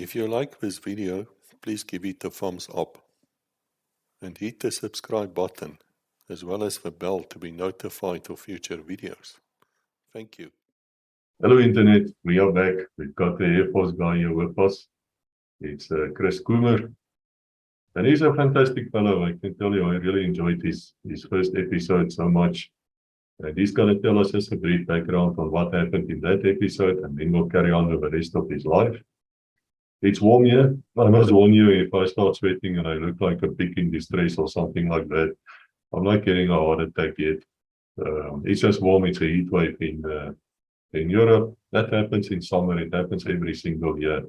If you like this video, please give it a thumbs up and hit the subscribe button as well as the bell to be notified of future videos. Thank you. Hello Internet, we are back. We've got the Air Force guy here with us. It's Chris Coomer. And he's a fantastic fellow. I can tell you, I really enjoyed his first episode so much. And he's going to tell us just a brief background on what happened in that episode, and then we'll carry on with the rest of his life. It's warm here. I must warn you, if I start sweating and I look like a pig in distress or something like that, I'm not getting a heart attack yet. It's just warm. It's a heat wave in Europe. That happens in summer. It happens every single year.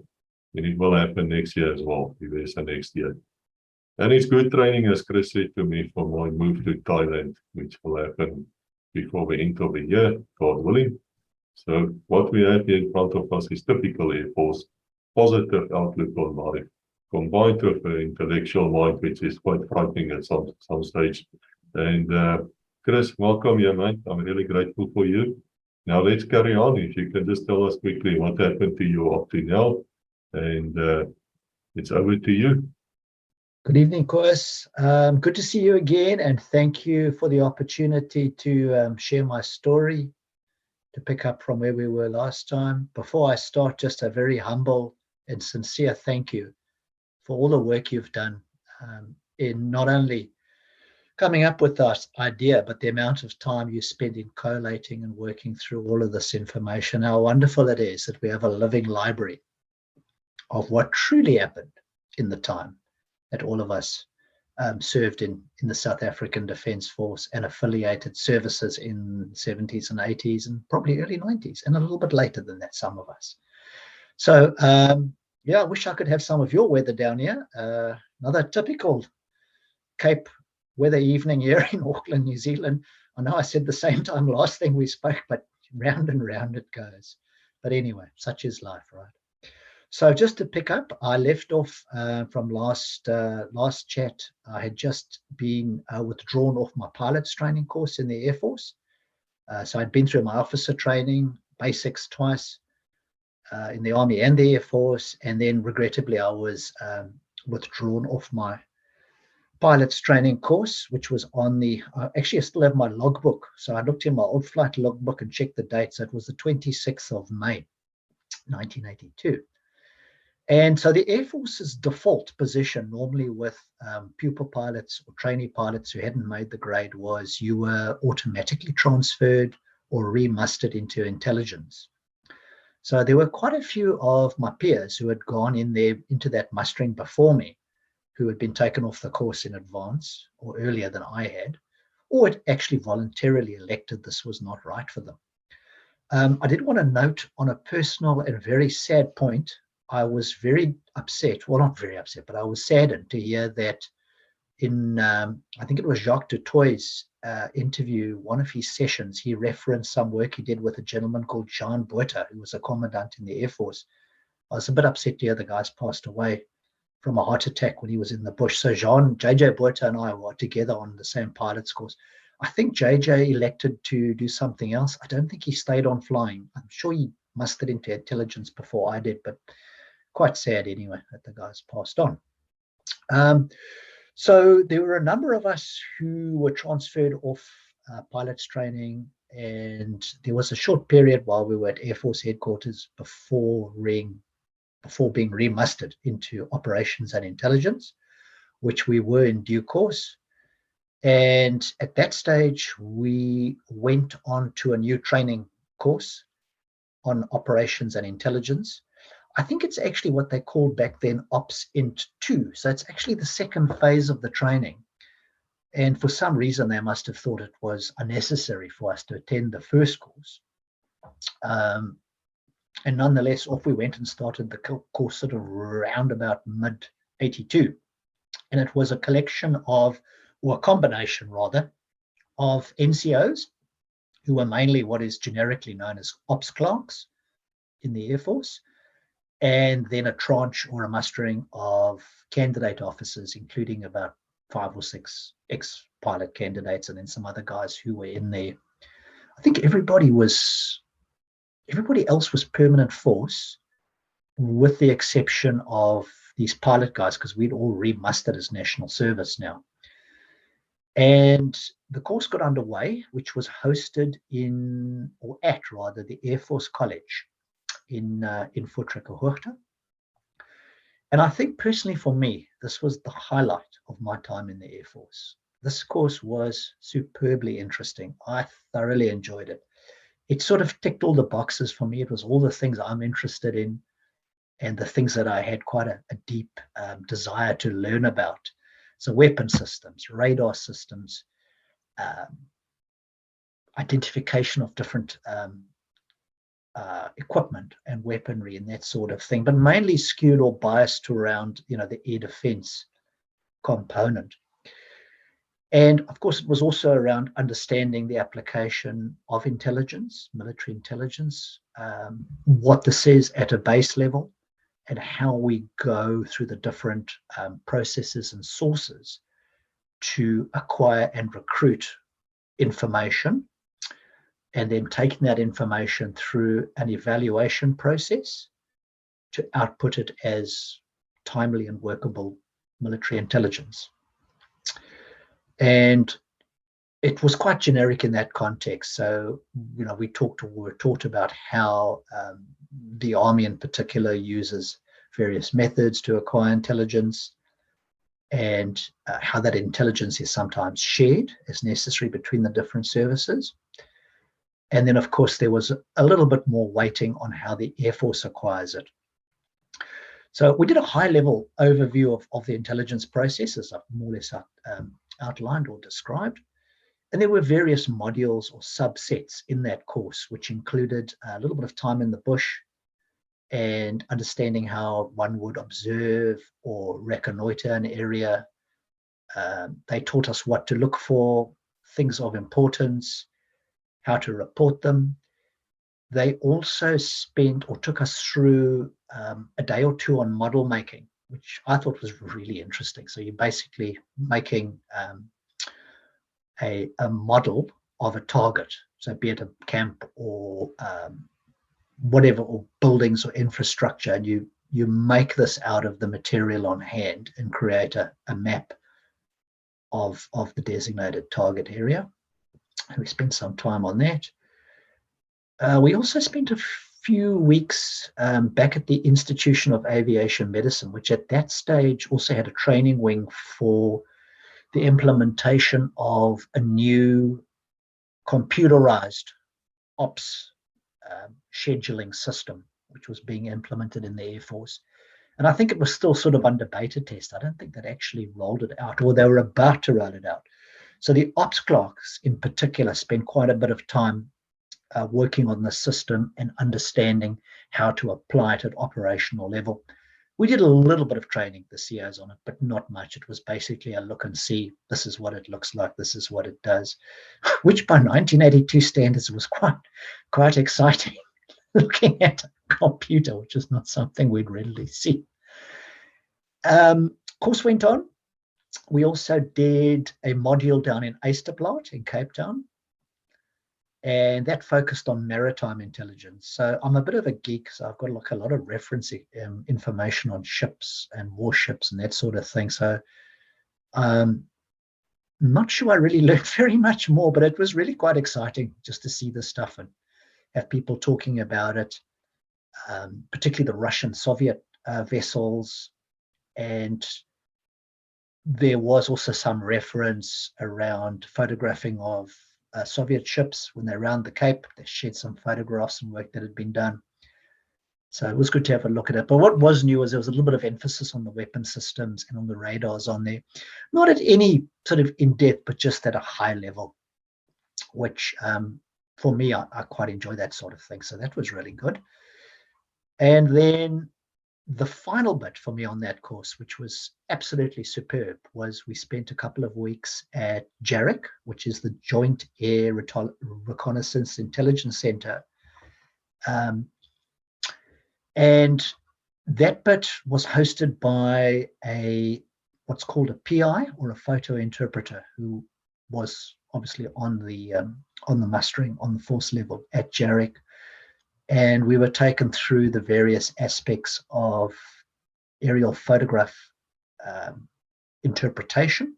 And it will happen next year as well, if there's a next year. And it's good training, as Chris said to me, for my move to Thailand, which will happen before the end of the year, God willing. So what we have here in front of us is typical Air Force, positive outlook on life, combined with an intellectual mind, which is quite frightening at some stage. And Chris, welcome here, mate. I'm really grateful for you. Now let's carry on. If you can just tell us quickly what happened to you up to now, and it's over to you. Good evening, Chris. Good to see you again, and thank you for the opportunity to share my story, to pick up from where we were last time. Before I start, just a very humble and sincere thank you for all the work you've done in not only coming up with that idea, but the amount of time you spend in collating and working through all of this information. How wonderful it is that we have a living library of what truly happened in the time that all of us served in the South African Defence Force and affiliated services in the 70s and 80s and probably early 90s, and a little bit later than that, some of us. So, yeah, I wish I could have some of your weather down here. Another typical Cape weather evening here in Auckland, New Zealand. I know I said the same time last thing we spoke, but round and round it goes. But anyway, such is life, right? So just to pick up, I left off from last chat. I had just been withdrawn off my pilot's training course in the Air Force. So I'd been through my officer training, basics twice in the Army and the Air Force. And then regrettably, I was withdrawn off my pilot's training course, which was on the, actually I still have my logbook. So I looked in my old flight logbook and checked the date. So it was the 26th of May, 1982. And so the Air Force's default position normally with pupil pilots or trainee pilots who hadn't made the grade was you were automatically transferred or remustered into intelligence. So there were quite a few of my peers who had gone in there into that mustering before me, who had been taken off the course in advance or earlier than I had, or had actually voluntarily elected this was not right for them. I did want to note on a personal and very sad point, I was very upset, well, not very upset, but I was saddened to hear that in, I think it was Jacques du Toit's interview, one of his sessions, he referenced some work he did with a gentleman called Jean Botha, who was a commandant in the Air Force. I was a bit upset to hear the guy's passed away from a heart attack when he was in the bush. So JJ Botha and I were together on the same pilot's course. I think JJ elected to do something else. I don't think he stayed on flying. I'm sure he mustered into intelligence before I did, but quite sad anyway that the guys passed on. So there were a number of us who were transferred off pilot's training, and there was a short period while we were at Air Force headquarters before being remustered into operations and intelligence, which we were in due course. And at that stage, we went on to a new training course on operations and intelligence. I think it's actually what they called back then Ops Int 2. So it's actually the second phase of the training. And for some reason, they must have thought it was unnecessary for us to attend the first course. And nonetheless, off we went and started the course sort of around about mid-82. And it was a collection of, or a combination rather, of NCOs, who were mainly what is generically known as ops clerks in the Air Force, and then a tranche or a mustering of candidate officers, including about 5 or 6 ex-pilot candidates, and then some other guys who were in there. I think everybody else was permanent force, with the exception of these pilot guys, because we'd all remustered as national service now. And the course got underway, which was hosted at the Air Force College in Voortrekkerhoogte. And I think personally for me, this was the highlight of my time in the Air Force. This course was superbly interesting. I thoroughly enjoyed it. It sort of ticked all the boxes for me. It was all the things I'm interested in and the things that I had quite a deep desire to learn about. So weapon systems, radar systems, identification of different equipment and weaponry and that sort of thing, but mainly skewed or biased around, the air defense component. And of course, it was also around understanding the application of intelligence, military intelligence, what this is at a base level, and how we go through the different processes and sources to acquire and recruit information, and then taking that information through an evaluation process to output it as timely and workable military intelligence. And it was quite generic in that context. So, we were taught about how the Army in particular uses various methods to acquire intelligence, and how that intelligence is sometimes shared as necessary between the different services. And then, of course, there was a little bit more weighting on how the Air Force acquires it. So we did a high-level overview of the intelligence process, as I've more or less outlined or described. And there were various modules or subsets in that course, which included a little bit of time in the bush and understanding how one would observe or reconnoiter an area. They taught us what to look for, things of importance, how to report them. They also took us through a day or two on model making, which I thought was really interesting. So you're basically making a model of a target, so be it a camp or whatever, or buildings or infrastructure, and you make this out of the material on hand and create a map of the designated target area. And we spent some time on that. We also spent a few weeks back at the Institution of Aviation Medicine, which at that stage also had a training wing for the implementation of a new computerized ops scheduling system, which was being implemented in the Air Force. And I think it was still sort of under beta test. I don't think they'd actually rolled it out, or they were about to roll it out. So the ops clerks in particular spent quite a bit of time working on the system and understanding how to apply it at operational level. We did a little bit of training, the COs, on it, but not much. It was basically a look and see, this is what it looks like, this is what it does, which by 1982 standards was quite exciting, looking at a computer, which is not something we'd readily see. Course went on. We also did a module down in Eysterplaat in Cape Town, and that focused on maritime intelligence. So I'm a bit of a geek, so I've got a lot of reference information on ships and warships and that sort of thing. So I'm not sure I really learned very much more, but it was really quite exciting just to see this stuff and have people talking about it, particularly the Russian Soviet vessels. And there was also some reference around photographing of Soviet ships when they round the Cape. They shared some photographs and work that had been done. So it was good to have a look at it. But what was new was there was a little bit of emphasis on the weapon systems and on the radars on there. Not at any sort of in-depth, but just at a high level, which for me, I quite enjoy that sort of thing. So that was really good. And then the final bit for me on that course, which was absolutely superb, was we spent a couple of weeks at JARIC, which is the Joint Air Reconnaissance Intelligence Center. And that bit was hosted by what's called a PI, or a photo interpreter, who was obviously on the mustering, on the force level at JARIC. and we were taken through the various aspects of aerial photograph interpretation,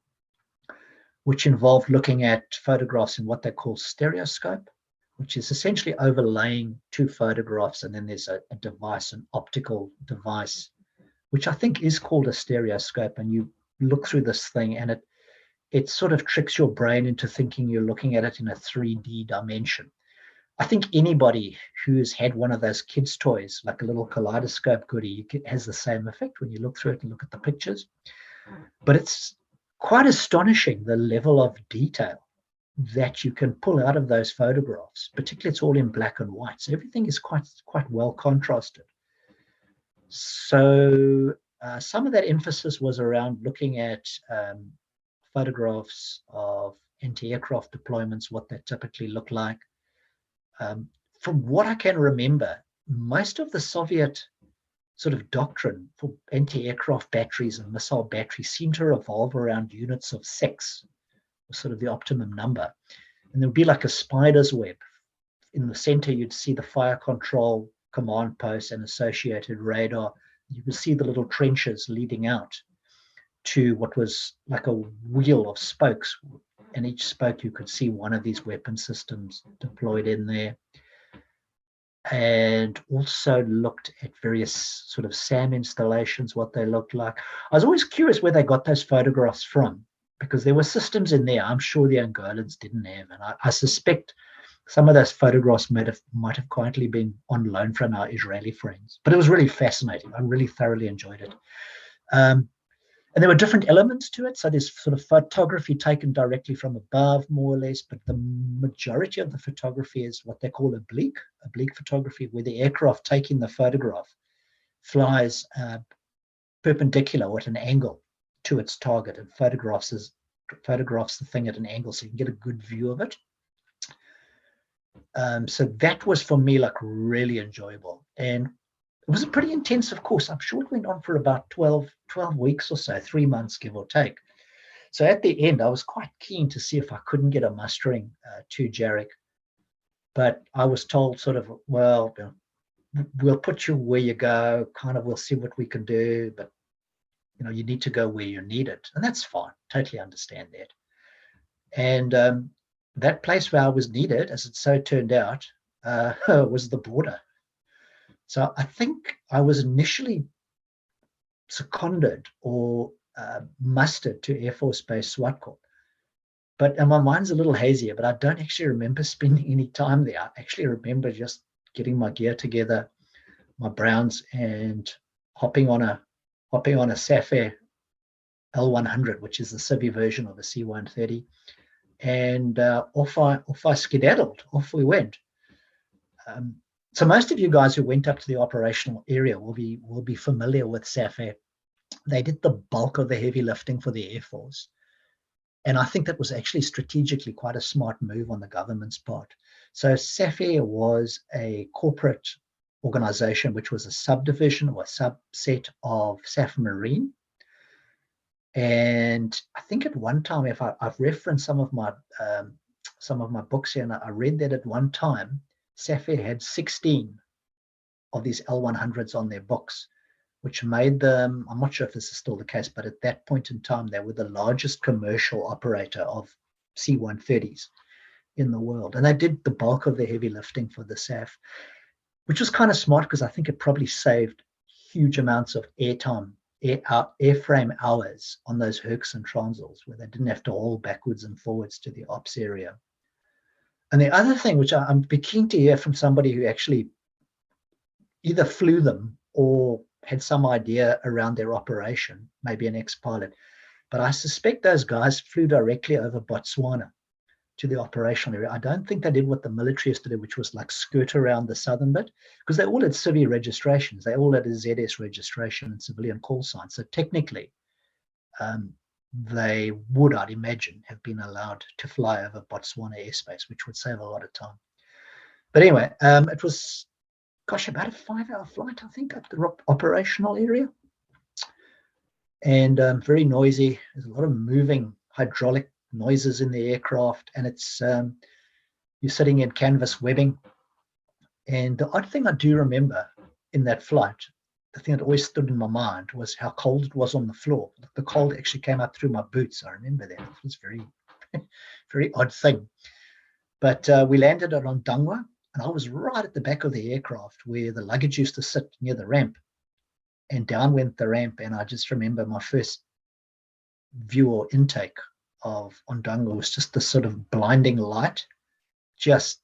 which involved looking at photographs in what they call stereoscope, which is essentially overlaying two photographs, and then there's a device, an optical device, which I think is called a stereoscope, and you look through this thing and it sort of tricks your brain into thinking you're looking at it in a 3D dimension. I think anybody who's had one of those kids' toys, like a little kaleidoscope goodie, has the same effect when you look through it and look at the pictures. But it's quite astonishing, the level of detail that you can pull out of those photographs. Particularly, it's all in black and white, so everything is quite well contrasted. So some of that emphasis was around looking at photographs of anti-aircraft deployments, what they typically look like. From what I can remember, most of the Soviet sort of doctrine for anti-aircraft batteries and missile batteries seemed to revolve around units of 6, sort of the optimum number. And there would be like a spider's web. In the center, you'd see the fire control command post and associated radar. You could see the little trenches leading out to what was like a wheel of spokes. And each spoke, you could see one of these weapon systems deployed in there. And also looked at various sort of SAM installations, what they looked like. I was always curious where they got those photographs from, because there were systems in there I'm sure the Angolans didn't have. And I suspect some of those photographs might have quietly been on loan from our Israeli friends. But it was really fascinating. I really thoroughly enjoyed it. And there were different elements to it. So there's sort of photography taken directly from above, more or less, but the majority of the photography is what they call oblique photography, where the aircraft taking the photograph flies perpendicular or at an angle to its target and photographs the thing at an angle so you can get a good view of it. So that was for me like really enjoyable. And it was a pretty intensive course. I'm sure it went on for about 12 weeks or so, 3 months, give or take. So at the end, I was quite keen to see if I couldn't get a mustering to Jarek. But I was told sort of, well, we'll put you where you go, kind of we'll see what we can do, but you need to go where you need it. And that's fine. Totally understand that. And that place where I was needed, as it so turned out, was the border. So I think I was initially seconded or mustered to Air Force Base SWAT Corps. And my mind's a little hazier, but I don't actually remember spending any time there. I actually remember just getting my gear together, my Browns, and hopping on a SAAF L100, which is the civvy version of a C-130. And off I skedaddled, off we went. So most of you guys who went up to the operational area will be familiar with SAAF. They did the bulk of the heavy lifting for the Air Force. And I think that was actually strategically quite a smart move on the government's part. So SAAF was a corporate organization, which was a subdivision or a subset of SAAF Marine. And I think at one time, if I've referenced some of my books here, and I read that at one time, SAAF had 16 of these L100s on their books, which made them, I'm not sure if this is still the case, but at that point in time, they were the largest commercial operator of C-130s in the world. And they did the bulk of the heavy lifting for the SAAF, which was kind of smart because I think it probably saved huge amounts of airtime, airframe hours on those Hercs and Transils, where they didn't have to haul backwards and forwards to the ops area. And the other thing, which I'm keen to hear from somebody who actually either flew them or had some idea around their operation, maybe an ex-pilot, but I suspect those guys flew directly over Botswana to the operational area. I don't think they did what the military used to do, which was like skirt around the southern bit, because they all had civvy registrations. They all had a ZS registration and civilian call sign. So technically, they would, I'd imagine, have been allowed to fly over Botswana airspace, which would save a lot of time. But anyway, it was, about a 5-hour flight, I think, up the operational area. And very noisy. There's a lot of moving hydraulic noises in the aircraft, and it's you're sitting in canvas webbing, And the odd thing I do remember in that flight, the thing that always stood in my mind was how cold it was on the floor. The cold actually came up through my boots. I remember that. It was very, very odd thing. But we landed at Ondangwa, and I was right at the back of the aircraft where the luggage used to sit near the ramp. And down went the ramp, and I just remember my first view or intake of Ondangwa was just this sort of blinding light, just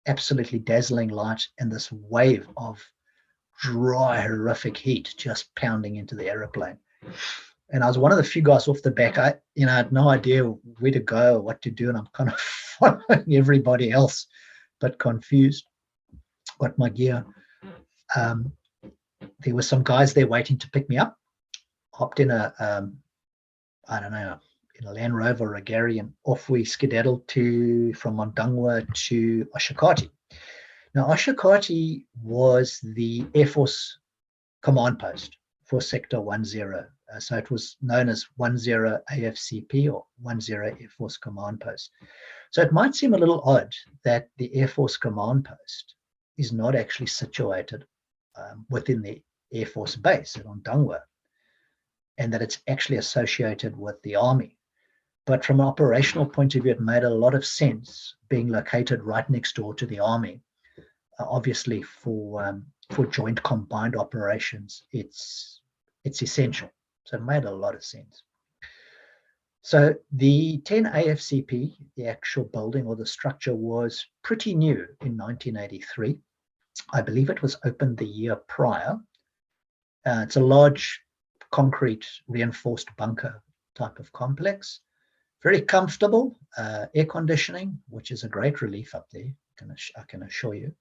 absolutely dazzling light, and this wave of dry, horrific heat just pounding into the aeroplane. And I was one of the few guys off the back. I had no idea where to go or what to do, and I'm kind of following everybody else, but confused. Got my gear. There were some guys there waiting to pick me up. Hopped in a Land Rover or a Gary, and off we skedaddled from Ondangwa to Oshakati. Now, Oshakati was the Air Force command post for Sector 10. So it was known as 10 AFCP or 10 Air Force Command Post. So it might seem a little odd that the Air Force Command Post is not actually situated within the Air Force base at Ondangwa, and that it's actually associated with the Army. But from an operational point of view, it made a lot of sense being located right next door to the Army. Obviously, for joint combined operations, it's essential. So it made a lot of sense. So the 10 AFCP, the actual building or the structure, was pretty new in 1983. I believe it was opened the year prior. It's a large concrete reinforced bunker type of complex. Very comfortable, air conditioning, which is a great relief up there, I can assure you.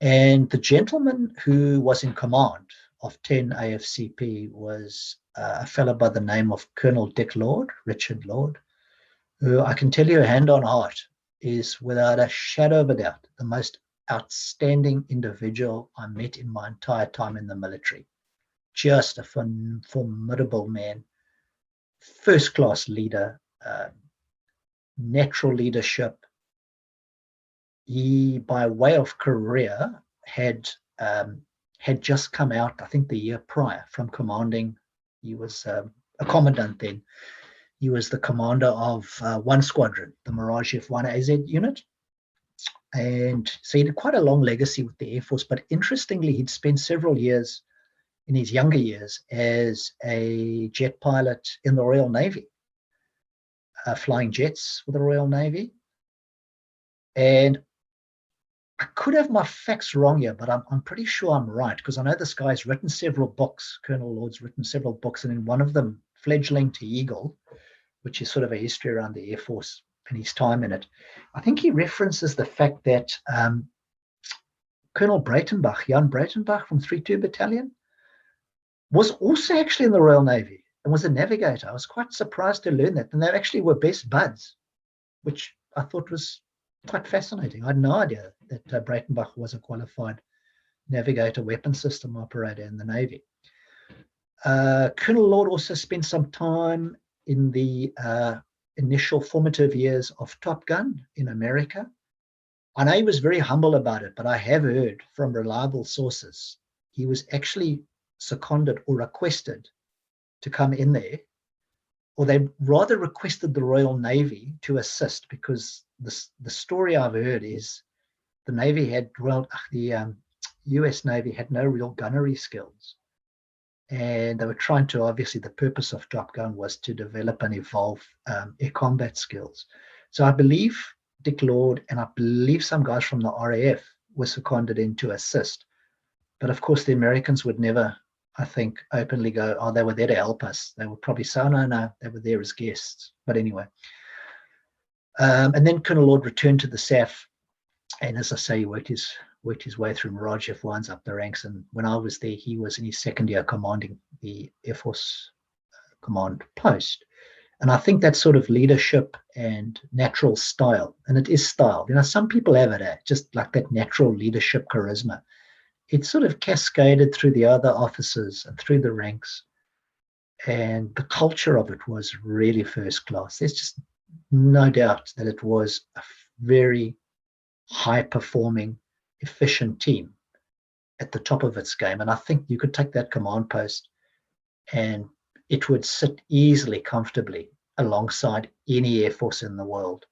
And the gentleman who was in command of 10 AFCP was a fellow by the name of Colonel Richard Lord, who I can tell you hand on heart is without a shadow of a doubt the most outstanding individual I met in my entire time in the military. Just a formidable man, first-class leader, natural leadership. He, by way of career, had just come out, I think, the year prior from commanding. He was a commandant then. He was the commander of one squadron, the Mirage F1 AZ unit. And so he had quite a long legacy with the Air Force. But interestingly, he'd spent several years in his younger years as a jet pilot in the Royal Navy, flying jets with the Royal Navy. And I could have my facts wrong here, but I'm pretty sure I'm right, because I know this guy's written several books. Colonel Lord's written several books, and in one of them, Fledgling to Eagle, which is sort of a history around the Air Force and his time in it, I think he references the fact that Colonel Jan Breitenbach from 3-2 Battalion was also actually in the Royal Navy and was a navigator. I was quite surprised to learn that. And they actually were best buds, which I thought was quite fascinating. I had no idea that Breitenbach was a qualified navigator, weapon system operator in the Navy. Colonel Lord also spent some time in the initial formative years of Top Gun in America. I know he was very humble about it, but I have heard from reliable sources he was actually seconded or requested to come in there, or they rather requested the Royal Navy to assist, because the story I've heard is the Navy had, the US Navy had no real gunnery skills. And they were trying to, obviously, the purpose of Top Gun was to develop and evolve air combat skills. So I believe Dick Lord and I believe some guys from the RAF were seconded in to assist. But of course, the Americans would never, I think, openly go, oh, they were there to help us. They would probably say, oh, no, they were there as guests. But anyway. And then Colonel Lord returned to the SAAF. And as I say, he worked his way through Mirage F1s up the ranks. And when I was there, he was in his second year commanding the Air Force command post. And I think that sort of leadership and natural style, and it is style. Some people have it, just like that natural leadership charisma. It sort of cascaded through the other officers and through the ranks. And the culture of it was really first class. There's just no doubt that it was a very high-performing, efficient team at the top of its game. And I think you could take that command post and it would sit easily, comfortably alongside any air force in the world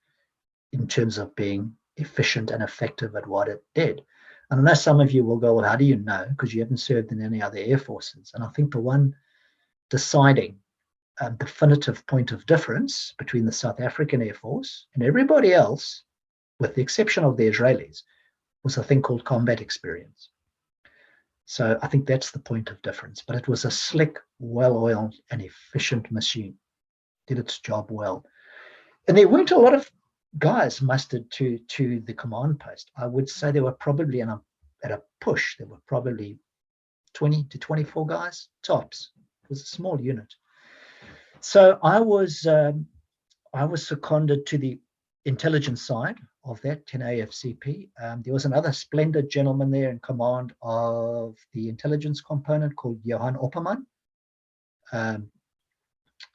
in terms of being efficient and effective at what it did. And I know some of you will go, well, how do you know? Because you haven't served in any other air forces. And I think the one deciding definitive point of difference between the South African Air Force and everybody else, with the exception of the Israelis, was a thing called combat experience. So I think that's the point of difference. But it was a slick, well-oiled and efficient machine. Did its job well. And there weren't a lot of guys mustered to the command post. I would say there were probably, at a push, there were probably 20 to 24 guys, tops. It was a small unit. So I was seconded to the intelligence side of that 10 AFCP. There was another splendid gentleman there in command of the intelligence component called Johan Opperman,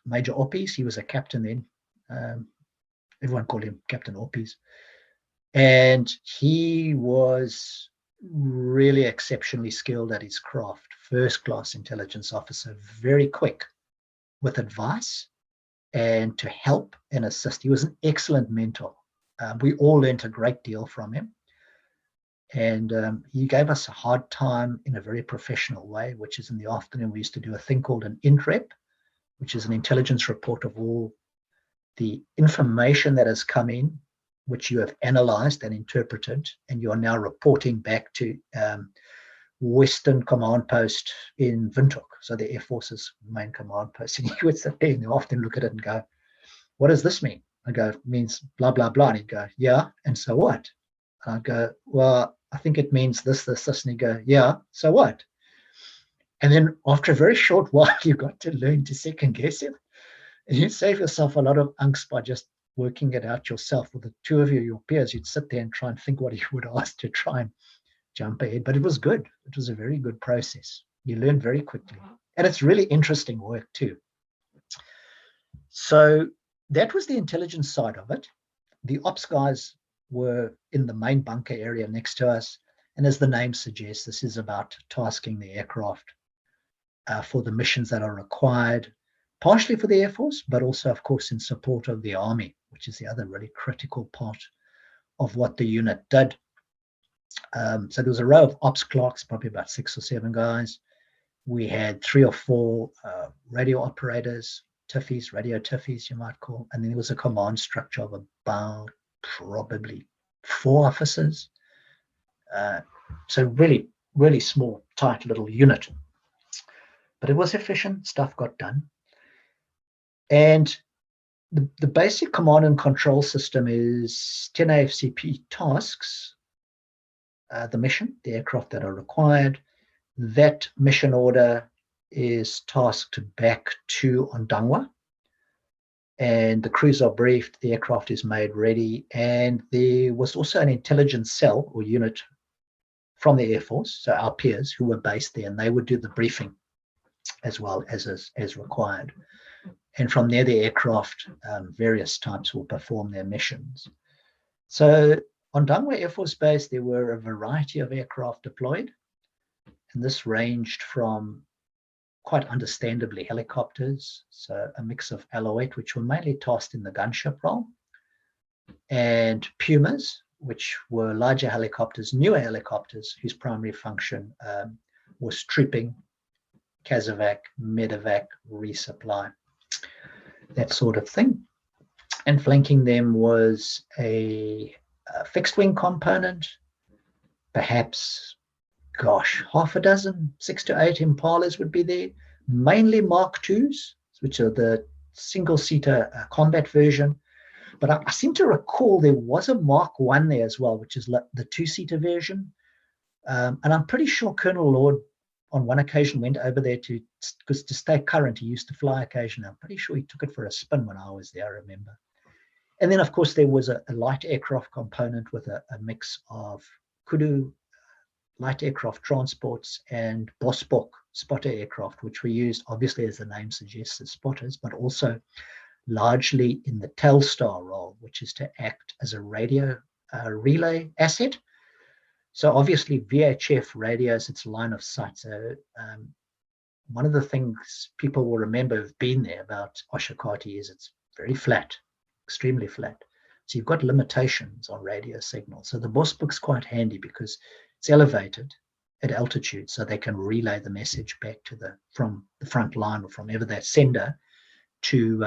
Major Oppies. He was a captain then. Everyone called him Captain Oppies. And he was really exceptionally skilled at his craft. First-class intelligence officer, very quick with advice and to help and assist. He was an excellent mentor. We all learned a great deal from him. And he gave us a hard time in a very professional way, which is in the afternoon, we used to do a thing called an intrep, which is an intelligence report of all the information that has come in, which you have analyzed and interpreted, and you are now reporting back to Western Command Post in Windhoek, so the Air Force's main command post. And he would sit there and often look at it and go, what does this mean? I go, it means blah, blah, blah. And he'd go, yeah, and so what? And I'd go, well, I think it means this, this, this. And he'd go, yeah, so what? And then after a very short while, you got to learn to second guess it. And you save yourself a lot of angst by just working it out yourself. With the two of you, your peers, you'd sit there and try and think what he would ask to try and jump ahead. But it was good. It was a very good process. You learn very quickly. And it's really interesting work too. So that was the intelligence side of it. The ops guys were in the main bunker area next to us. And as the name suggests, this is about tasking the aircraft for the missions that are required, partially for the Air Force, but also, of course, in support of the Army, which is the other really critical part of what the unit did. So there was a row of ops clerks, probably about 6 or 7 guys. We had 3 or 4 radio operators, tiffies, radio tiffies, you might call. And then there was a command structure of about probably 4 officers. So really, really small, tight little unit. But it was efficient, stuff got done. And the basic command and control system is 10 AFCP tasks, the mission, the aircraft that are required. That mission order is tasked back to Ondangwa. And the crews are briefed, the aircraft is made ready. And there was also an intelligence cell or unit from the Air Force, so our peers who were based there, and they would do the briefing as well as required. And from there, the aircraft, various types, will perform their missions. So on Ondangwa Air Force Base, there were a variety of aircraft deployed. And this ranged from, quite understandably, helicopters, so a mix of L08, which were mainly tasked in the gunship role, and Pumas, which were larger helicopters, newer helicopters, whose primary function was trooping, CASEVAC, medevac, resupply, that sort of thing. And flanking them was a fixed wing component, perhaps, half a dozen, 6 to 8 Impalas would be there, mainly Mark IIs, which are the single-seater combat version. But I seem to recall there was a Mark I there as well, which is the 2-seater version. And I'm pretty sure Colonel Lord on one occasion went over there to stay current. He used to fly occasionally. I'm pretty sure he took it for a spin when I was there, I remember. And then, of course, there was a light aircraft component with a mix of Kudu, light aircraft transports, and Bosbok spotter aircraft, which were used, obviously, as the name suggests, as spotters, but also largely in the Telstar role, which is to act as a radio relay asset So obviously VHF radios, it's line of sight. So one of the things people will remember who've been there about Oshakati is it's very flat, extremely flat. So you've got limitations on radio signals. So the Bosboek's quite handy because it's elevated at altitude, so they can relay the message back to from the front line or from ever that sender to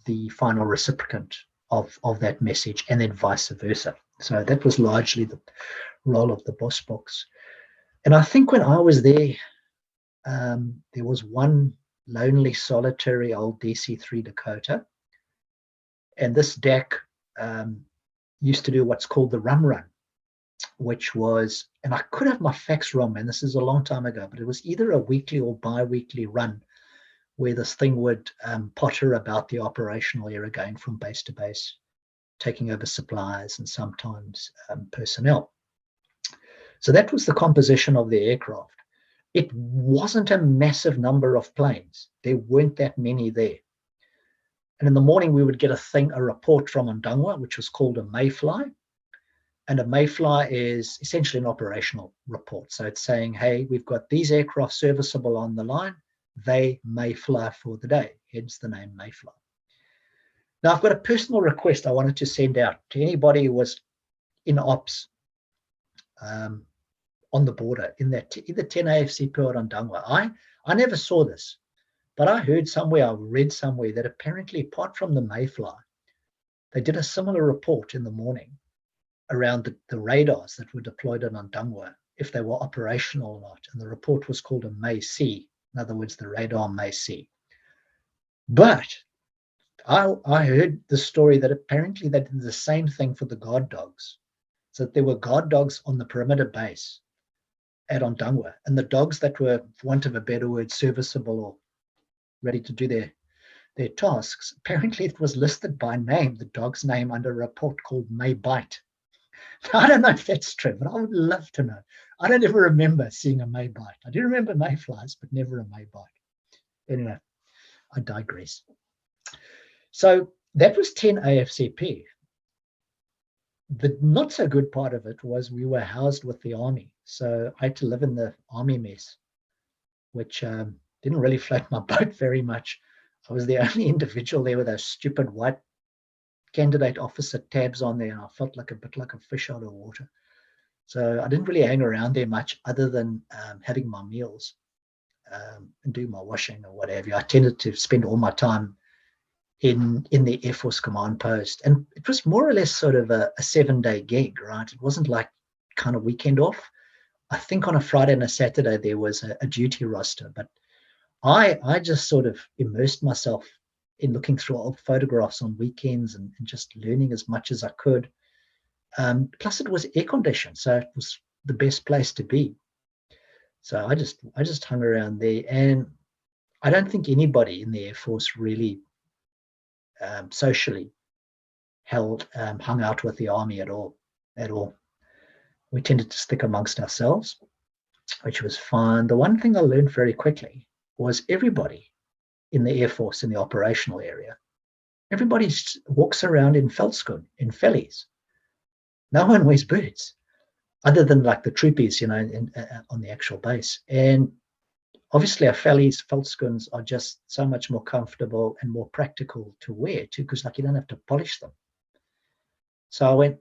the final recipient of that message, and then vice versa. So that was largely the role of the Bosboeks. And I think when I was there, there was one lonely, solitary old DC-3 Dakota. And this DAC used to do what's called the run, which was, and I could have my facts wrong, man, this is a long time ago, but it was either a weekly or bi-weekly run where this thing would potter about the operational area, going from base to base, taking over supplies and sometimes personnel. So that was the composition of the aircraft. It wasn't a massive number of planes. There weren't that many there. And in the morning, we would get a report from Ondangwa, which was called a mayfly. And a mayfly is essentially an operational report. So it's saying, hey, we've got these aircraft serviceable on the line. They may fly for the day, hence the name mayfly. Now, I've got a personal request I wanted to send out to anybody who was in ops on the border in that either 10 AFCP or Ondangwa. I never saw this, but I heard somewhere, I read somewhere that apparently, apart from the mayfly, they did a similar report in the morning around the radars that were deployed in Ondangwa, if they were operational or not. And the report was called a May-C. In other words, the radar May-C. But I heard the story that apparently they did the same thing for the guard dogs. So that there were guard dogs on the perimeter base at Ondangwa, and the dogs that were, for want of a better word, serviceable or ready to do their tasks, apparently it was listed by name, the dog's name, under a report called May Bite. Now, I don't know if that's true, but I would love to know. I don't ever remember seeing a May Bite. I do remember mayflies, but never a May Bite. Anyway, I digress. So that was 10 AFCP. The not so good part of it was we were housed with the army. So I had to live in the army mess, which didn't really float my boat very much. I was the only individual there with those stupid white candidate officer tabs on there, and I felt like a bit like a fish out of water. So I didn't really hang around there much other than having my meals and do my washing or whatever. I tended to spend all my time in the Air Force command post, and it was more or less sort of a 7-day gig, right? It wasn't like kind of weekend off. I think on a Friday and a Saturday there was a duty roster, but I just sort of immersed myself in looking through old photographs on weekends and just learning as much as I could. Plus it was air conditioned, so it was the best place to be. So I just hung around there, and I don't think anybody in the Air Force really socially hung out with the army at all. We tended to stick amongst ourselves, which was fine. The one thing I learned very quickly was everybody in the Air Force in the operational area, everybody walks around in veldskoen, in vellies. No one wears boots, other than like the troopies, on the actual base. And obviously our veldskoens are just so much more comfortable and more practical to wear too, because like you don't have to polish them. So I went,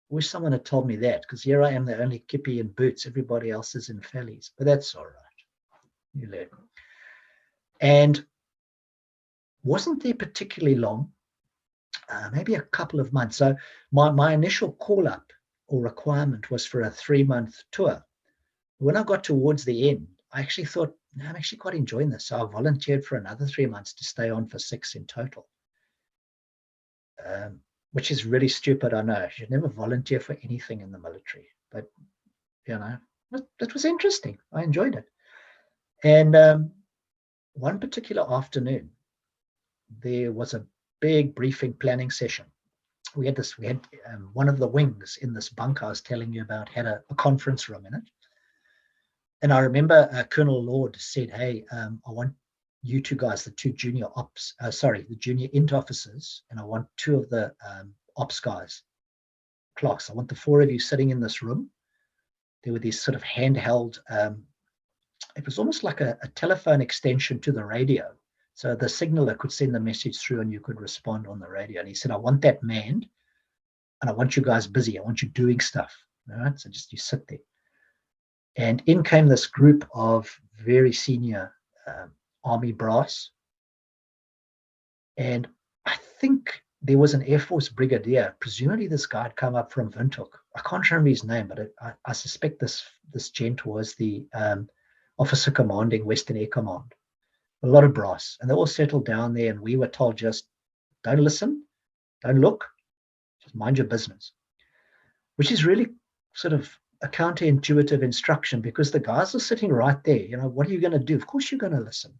wish someone had told me that, because here I am, the only kippie in boots. Everybody else is in vellies, but that's all right. You learn. And wasn't there particularly long, maybe a couple of months. So my initial call-up or requirement was for a 3-month tour. When I got towards the end, I actually thought, no, I'm actually quite enjoying this. So I volunteered for another 3 months to stay on for 6 in total, which is really stupid, I know. You should never volunteer for anything in the military. But, it was interesting. I enjoyed it. And one particular afternoon, there was a big briefing planning session. We had one of the wings in this bunk I was telling you about had a conference room in it. And I remember Colonel Lord said, hey, I want you two guys, the two junior the junior int officers, and I want 2 of the ops guys, clerks. I want the 4 of you sitting in this room. There were these sort of handheld, it was almost like a telephone extension to the radio. So the signaler could send the message through and you could respond on the radio. And he said, I want that manned and I want you guys busy. I want you doing stuff. All right? So just you sit there. And in came this group of very senior Army brass. And I think there was an Air Force brigadier. Presumably this guy had come up from Windhoek. I can't remember his name, but I suspect this gent was the officer commanding Western Air Command. A lot of brass. And they all settled down there and we were told just don't listen, don't look, just mind your business. Which is really sort of a counterintuitive instruction because the guys are sitting right there. You know, what are you going to do? Of course you're going to listen.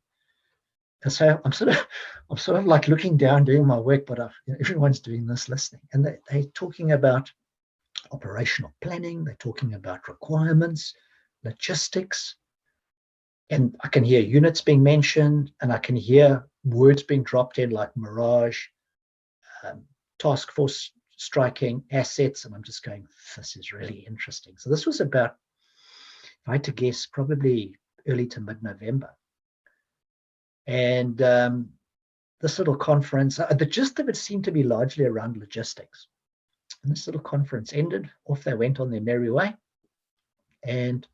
And so I'm sort of like looking down, doing my work, but everyone's doing this listening. And they're talking about operational planning. They're talking about requirements, logistics. And I can hear units being mentioned, and I can hear words being dropped in like Mirage, task force striking, assets. And I'm just going, this is really interesting. So this was about, if I had to guess, probably early to mid-November. And this little conference, the gist of it seemed to be largely around logistics. And this little conference ended, off they went on their merry way. And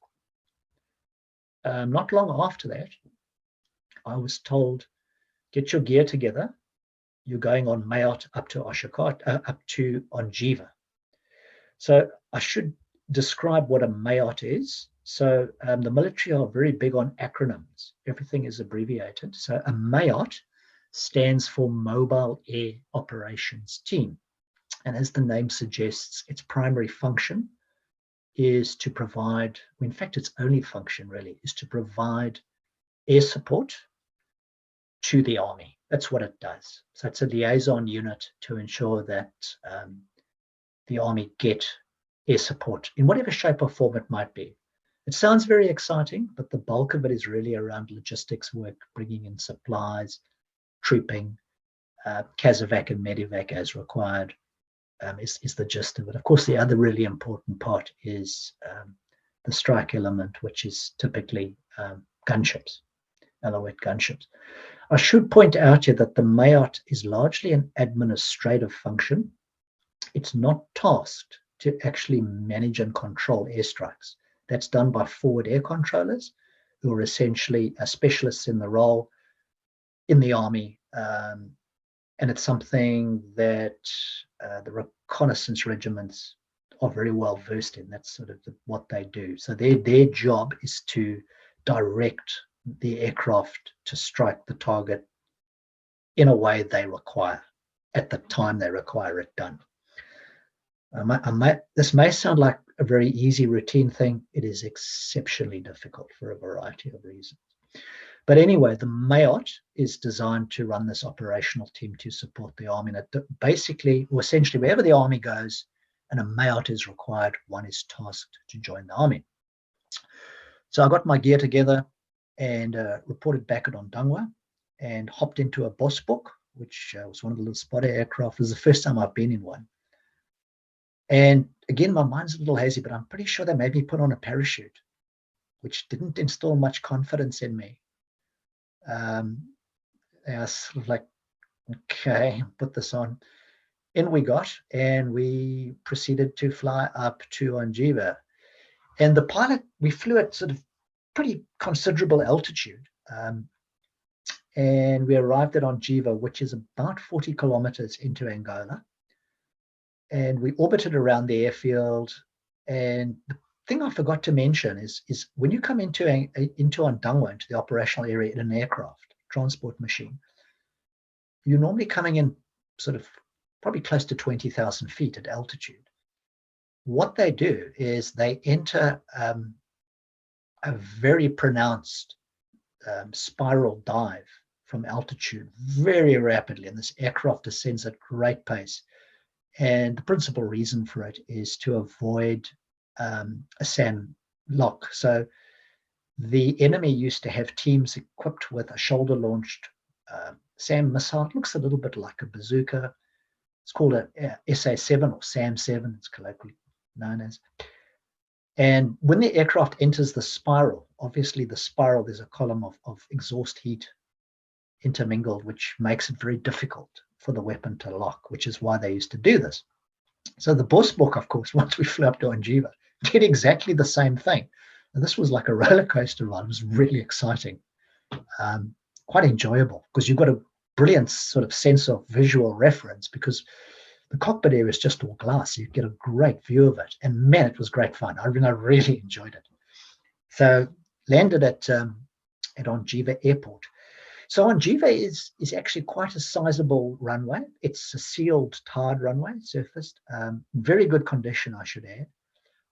not long after that, I was told, get your gear together. You're going on Mayotte up to Ongiva. So I should describe what a Mayotte is. So the military are very big on acronyms. Everything is abbreviated. So a Mayotte stands for Mobile Air Operations Team. And as the name suggests, its primary function is to provide, in fact, its only function really is to provide air support to the Army. That's what it does. So it's a liaison unit to ensure that the Army get air support in whatever shape or form it might be. It sounds very exciting, but the bulk of it is really around logistics work, bringing in supplies, trooping, CASEVAC and MEDEVAC as required, is the gist of it. Of course, the other really important part is the strike element, which is typically gunships, Alouette gunships. I should point out here that the Mayotte is largely an administrative function. It's not tasked to actually manage and control airstrikes. That's done by forward air controllers, who are essentially specialists in the role in the Army. And it's something that the reconnaissance regiments are very well versed in. That's sort of what they do. So their job is to direct the aircraft to strike the target in a way they require, at the time they require it done. This may sound like a very easy routine thing. It is exceptionally difficult for a variety of reasons. But anyway, the Mayotte is designed to run this operational team to support the Army. And basically, or essentially, wherever the Army goes and a Mayotte is required, one is tasked to join the Army. So I got my gear together and reported back at Ondangwa and hopped into a Bosbok, which was one of the little spotter aircraft. It was the first time I've been in one. And again, my mind's a little hazy, but I'm pretty sure they made me put on a parachute, which didn't instill much confidence in me. I was sort of like, okay, put this on. In we got, and we proceeded to fly up to Ongiva. And the pilot, we flew at sort of pretty considerable altitude. And we arrived at Ongiva, which is about 40 kilometers into Angola. And we orbited around the airfield. And the thing I forgot to mention is when you come into Ondangwa, into the operational area in an aircraft, transport machine, you're normally coming in sort of probably close to 20,000 feet at altitude. What they do is they enter a very pronounced spiral dive from altitude very rapidly, and this aircraft descends at great pace. And the principal reason for it is to avoid a SAM lock. So the enemy used to have teams equipped with a shoulder-launched SAM missile. It looks a little bit like a bazooka. It's called a SA7 or SAM7, it's colloquially known as. And when the aircraft enters the spiral, obviously the spiral, there's a column of exhaust heat intermingled, which makes it very difficult for the weapon to lock, which is why they used to do this. So the Bosbok, of course, once we flew up to Ongiva, did exactly the same thing. And this was like a roller coaster ride. It was really exciting, quite enjoyable, because you've got a brilliant sort of sense of visual reference, because the cockpit area is just all glass. You get a great view of it. And man, it was great fun. I really enjoyed it. So landed at Ongiva Airport. So Ongiva is actually quite a sizable runway. It's a sealed, tarred runway, surfaced. Very good condition, I should add.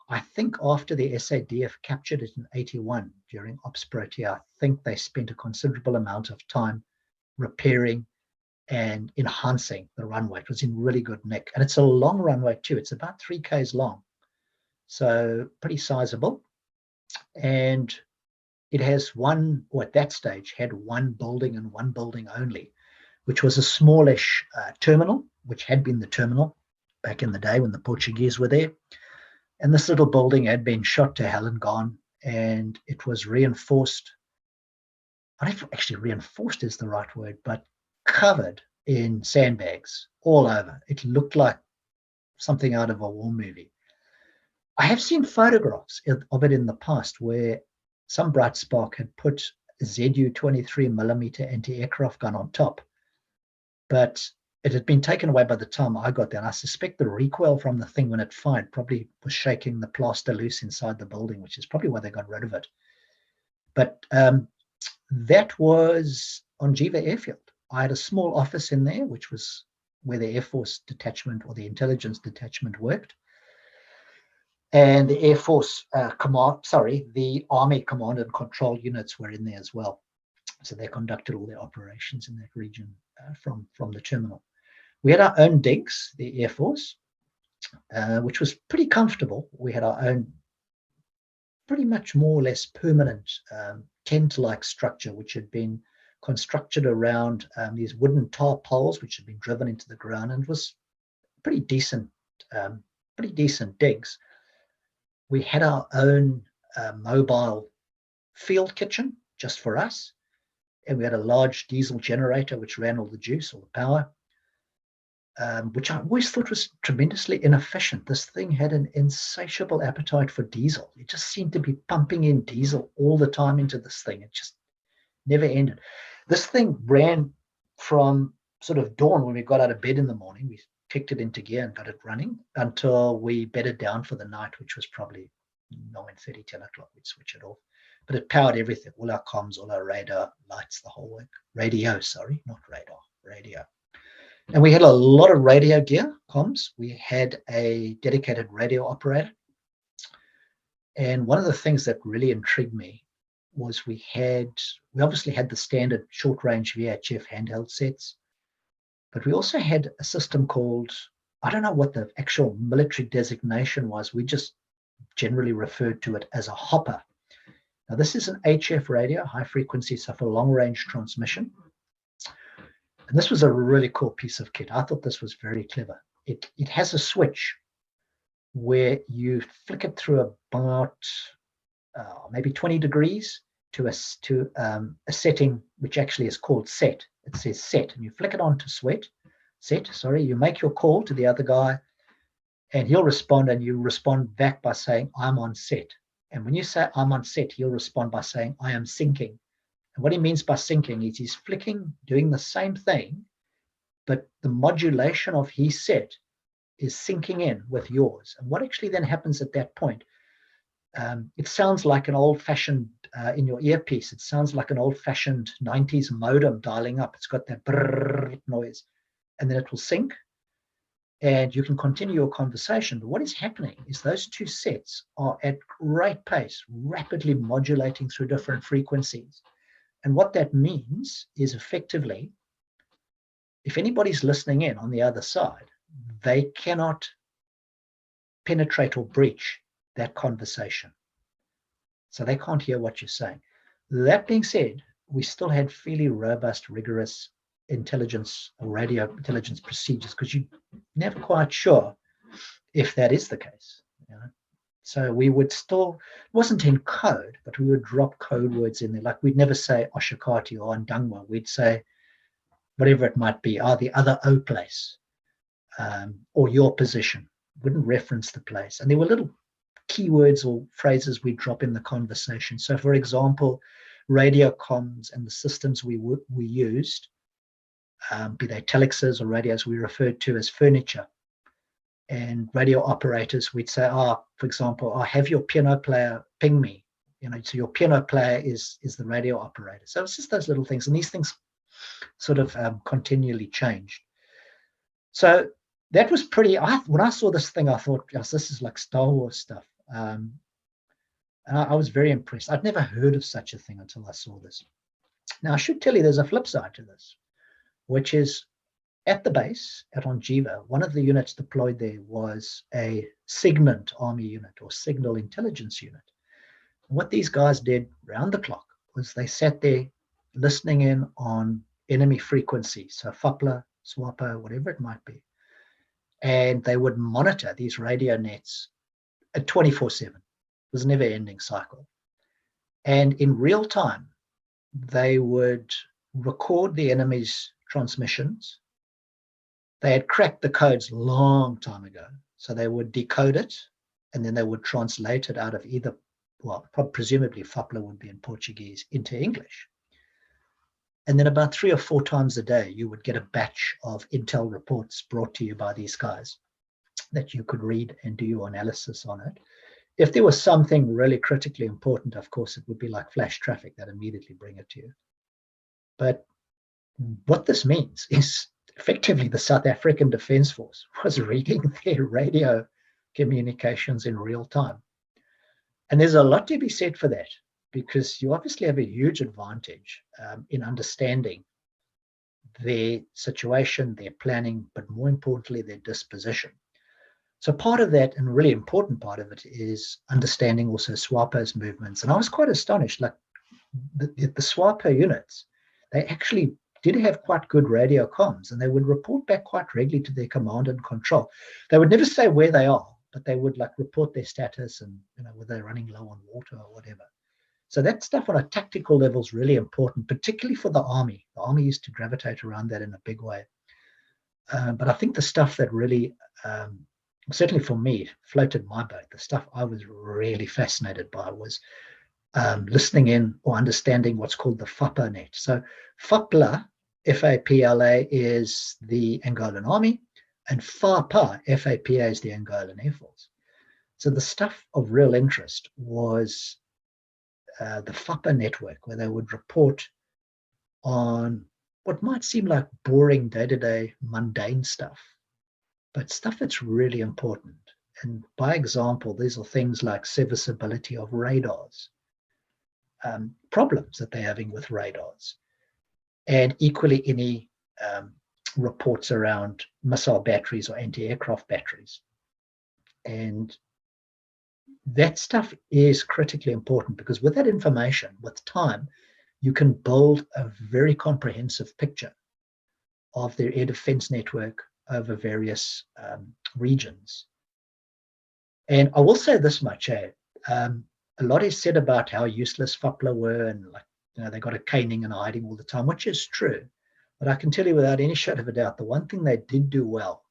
I think after the SADF captured it in 81 during Ops Protea, I think they spent a considerable amount of time repairing and enhancing the runway. It was in really good nick. And it's a long runway too. It's about 3 k's long. So pretty sizable. And it has one, or at that stage, had one building and one building only, which was a smallish terminal, which had been the terminal back in the day when the Portuguese were there. And this little building had been shot to hell and gone, and it was reinforced. I don't know if actually reinforced is the right word, but covered in sandbags all over. It looked like something out of a war movie. I have seen photographs of it in the past where some bright spark had put a ZU 23mm anti-aircraft gun on top, but it had been taken away by the time I got there. And I suspect the recoil from the thing when it fired probably was shaking the plaster loose inside the building, which is probably why they got rid of it. But that was Ongiva Airfield. I had a small office in there, which was where the Air Force detachment or the intelligence detachment worked. And the Air Force the Army command and control units were in there as well. So they conducted all their operations in that region from the terminal. We had our own digs, the Air Force, which was pretty comfortable. We had our own pretty much more or less permanent tent-like structure, which had been constructed around these wooden tar poles, which had been driven into the ground, and was pretty decent digs. We had our own mobile field kitchen just for us, and we had a large diesel generator which ran all the juice, all the power, which I always thought was tremendously inefficient. This thing had an insatiable appetite for diesel. It just seemed to be pumping in diesel all the time into this thing. It just never ended. This thing ran from sort of dawn when we got out of bed in the morning. We kicked it into gear and got it running until we bedded down for the night, which was probably 9:30, 10 o'clock. We'd switch it off. But it powered everything, all our comms, all our radar, lights, the whole work. Radio, sorry, not radar, radio. And we had a lot of radio gear, comms. We had a dedicated radio operator. And one of the things that really intrigued me was we obviously had the standard short-range VHF handheld sets, but we also had a system called, I don't know what the actual military designation was. We just generally referred to it as a hopper. Now, this is an HF radio, high frequency, so for long-range transmission. And this was a really cool piece of kit. I thought this was very clever. It has a switch where you flick it through about maybe 20 degrees to a setting which actually is called set. It says set, and you flick it on to you make your call to the other guy, and he'll respond, and you respond back by saying, I'm on set. And when you say I'm on set, he'll respond by saying, I am syncing. And what he means by syncing is he's flicking, doing the same thing, but the modulation of his set is syncing in with yours. And what actually then happens at that point, it sounds like an old-fashioned, in your earpiece, it sounds like an old-fashioned 90s modem dialing up. It's got that brrrr noise, and then it will sync, and you can continue your conversation. But what is happening is those two sets are at great pace, rapidly modulating through different frequencies. And what that means is effectively, if anybody's listening in on the other side, they cannot penetrate or breach that conversation. So they can't hear what you're saying. That being said, we still had fairly robust, rigorous intelligence or radio intelligence procedures, because you're never quite sure if that is the case. You know? So we would still, it wasn't in code, but we would drop code words in there. Like we'd never say Oshakati or Ondangwa. We'd say whatever it might be, the other O place, or your position. Wouldn't reference the place. And there were little keywords or phrases we'd drop in the conversation. So for example, radio comms and the systems we used, be they telexes or radios, we referred to as furniture. And radio operators, we'd say, for example, have your piano player ping me. You know, so your piano player is the radio operator. So it's just those little things. And these things sort of continually changed. So that was pretty, when I saw this thing, I thought, yes, this is like Star Wars stuff. And I was very impressed. I'd never heard of such a thing until I saw this. Now, I should tell you there's a flip side to this, which is at the base at Ongiva, one of the units deployed there was a SIGINT army unit or signal intelligence unit. And what these guys did round the clock was they sat there listening in on enemy frequency, so FUPLA, SWAPA, whatever it might be. And they would monitor these radio nets at 24/7. It was a never-ending cycle. And in real time, they would record the enemy's transmissions. They had cracked the codes long time ago. So they would decode it, and then they would translate it out of either, well, presumably FUPLA would be in Portuguese, into English. And then about 3 or 4 times a day, you would get a batch of intel reports brought to you by these guys that you could read and do your analysis on it. If there was something really critically important, of course, it would be like flash traffic that immediately bring it to you. But what this means is effectively the South African Defence Force was reading their radio communications in real time. And there's a lot to be said for that, because you obviously have a huge advantage in understanding their situation, their planning, but more importantly, their disposition. So part of that, and a really important part of it, is understanding also SWAPO's movements. And I was quite astonished, like the SWAPO units, they actually did have quite good radio comms, and they would report back quite regularly to their command and control. They would never say where they are, but they would like report their status and, you know, whether they're running low on water or whatever. So that stuff on a tactical level is really important, particularly for the army. The army used to gravitate around that in a big way. But I think the stuff that really, certainly for me, floated my boat, the stuff I was really fascinated by was listening in or understanding what's called the FUPA net. So FUPLA, FAPLA, is the Angolan army, and FAPA, FAPA, is the Angolan Air Force. So the stuff of real interest was the FUPA network, where they would report on what might seem like boring day-to-day mundane stuff, but stuff that's really important. And by example, these are things like serviceability of radars, problems that they're having with radars, and equally any reports around missile batteries or anti-aircraft batteries. And that stuff is critically important, because with that information, with time, you can build a very comprehensive picture of their air defense network over various regions. And I will say this much, a lot is said about how useless FUPLA were, and like, you know, they got a caning and hiding all the time, which is true. But I can tell you without any shadow of a doubt, the one thing they did do well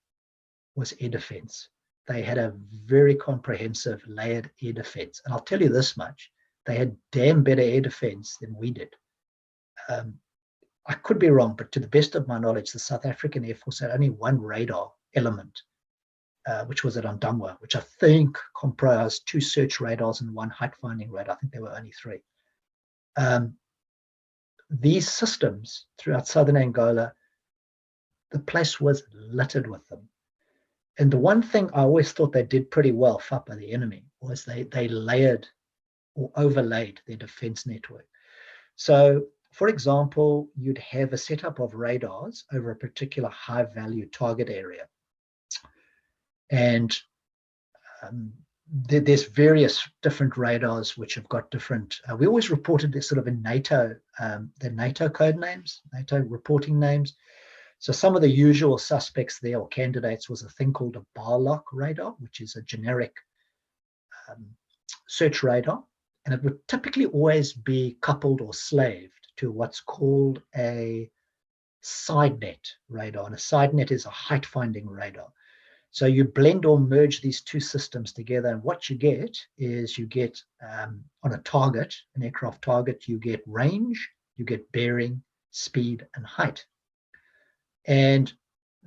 was air defense. They had a very comprehensive layered air defense. And I'll tell you this much, they had damn better air defense than we did. I could be wrong, but to the best of my knowledge, the South African Air Force had only one radar element, which was at Ondangwa, which I think comprised 2 search radars and 1 height-finding radar. I think there were only 3. These systems throughout southern Angola, the place was littered with them. And the one thing I always thought they did pretty well, FUPA, the enemy, was they layered or overlaid their defense network. So, for example, you'd have a setup of radars over a particular high-value target area. And there's various different radars which have got different. We always reported this sort of in NATO, the NATO code names, NATO reporting names. So some of the usual suspects there or candidates was a thing called a bar-lock radar, which is a generic search radar, and it would typically always be coupled or slaved to what's called a side net radar. And a side net is a height finding radar. So you blend or merge these two systems together, and what you get is you get on a target, an aircraft target, you get range, you get bearing, speed, and height. And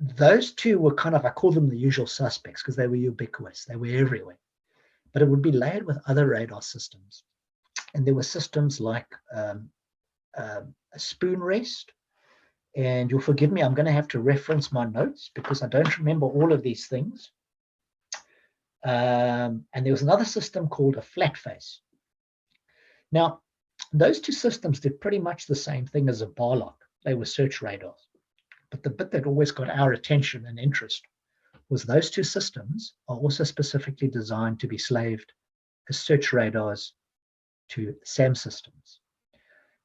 those two were kind of, I call them the usual suspects because they were ubiquitous, they were everywhere. But it would be layered with other radar systems. And there were systems like a spoon rest. And you'll forgive me, I'm going to have to reference my notes because I don't remember all of these things. And there was another system called a flat face. Now, those two systems did pretty much the same thing as a bar lock. They were search radars. But the bit that always got our attention and interest was those two systems are also specifically designed to be slaved as search radars to SAM systems.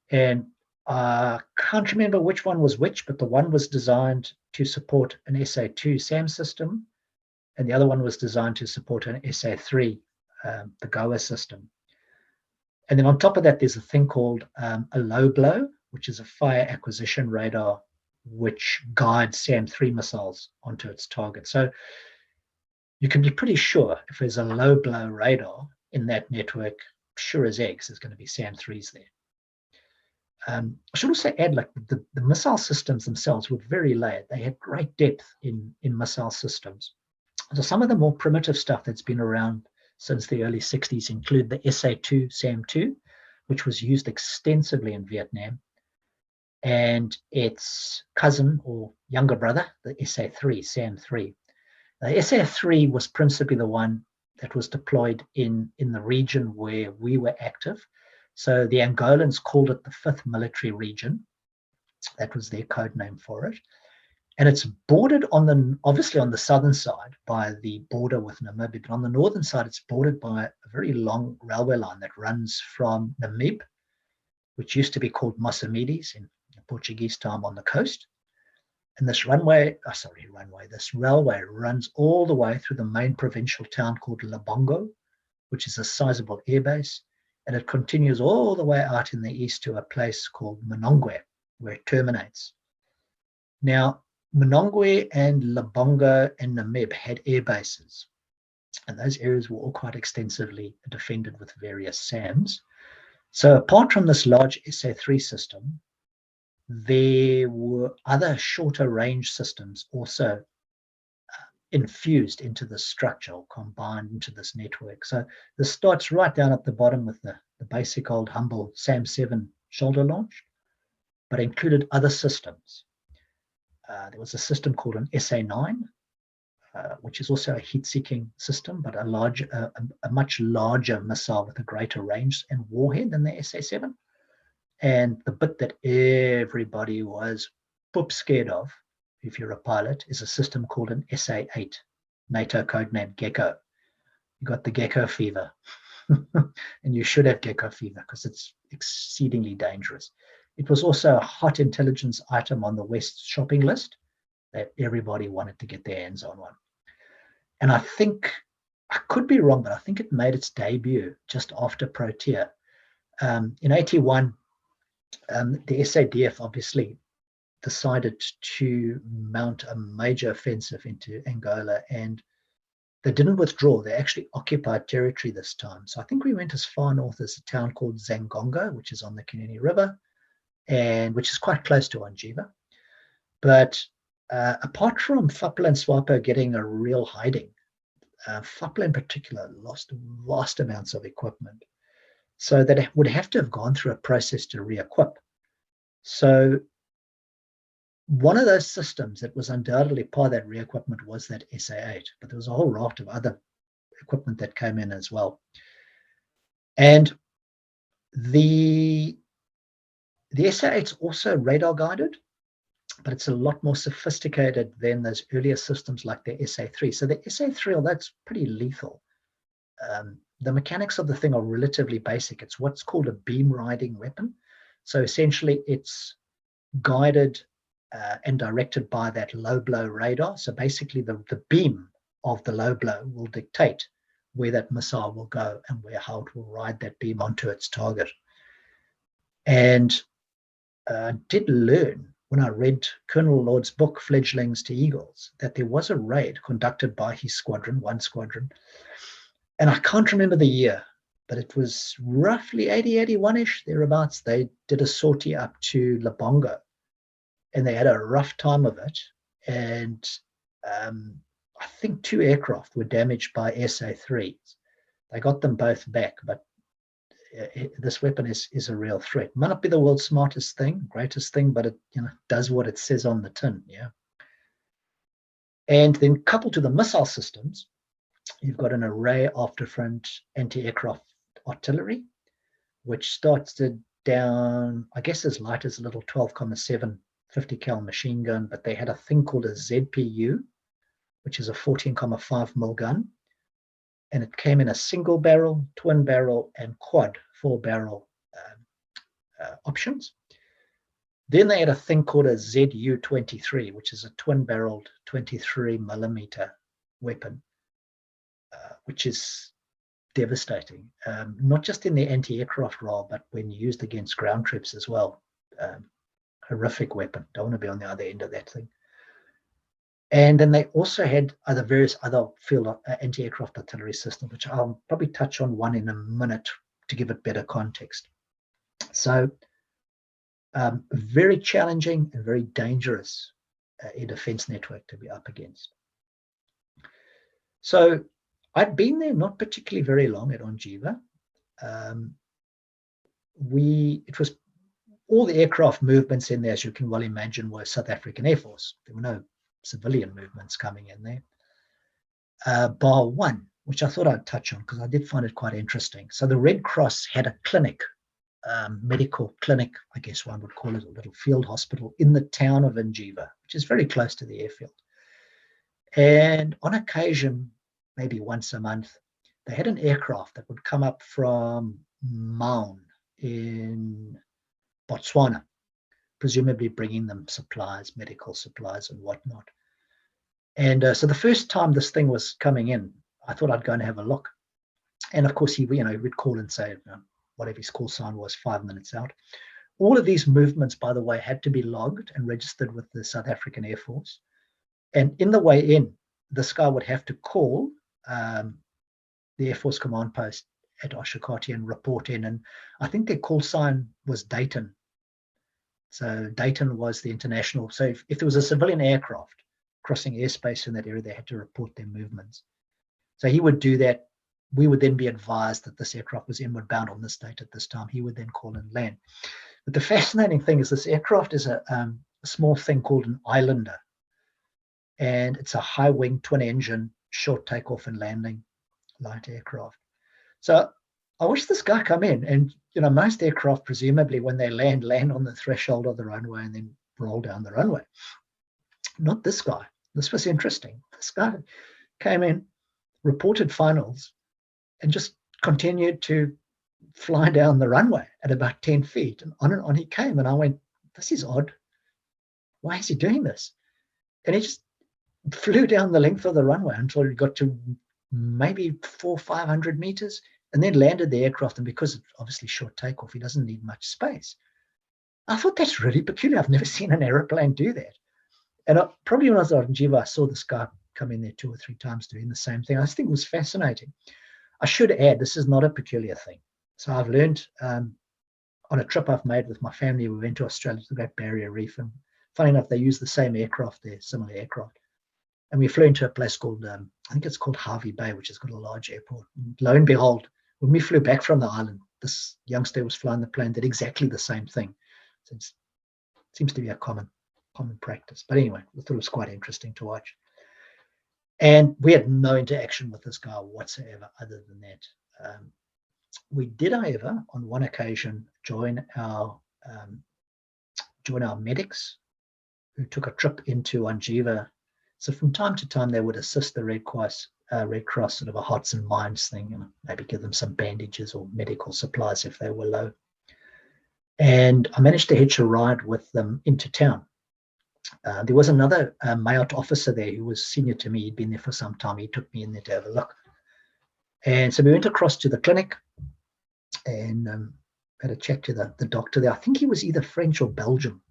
And I can't remember which one was which, but the one was designed to support an SA2 SAM system, and the other one was designed to support an SA3, the GOA system. And then on top of that, there's a thing called a low blow, which is a fire acquisition radar, which guides SAM3 missiles onto its target. So you can be pretty sure if there's a low blow radar in that network, sure as eggs, there's going to be SAM3s there. I should also add, like the missile systems themselves were very layered. They had great depth in missile systems. So some of the more primitive stuff that's been around since the early 60s include the SA2 SAM2, which was used extensively in Vietnam, and its cousin or younger brother, the SA3 SAM3. The SA3 was principally the one that was deployed in the region where we were active. So the Angolans called it the 5th Military Region. That was their code name for it. And it's bordered obviously on the southern side by the border with Namibia, but on the northern side, it's bordered by a very long railway line that runs from Namib, which used to be called Mossamedes in Portuguese time, on the coast. And this railway runs all the way through the main provincial town called Labongo, which is a sizable airbase. And it continues all the way out in the east to a place called Ondangwa, where it terminates. Now, Ondangwa and Labongo and Namib had air bases, and those areas were all quite extensively defended with various SAMs. So apart from this large SA3 system, there were other shorter range systems also infused into the structure or combined into this network. So this starts right down at the bottom with the basic old humble SAM7 shoulder launch, but included other systems. There was a system called an SA9, which is also a heat-seeking system, but a much larger missile with a greater range and warhead than the SA7. And the bit that everybody was poop scared of, if you're a pilot, is a system called an SA8, NATO codename Gecko. You got the Gecko fever. And you should have Gecko fever because it's exceedingly dangerous. It was also a hot intelligence item on the West shopping list that everybody wanted to get their hands on one. And I think, I could be wrong, but I think it made its debut just after Protea. In 81, the SADF obviously decided to mount a major offensive into Angola, and they didn't withdraw. They actually occupied territory this time. So I think we went as far north as a town called Zangongo, which is on the Kunene River, and which is quite close to Ongiva. But apart from Fapla and Swapo getting a real hiding, Fapla in particular lost vast amounts of equipment. So that it would have to have gone through a process to re-equip. So one of those systems that was undoubtedly part of that re-equipment was that SA8, but there was a whole raft of other equipment that came in as well. And the SA8 is also radar guided, but it's a lot more sophisticated than those earlier systems like the SA3. So the SA3, although it's pretty lethal, The mechanics of the thing are relatively basic. It's what's called a beam riding weapon. So essentially it's guided and directed by that low blow radar. So basically the beam of the low blow will dictate where that missile will go and how it will ride that beam onto its target. And I did learn when I read Colonel Lord's book, Fledglings to Eagles, that there was a raid conducted by his squadron, one squadron. And I can't remember the year, but it was roughly 80, 81-ish, thereabouts. They did a sortie up to Lebongo, and they had a rough time of it. And I think 2 aircraft were damaged by SA-3s. They got them both back, but this weapon is a real threat. Might not be the world's smartest thing, greatest thing, but it does what it says on the tin. Yeah. And then coupled to the missile systems, you've got an array of different anti-aircraft artillery, which started down, I guess, as light as a little 12.7 50 cal machine gun, but they had a thing called a ZPU, which is a 14.5 mil gun. And it came in a single barrel, twin barrel, and quad 4-barrel options. Then they had a thing called a ZU-23, which is a twin-barreled 23 millimeter weapon, which is devastating, not just in the anti-aircraft role, but when used against ground troops as well. Horrific weapon. Don't want to be on the other end of that thing. And then they also had various other field anti-aircraft artillery systems, which I'll probably touch on one in a minute to give it better context. So very challenging and very dangerous air defense network to be up against. So I'd been there not particularly very long at Ongiva. It was all the aircraft movements in there, as you can well imagine, were South African Air Force. There were no civilian movements coming in there, bar one, which I thought I'd touch on because I did find it quite interesting. So the Red Cross had a clinic, medical clinic, I guess one would call it, a little field hospital in the town of Ongiva, which is very close to the airfield. And on occasion, maybe once a month, they had an aircraft that would come up from Maun in Botswana, presumably bringing them supplies, medical supplies and whatnot. And so the first time this thing was coming in, I thought I'd go and have a look. And of course, he would call and say, whatever his call sign was, 5 minutes out. All of these movements, by the way, had to be logged and registered with the South African Air Force. And in the way in, this guy would have to call the Air Force command post at Oshakati and report in. And I think their call sign was Dayton. So Dayton was the international. So if there was a civilian aircraft crossing airspace in that area, they had to report their movements. So he would do that. We would then be advised that this aircraft was inward bound on this date at this time. He would then call and land. But the fascinating thing is this aircraft is a small thing called an Islander. And it's a high wing, twin engine, short takeoff and landing light aircraft. So I watched this guy come in, and most aircraft, presumably when they land on the threshold of the runway and then roll down the runway. Not this guy. This was interesting. This guy came in, reported finals, and just continued to fly down the runway at about 10 feet. And on he came, and I went, this is odd. Why is he doing this? And he just flew down the length of the runway until he got to maybe 400-500 meters, and then landed the aircraft. And because it's obviously short takeoff, he doesn't need much space. I thought that's really peculiar. I've never seen an aeroplane do that. And probably when I was at Ongiva, I saw this guy come in there 2 or 3 times doing the same thing. I just think it was fascinating. I should add, this is not a peculiar thing. So I've learned on a trip I've made with my family, we went to Australia to the Great Barrier Reef, and funny enough, they use the same aircraft there, similar aircraft. And we flew into a place called, I think it's called Harvey Bay, which has got a large airport. And lo and behold, when we flew back from the island, this youngster was flying the plane, did exactly the same thing. So it seems to be a common practice. But anyway, I thought it was quite interesting to watch. And we had no interaction with this guy whatsoever other than that. We did, however, on one occasion, join our medics who took a trip into Ongiva So from time to time, they would assist the Red Cross, sort of a hearts and minds thing, maybe give them some bandages or medical supplies if they were low. And I managed to hitch a ride with them into town. There was another Mayot officer there who was senior to me. He'd been there for some time. He took me in there to have a look. And so we went across to the clinic and had a chat to the doctor there. I think he was either French or Belgium.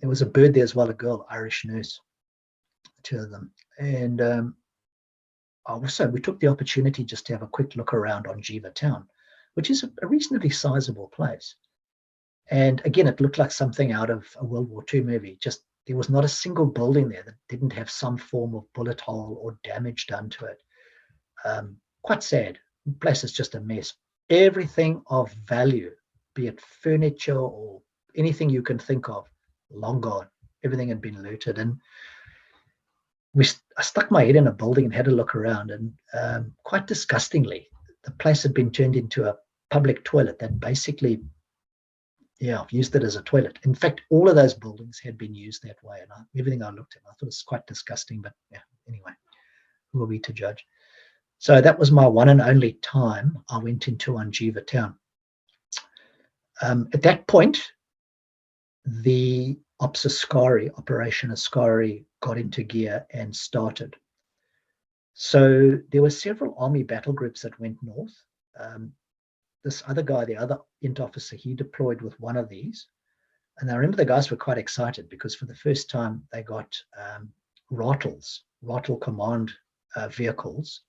There was a bird there as well, a girl, Irish nurse, two of them. And also we took the opportunity just to have a quick look around Ongiva town, which is a reasonably sizable place. And again, it looked like something out of a World War II movie. Just there was not a single building there that didn't have some form of bullet hole or damage done to it. Quite sad. The place is just a mess. Everything of value, be it furniture or anything you can think of, long gone. Everything had been looted. And I stuck my head in a building and had a look around. And quite disgustingly, the place had been turned into a public toilet that basically, I've used it as a toilet. In fact, all of those buildings had been used that way. And everything I looked at, I thought it was quite disgusting. But anyway, who are we to judge? So that was my one and only time I went into Ongiva town. At that point, the Operation Askari got into gear and started. So there were several army battle groups that went north. This other guy, the other int officer, he deployed with one of these. And I remember the guys were quite excited because for the first time they got Rattle command vehicles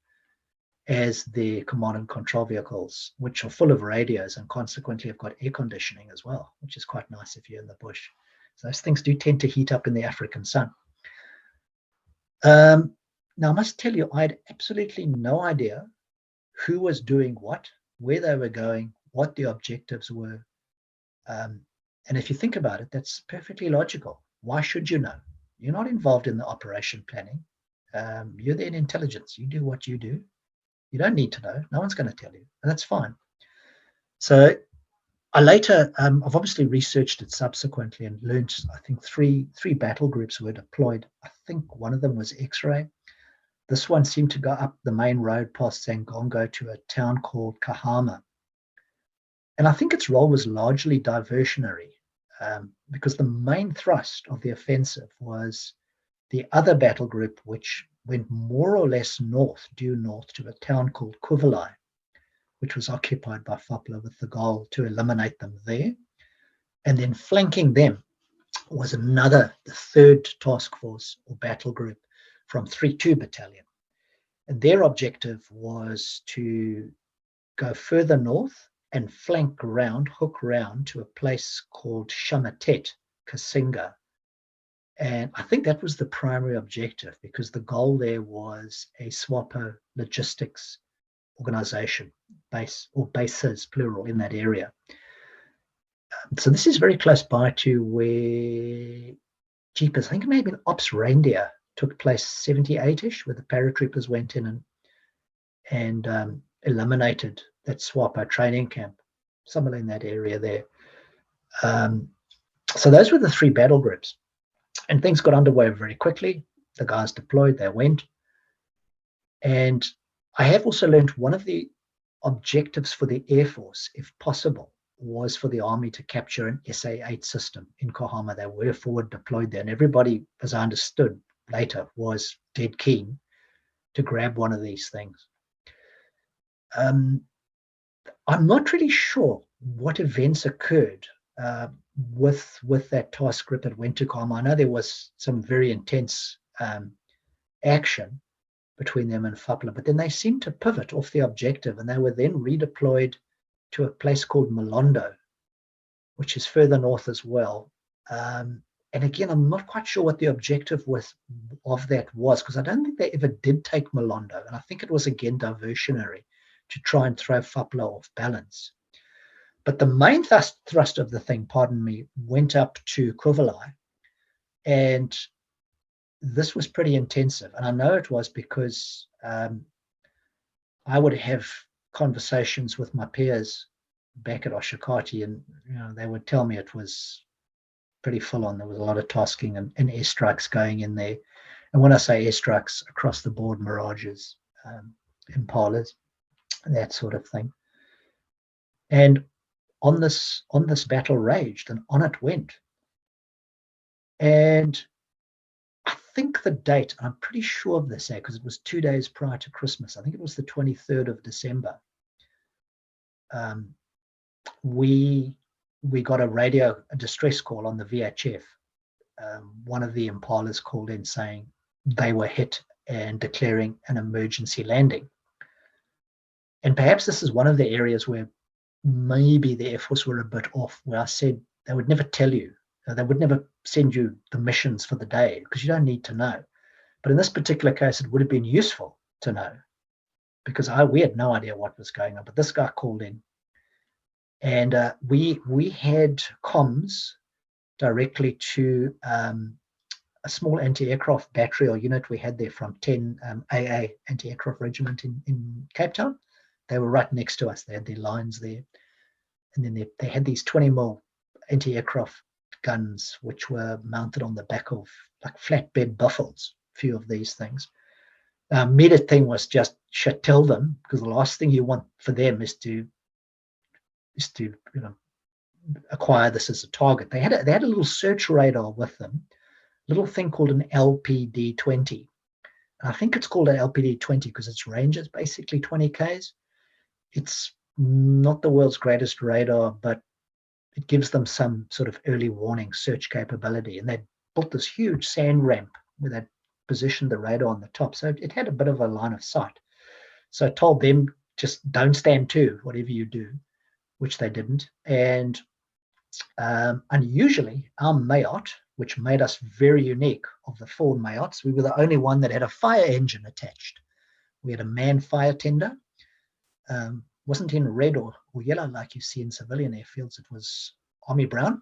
as the command and control vehicles, which are full of radios and consequently have got air conditioning as well, which is quite nice if you're in the bush. So those things do tend to heat up in the African sun. Now, I must tell you, I had absolutely no idea who was doing what, where they were going, what the objectives were. And if you think about it, that's perfectly logical. Why should you know? You're not involved in the operation planning. You're there in intelligence. You do what you do. You don't need to know. No one's going to tell you. And that's fine. So I later, I've obviously researched it subsequently and learned, I think, three battle groups were deployed. I think one of them was X-ray. This one seemed to go up the main road past Zangongo to a town called Kahama. And I think its role was largely diversionary because the main thrust of the offensive was the other battle group, which went more or less due north to a town called Kuvalai, which was occupied by Fopler with the goal to eliminate them there. And then flanking them was the third task force or battle group from 3-2 Battalion. And their objective was to go further north and hook round to a place called Shamatet, Kasinga. And I think that was the primary objective because the goal there was a SWAPO logistics organization, bases, plural, in that area. So this is very close by to where Jeepers, I think maybe an Ops Reindeer took place 78-ish, where the paratroopers went in and eliminated that SWAPO training camp, somewhere in that area there. So those were the three battle groups. And things got underway very quickly. The guys deployed, they went. And I have also learned one of the objectives for the Air Force, if possible, was for the Army to capture an SA-8 system in Kahama. They were forward deployed there. And everybody, as I understood later, was dead keen to grab one of these things. I'm not really sure what events occurred with that task group that went to Kahama. I know there was some very intense action between them and Fopler, but then they seemed to pivot off the objective and they were then redeployed to a place called Malondo, which is further north as well. And again, I'm not quite sure what the objective of that was, because I don't think they ever did take Malondo. And I think it was, again, diversionary to try and throw Fopler off balance. But the main thrust of the thing, went up to Kuvalai. And this was pretty intensive. And I know it was because I would have conversations with my peers back at Oshakati, and they would tell me it was pretty full on. There was a lot of tasking and airstrikes going in there. And when I say airstrikes, across the board, Mirages, Impalas, that sort of thing. And on this battle raged, and on it went. And I think the date, I'm pretty sure of this, because it was 2 days prior to Christmas. I think it was the 23rd of December. We got a distress call on the VHF. One of the Impalas called in saying they were hit and declaring an emergency landing. And perhaps this is one of the areas where maybe the Air Force were a bit off, where I said they would never tell you. They would never send you the missions for the day because you don't need to know. But in this particular case, it would have been useful to know because we had no idea what was going on. But this guy called in, and we had comms directly to a small anti-aircraft battery or unit we had there from 10 AA anti-aircraft regiment in Cape Town. They were right next to us. They had their lines there. And then they had these 20mm anti-aircraft guns, which were mounted on the back of like flatbed buffels, a few of these things. Immediate thing was just tell them, because the last thing you want for them is to acquire this as a target. They had a little search radar with them, little thing called an LPD-20. I think it's called an LPD-20 because its range is basically 20 Ks. It's not the world's greatest radar, but it gives them some sort of early warning search capability. And they built this huge sand ramp where they positioned the radar on the top. So it had a bit of a line of sight. So I told them, just don't stand to, whatever you do, which they didn't. And unusually, our Mayot, which made us very unique of the 4 Mayots, we were the only one that had a fire engine attached. We had a manned fire tender. Wasn't in red or yellow like you see in civilian airfields. It was army brown.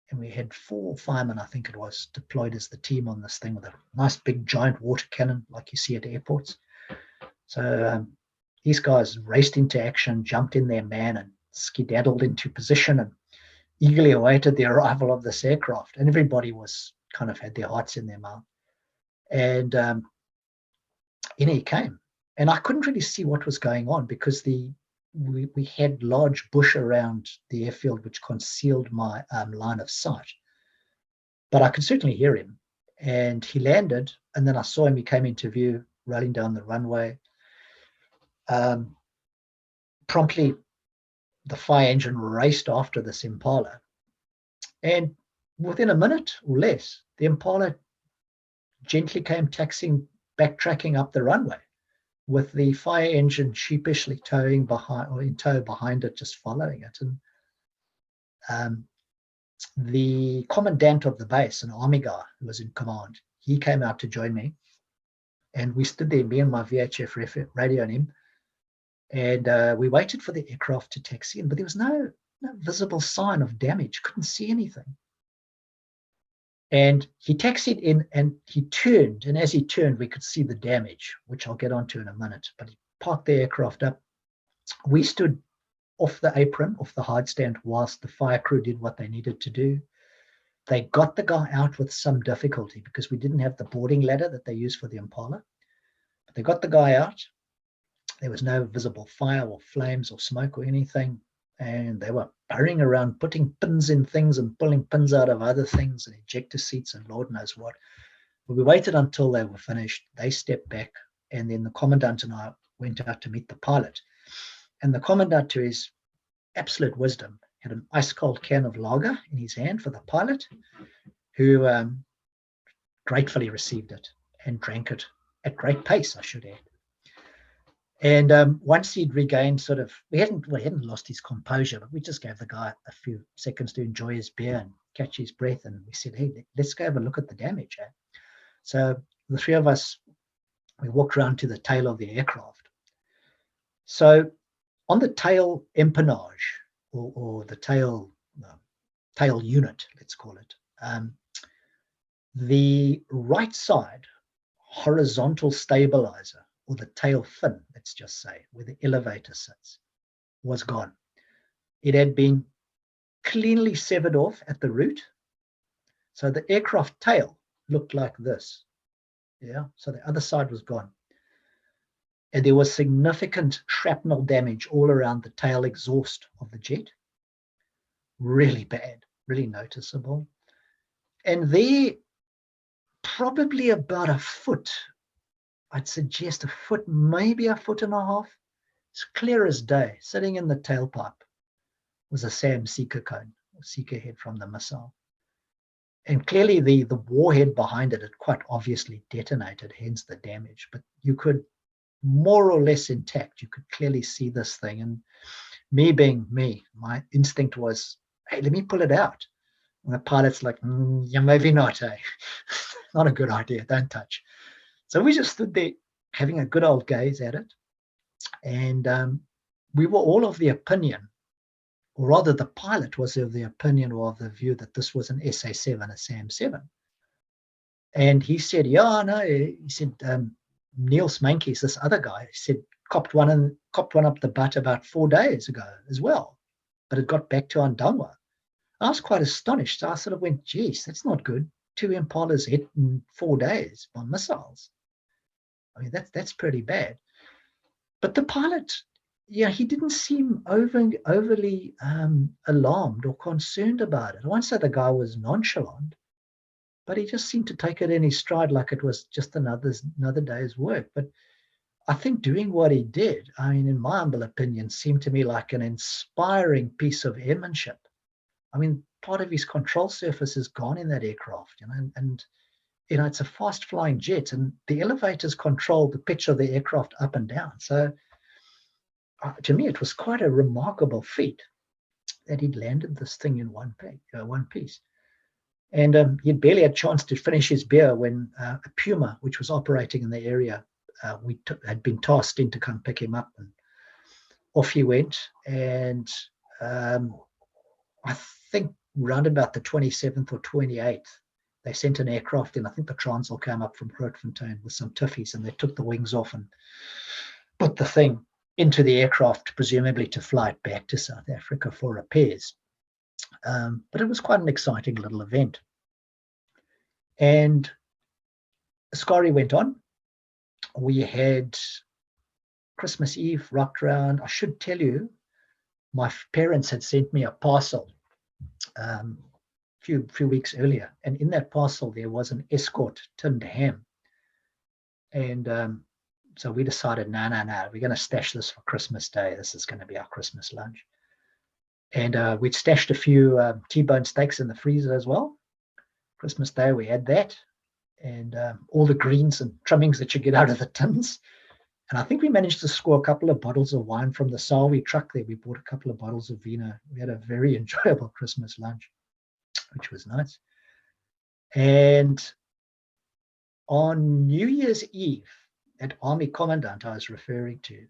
And we had 4 firemen, I think it was, deployed as the team on this thing with a nice big giant water cannon like you see at airports. So these guys raced into action, jumped in their man and skedaddled into position and eagerly awaited the arrival of this aircraft. And everybody was kind of had their hearts in their mouth. And in he came. And I couldn't really see what was going on because we had large bush around the airfield which concealed my line of sight. But I could certainly hear him. And he landed, and then I saw him. He came into view, rolling down the runway. Promptly, the fire engine raced after this Impala. And within a minute or less, the Impala gently came taxiing, backtracking up the runway, with the fire engine sheepishly towing behind, or in tow behind it, just following it. And the commandant of the base, an army guy who was in command, he came out to join me. And we stood there, me and my VHF radio on him. And we waited for the aircraft to taxi in, but there was no visible sign of damage. Couldn't see anything. And he taxied in and he turned. And as he turned, we could see the damage, which I'll get onto in a minute. But he parked the aircraft up. We stood off the apron, off the hard stand, whilst the fire crew did what they needed to do. They got the guy out with some difficulty because we didn't have the boarding ladder that they use for the Impala. But they got the guy out. There was no visible fire or flames or smoke or anything. And they were hurrying around, putting pins in things and pulling pins out of other things and ejector seats and Lord knows what. But we waited until they were finished. They stepped back. And then the commandant and I went out to meet the pilot. And the commandant, to his absolute wisdom, had an ice cold can of lager in his hand for the pilot, who gratefully received it and drank it at great pace, I should add. And once he'd regained we hadn't lost his composure, but we just gave the guy a few seconds to enjoy his beer and catch his breath. And we said, hey, let's go have a look at the damage. So the 3 of us, we walked around to the tail of the aircraft. So on the tail empennage, or the tail unit, let's call it, the right side horizontal stabilizer, or the tail fin, let's just say, where the elevator sits, was gone. It had been cleanly severed off at the root, So the aircraft tail looked like this. Yeah, so the other side was gone. And there was significant shrapnel damage all around the tail exhaust of the jet. Really bad, really noticeable. And there, probably about a foot, I'd suggest a foot, maybe a foot and a half, it's clear as day, sitting in the tailpipe was a SAM seeker cone, or seeker head from the missile. And clearly the warhead behind it had quite obviously detonated, hence the damage. But you could, more or less intact, you could clearly see this thing. And me being me, my instinct was, hey, let me pull it out. And the pilot's like, yeah, maybe not, eh? Not a good idea, don't touch. So we just stood there having a good old gaze at it. And we were all of the opinion, or rather the pilot was of the opinion or of the view that this was an SA-7, a SAM-7. And he said, yeah, no, he said, Neil Smankies, this other guy, he said, copped one up the butt about 4 days ago as well, but it got back to Ondangwa. I was quite astonished. So I sort of went, geez, that's not good. 2 Impalas hit in 4 days by missiles. I mean, that's pretty bad. But the pilot, yeah, he didn't seem overly alarmed or concerned about it. I won't say the guy was nonchalant, but he just seemed to take it in his stride like it was just another day's work. But I think doing what he did, I mean, in my humble opinion, seemed to me like an inspiring piece of airmanship. I mean, part of his control surface is gone in that aircraft, and it's a fast-flying jet, and the elevators control the pitch of the aircraft up and down. So to me, it was quite a remarkable feat that he'd landed this thing in one piece. And he'd barely had a chance to finish his beer when a Puma, which was operating in the area, had been tasked in to come pick him up, and off he went. And I think round about the 27th or 28th, they sent an aircraft in. I think the Transvaal came up from Grootfontein with some tiffies, and they took the wings off and put the thing into the aircraft, presumably to fly it back to South Africa for repairs. But it was quite an exciting little event. And Askari went on. We had Christmas Eve rocked around. I should tell you, my parents had sent me a parcel few weeks earlier, and in that parcel there was an Escort tinned ham. And so we decided, no, we're going to stash this for Christmas Day. This is going to be our Christmas lunch. And we'd stashed a few T-bone steaks in the freezer as well. Christmas Day we had that, and all the greens and trimmings that you get out of the tins. And I think we managed to score a couple of bottles of wine from the Salwi truck there. We bought a couple of bottles of vino. We had a very enjoyable Christmas lunch, which was nice. And on New Year's Eve, that Army Commandant I was referring to,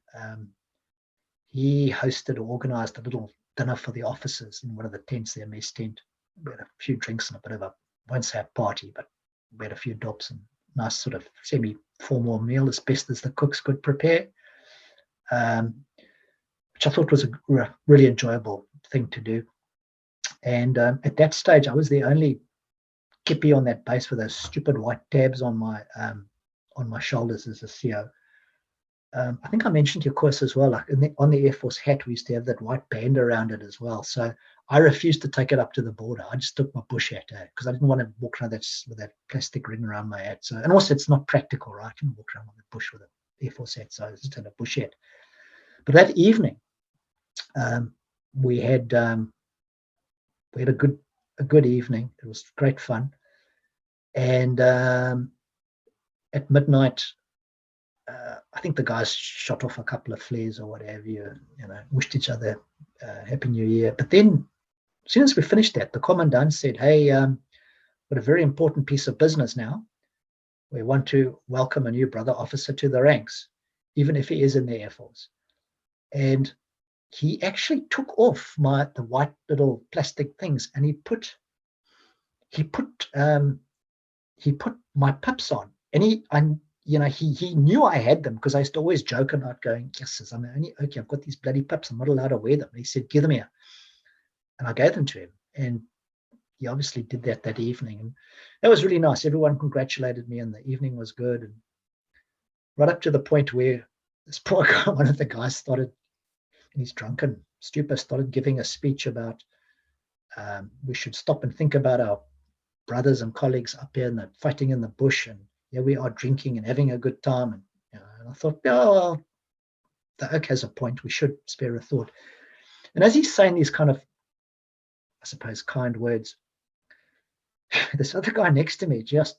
he hosted or organized a little dinner for the officers in one of the tents, their mess tent. We had a few drinks and a bit of a, I won't say a party, but we had a few dobs and nice sort of semi-formal meal as best as the cooks could prepare, which I thought was a really enjoyable thing to do. And at that stage, I was the only kippie on that base with those stupid white tabs on my shoulders as a CO. I think I mentioned your course as well. Like on the Air Force hat, we used to have that white band around it as well. So I refused to take it up to the border. I just took my bush hat because I didn't want to walk around with that plastic ring around my hat. So, and also it's not practical, right? You can walk around with a bush with an Air Force hat. So I just had a bush hat. But that evening, we had a good evening. It was great fun. And at midnight, I think the guys shot off a couple of flares or whatever, wished each other Happy New Year. But then, as soon as we finished that, the commandant said, hey, got a very important piece of business now. We want to welcome a new brother officer to the ranks, even if he is in the Air Force. And he actually took off the white little plastic things, and he put my pips on. And he knew I had them because I used to always joke about going, yes, I've got these bloody pips. I'm not allowed to wear them. And he said, give them here. And I gave them to him. And he obviously did that evening. And that was really nice. Everyone congratulated me and the evening was good. And right up to the point where this poor guy, one of the guys started, in his drunken stupor, started giving a speech about we should stop and think about our brothers and colleagues up here and fighting in the bush. And here we are drinking and having a good time. And, and I thought, oh, well, the oak has a point. We should spare a thought. And as he's saying these kind of, I suppose, kind words, this other guy next to me, just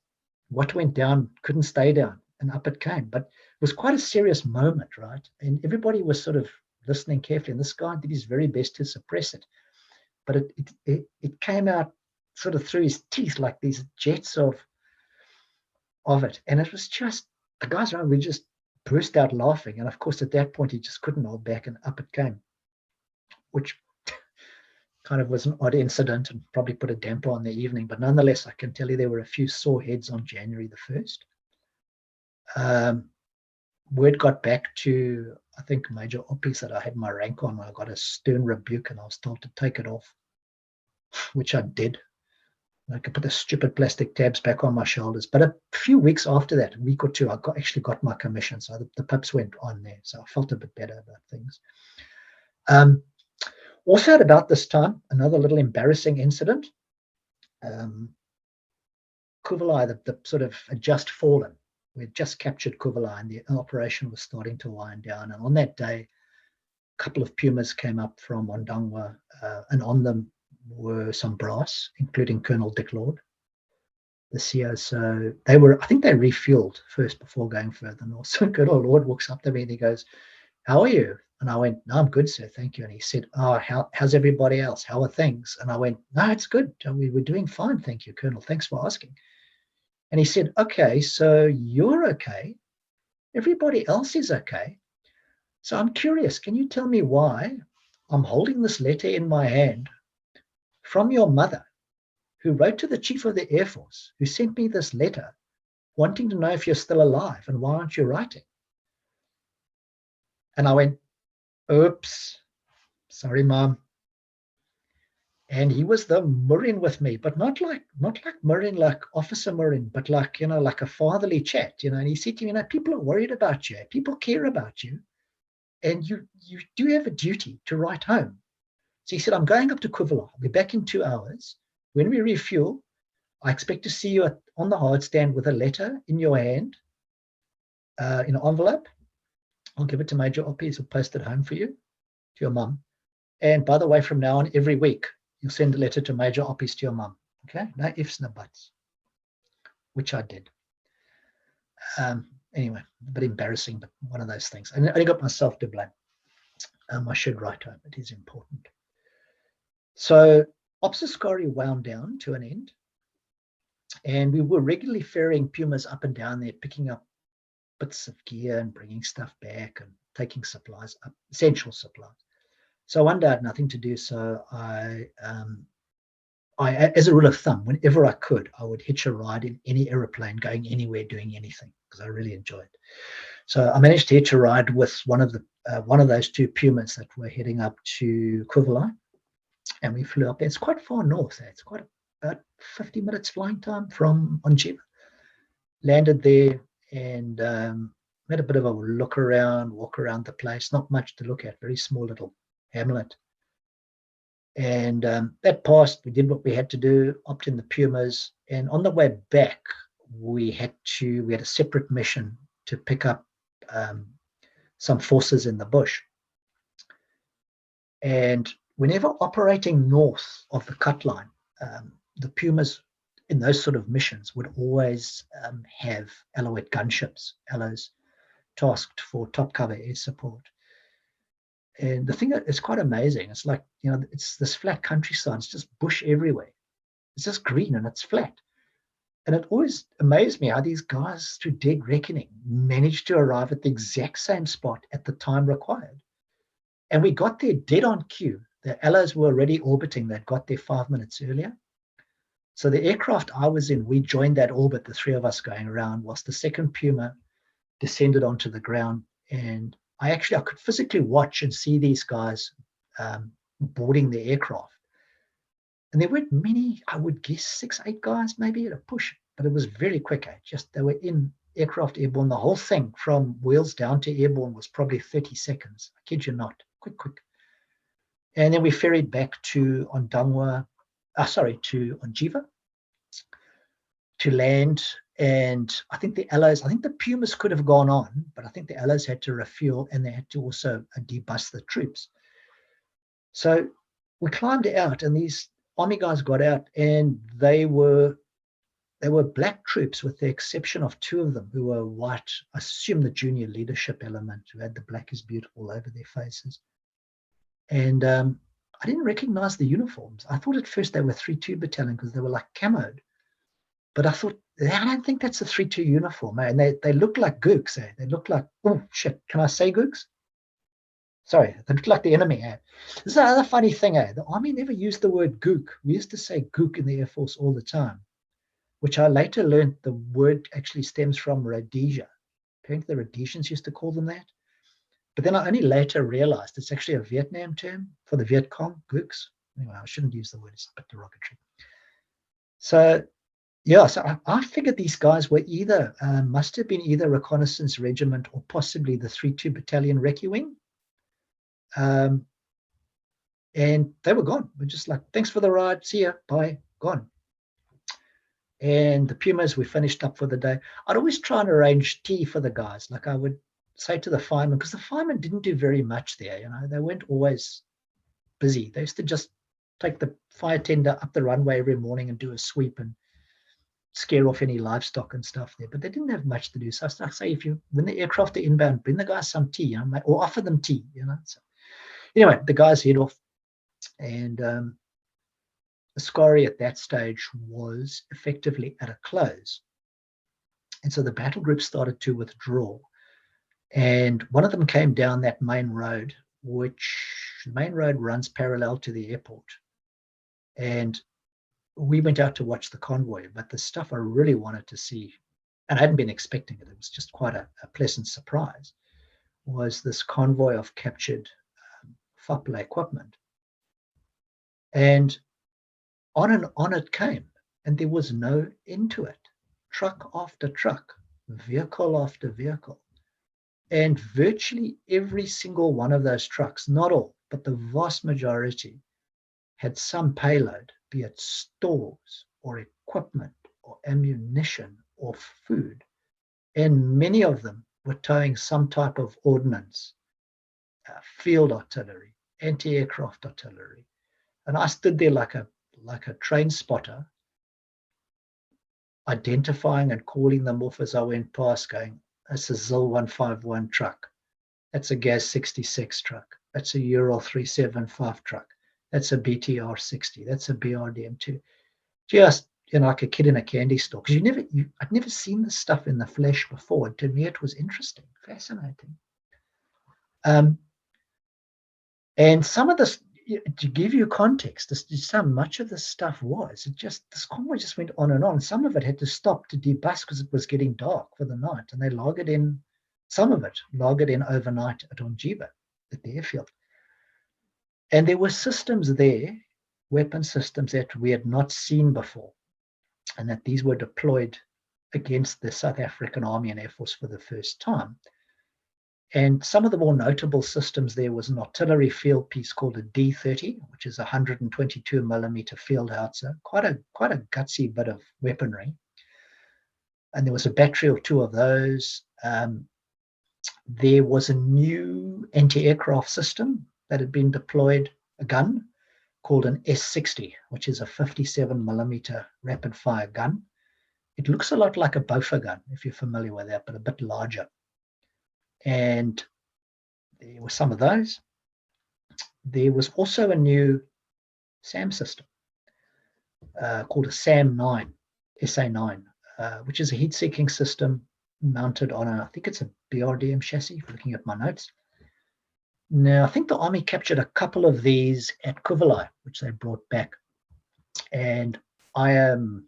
what went down couldn't stay down, and up it came. But it was quite a serious moment, right? And everybody was sort of listening carefully, and this guy did his very best to suppress it. But it came out sort of through his teeth like these jets of it. And it was just, the guys around, we just burst out laughing. And of course, at that point, he just couldn't hold back, and up it came, which kind of was an odd incident and probably put a damper on the evening. But nonetheless, I can tell you there were a few sore heads on January the 1st. Word got back to, I think, Major Oppies that I had my rank on. I got a stern rebuke and I was told to take it off, which I did. I could put the stupid plastic tabs back on my shoulders. But a few weeks after that, a week or two, I actually got my commission. So the pips went on there. So I felt a bit better about things. Also at about this time, another little embarrassing incident. Kuvalai, the sort of had just fallen. We had just captured Kuvalai and the operation was starting to wind down. And on that day, a couple of Pumas came up from Ondangwa, and on them were some brass, including Colonel Dick Lord, the CO. So they were, I think they refueled first before going further north. So Colonel Lord walks up to me and he goes, "How are you?" And I went, "No, I'm good, sir, thank you." And he said, "Oh, how's everybody else? How are things?" And I went, "No, it's good. We're doing fine, thank you, Colonel. Thanks for asking." And he said, "Okay, so you're okay. Everybody else is okay. So I'm curious, can you tell me why I'm holding this letter in my hand from your mother, who wrote to the Chief of the Air Force, who sent me this letter wanting to know if you're still alive and why aren't you writing?" And I went, "Oops, sorry, Mom." And he was the Murin with me, but not like Murin, like Officer Murin, but like, like a fatherly chat, And he said to me, people are worried about you. People care about you. And you do have a duty to write home. So he said, "I'm going up to Kuvala. I'll be back in 2 hours. When we refuel, I expect to see you on the hard stand with a letter in your hand, in an envelope. I'll give it to Major Oppies, who'll post it home for you, to your mum. And by the way, from now on, every week, you'll send a letter to Major Oppies to your mum. Okay? No ifs, no buts." Which I did. Anyway, a bit embarrassing, but one of those things. And I got myself to blame. I should write home. It is important. So Askari wound down to an end. And we were regularly ferrying Pumas up and down there, picking up bits of gear and bringing stuff back and taking supplies up, essential supplies. So one day I had nothing to do, so I, as a rule of thumb, whenever I could, I would hitch a ride in any aeroplane going anywhere, doing anything, because I really enjoyed it. So I managed to hitch a ride with one of those two Pumas that were heading up to Kuvala, and we flew up there. It's quite far north. It's quite about 50 minutes flying time from Ongiva. Landed there and had a bit of a walk around the place. Not much to look at, very small little hamlet. And that passed. We did what we had to do, opted in the Pumas. And on the way back, we had a separate mission to pick up some forces in the bush. And whenever operating north of the cut line, the Pumas in those sort of missions would always have Alouette gunships, Allows, tasked for top cover air support. And the thing that is quite amazing, it's like, it's this flat countryside. It's just bush everywhere. It's just green and it's flat. And it always amazed me how these guys, through dead reckoning, managed to arrive at the exact same spot at the time required. And we got there dead on cue. The Allies were already orbiting. They'd got there 5 minutes earlier. So the aircraft I was in, we joined that orbit, the three of us going around, whilst the second Puma descended onto the ground. And I could physically watch and see these guys boarding the aircraft. And there weren't many, I would guess 6, 8 guys maybe at a push, but it was very quick. Just they were in aircraft airborne. The whole thing from wheels down to airborne was probably 30 seconds. I kid you not, quick. And then we ferried back to Ondangwa, to Ongiva to land. And I think the Pumas could have gone on, but I think the Allies had to refuel and they had to also debus the troops. So we climbed out and these army guys got out and they were black troops with the exception of 2 of them who were white. I assume the junior leadership element who had the black is beautiful over their faces. And I didn't recognize the uniforms. I thought at first they were 3-2 battalion because they were like camoed. But I thought, I don't think that's a 3-2 uniform. And they look like gooks. They look like, oh, shit, can I say gooks? Sorry, they look like the enemy. This is another funny thing. The army never used the word gook. We used to say gook in the Air Force all the time, which I later learned the word actually stems from Rhodesia. Apparently the Rhodesians used to call them that. But then I only later realized it's actually a Vietnam term for the Viet Cong, gooks. Anyway, I shouldn't use the word, it's a bit derogatory. So, yeah, so I figured these guys were either, must have been either reconnaissance regiment or possibly the 3-2 battalion recce wing. And they were gone. We're just like, thanks for the ride, see ya, bye, gone. And the Pumas, we finished up for the day. I'd always try and arrange tea for the guys. Like I would say to the firemen, because the firemen didn't do very much there, they weren't always busy. They used to just take the fire tender up the runway every morning and do a sweep and scare off any livestock and stuff there, but they didn't have much to do. So I say, when the aircraft are inbound, bring the guys some tea, or offer them tea, So anyway, the guys head off, and Askari at that stage was effectively at a close. And so the battle group started to withdraw. And one of them came down that main road, which the main road runs parallel to the airport. And we went out to watch the convoy, but the stuff I really wanted to see, and I hadn't been expecting it, it was just quite a pleasant surprise, was this convoy of captured FAPLA equipment. And on it came, and there was no end to it. Truck after truck, vehicle after vehicle. And virtually every single one of those trucks, not all, but the vast majority, had some payload, be it stores or equipment or ammunition or food. And many of them were towing some type of ordnance, field artillery, anti-aircraft artillery. And I stood there like a train spotter, identifying and calling them off as I went past, going, that's a ZIL 151 truck. That's a GAZ 66 truck. That's a Ural 375 truck. That's a BTR 60. That's a BRDM2. Just, like a kid in a candy store. Because I'd never seen this stuff in the flesh before. And to me, it was interesting, fascinating. And some of this, to give you context, just how much of this stuff was, this convoy just went on and on. Some of it had to stop to debus because it was getting dark for the night. And they some of it logged in overnight at Ongiva, at the airfield. And there were systems there, weapon systems that we had not seen before, and that these were deployed against the South African Army and Air Force for the first time. And some of the more notable systems there was an artillery field piece called a D-30, which is a 122 millimeter field howitzer, quite a gutsy bit of weaponry. And there was a battery or 2 of those. There was a new anti-aircraft system that had been deployed, a gun called an S60, which is a 57 millimeter rapid fire gun. It looks a lot like a Bofor gun, if you're familiar with that, but a bit larger. And there were some of those. There was also a new SAM system called a SAM-9, SA-9, which is a heat-seeking system mounted on I think it's a BRDM chassis, looking at my notes. Now, I think the Army captured a couple of these at Withdrawal, which they brought back. And I am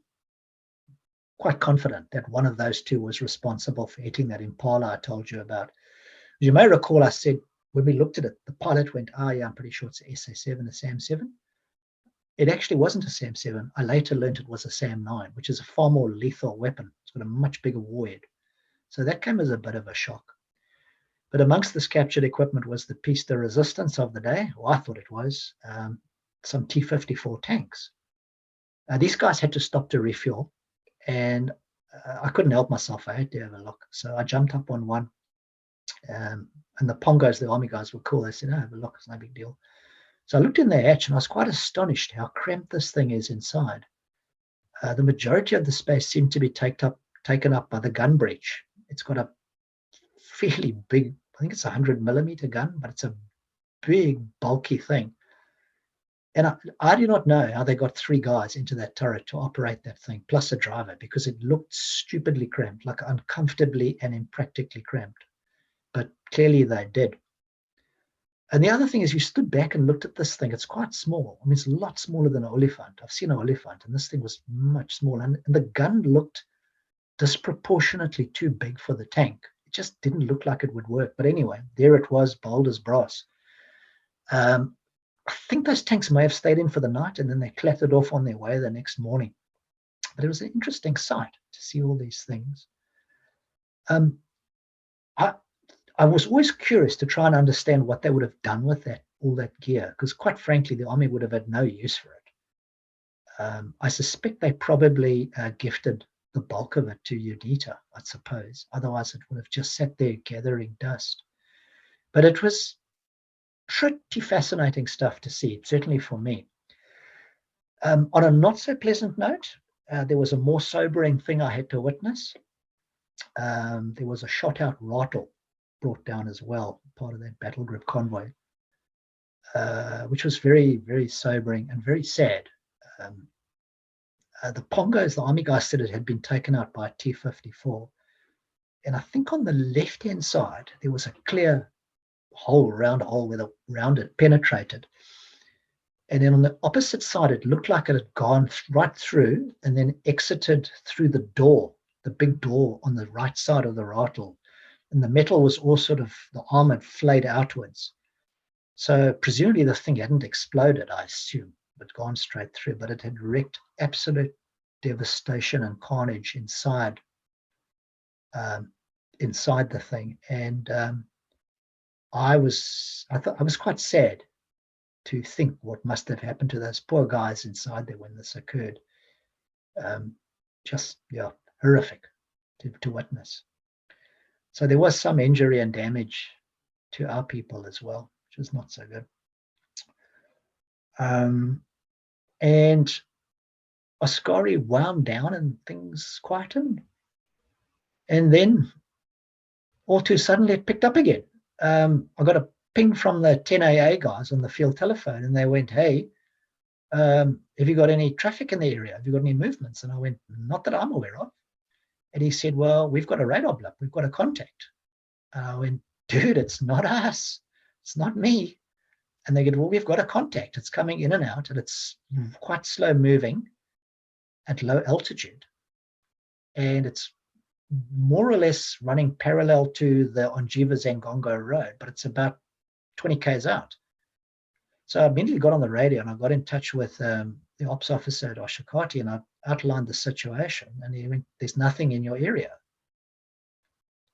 quite confident that one of those 2 was responsible for hitting that Impala I told you about. As you may recall, I said, when we looked at it, the pilot went, yeah, I'm pretty sure it's a SA-7, a SAM-7. It actually wasn't a SAM-7. I later learned it was a SAM-9, which is a far more lethal weapon. It's got a much bigger warhead. So that came as a bit of a shock. But amongst this captured equipment was the piece de resistance of the day, or I thought it was, some T-54 tanks. These guys had to stop to refuel, and I couldn't help myself. I had to have a look. So I jumped up on one, and the Pongos, the army guys, were cool. They said, "Oh, have a look, it's no big deal." So I looked in the hatch, and I was quite astonished how cramped this thing is inside. The majority of the space seemed to be taken up by the gun breech. It's got a fairly big, I think it's a 100mm gun, but it's a big, bulky thing. And I do not know how they got 3 guys into that turret to operate that thing, plus a driver, because it looked stupidly cramped, like uncomfortably and impractically cramped. But clearly they did. And the other thing is, you stood back and looked at this thing. It's quite small. I mean, it's a lot smaller than an Olifant. I've seen an Olifant, and this thing was much smaller. And the gun looked disproportionately too big for the tank. It just didn't look like it would work. But anyway, there it was, bold as brass. I think those tanks may have stayed in for the night, and then they clattered off on their way the next morning. But it was an interesting sight to see all these things. I was always curious to try and understand what they would have done with all that gear, because quite frankly, the army would have had no use for it. I suspect they probably gifted the bulk of it to Udita, I suppose. Otherwise, it would have just sat there gathering dust. But it was pretty fascinating stuff to see, certainly for me. On a not so pleasant note, there was a more sobering thing I had to witness. There was a shot out rattle brought down as well, part of that battle group convoy, which was very, very sobering and very sad. The Pongos, the army guys, said it had been taken out by a T-54. And I think on the left-hand side, there was a clear hole, round hole where the round penetrated. And then on the opposite side, it looked like it had gone right through and then exited through the door, the big door on the right side of the rattle. And the metal was all sort of, the arm had flayed outwards. So presumably the thing hadn't exploded, I assume, but gone straight through, but it had wreaked absolute devastation and carnage inside the thing. And I was quite sad to think what must have happened to those poor guys inside there when this occurred. Just, yeah, horrific to witness. So there was some injury and damage to our people as well, which is not so good. And Askari wound down and things quietened. And then all too suddenly it picked up again. I got a ping from the 10AA guys on the field telephone, and they went, "Hey, have you got any traffic in the area? Have you got any movements?" And I went, "Not that I'm aware of." And he said, "Well, we've got a radar blip. We've got a contact." And I went, "Dude, it's not us. It's not me." And they go, "Well, we've got a contact. It's coming in and out, and it's quite slow moving at low altitude. And it's more or less running parallel to the Ongiva Zangongo road, but it's about 20 k's out." So I immediately got on the radio and I got in touch with the ops officer at Oshakati, and I outlined the situation, and he went, "There's nothing in your area."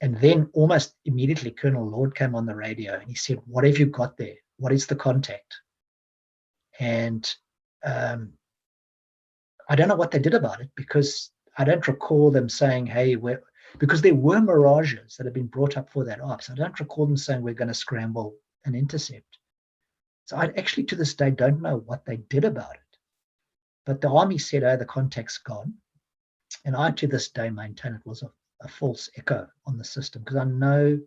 And then almost immediately Colonel Lord came on the radio and he said, "What have you got there? What is the contact?" And I don't know what they did about it, because I don't recall them saying, "Hey, because there were mirages that had been brought up for that ops. I don't recall them saying, "We're going to scramble and intercept." So I actually to this day don't know what they did about it. But the army said, "Oh, the contact's gone." And I to this day maintain it was a false echo on the system, because I know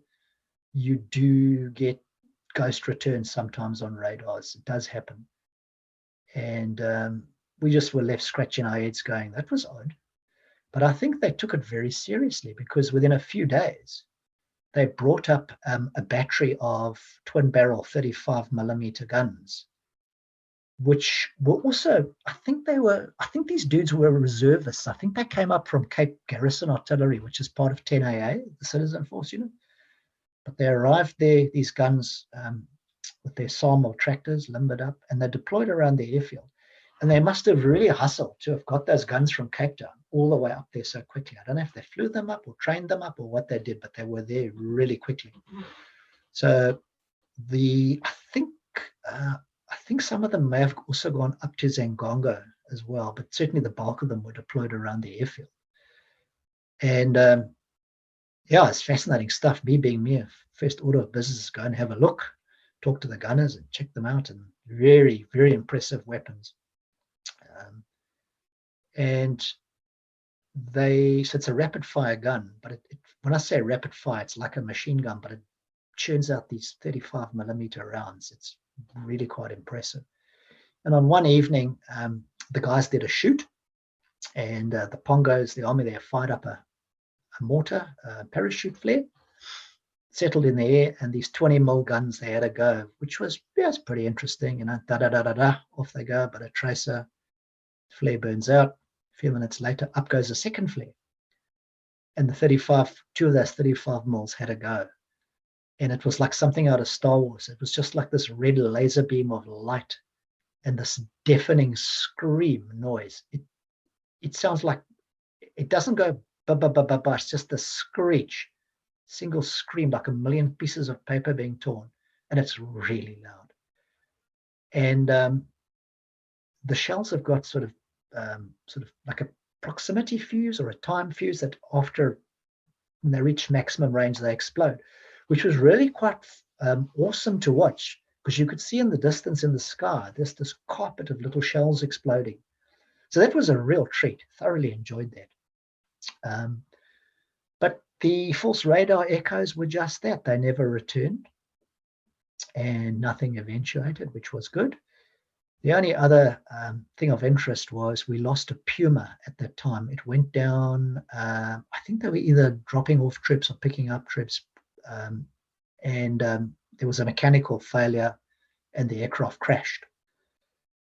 you do get ghost returns sometimes on radars. It does happen. And we just were left scratching our heads going, that was odd. But I think they took it very seriously, because within a few days, they brought up a battery of twin barrel 35mm guns, which were also, I think these dudes were reservists. I think they came up from Cape Garrison Artillery, which is part of 10AA, the Citizen Force unit. But they arrived there, these guns with their sawmill tractors limbered up, and they deployed around the airfield. And they must have really hustled to have got those guns from Cape Town all the way up there so quickly. I don't know if they flew them up or trained them up or what they did, but they were there really quickly. So I think some of them may have also gone up to Zangongo as well, but certainly the bulk of them were deployed around the airfield. And yeah, it's fascinating stuff. Me being me, first order of business is go and have a look, talk to the gunners and check them out, and very, very impressive weapons. And so it's a rapid fire gun, but when I say rapid fire, it's like a machine gun, but it churns out these 35 millimeter rounds. It's really quite impressive. And on one evening, the guys did a shoot, and the Pongos, the army there, fired up a mortar, a parachute flare, settled in the air, and these 20 mil guns they had a go, which was pretty interesting. Da-da-da-da-da, off they go, but a tracer, flare burns out. A few minutes later, up goes a second flare. And two of those 35 mils had a go. And it was like something out of Star Wars. It was just like this red laser beam of light and this deafening scream noise. It sounds like, it doesn't go ba-ba-ba-ba-ba, it's just a screech, single scream, like a million pieces of paper being torn. And it's really loud. And the shells have got sort of like a proximity fuse or a time fuse that after when they reach maximum range, they explode, which was really quite awesome to watch, because you could see in the distance in the sky, there's this carpet of little shells exploding. So that was a real treat. Thoroughly enjoyed that. But the false radar echoes were just that. They never returned and nothing eventuated, which was good. The only other thing of interest was we lost a Puma at that time. It went down, I think they were either dropping off trips or picking up trips, and there was a mechanical failure and the aircraft crashed.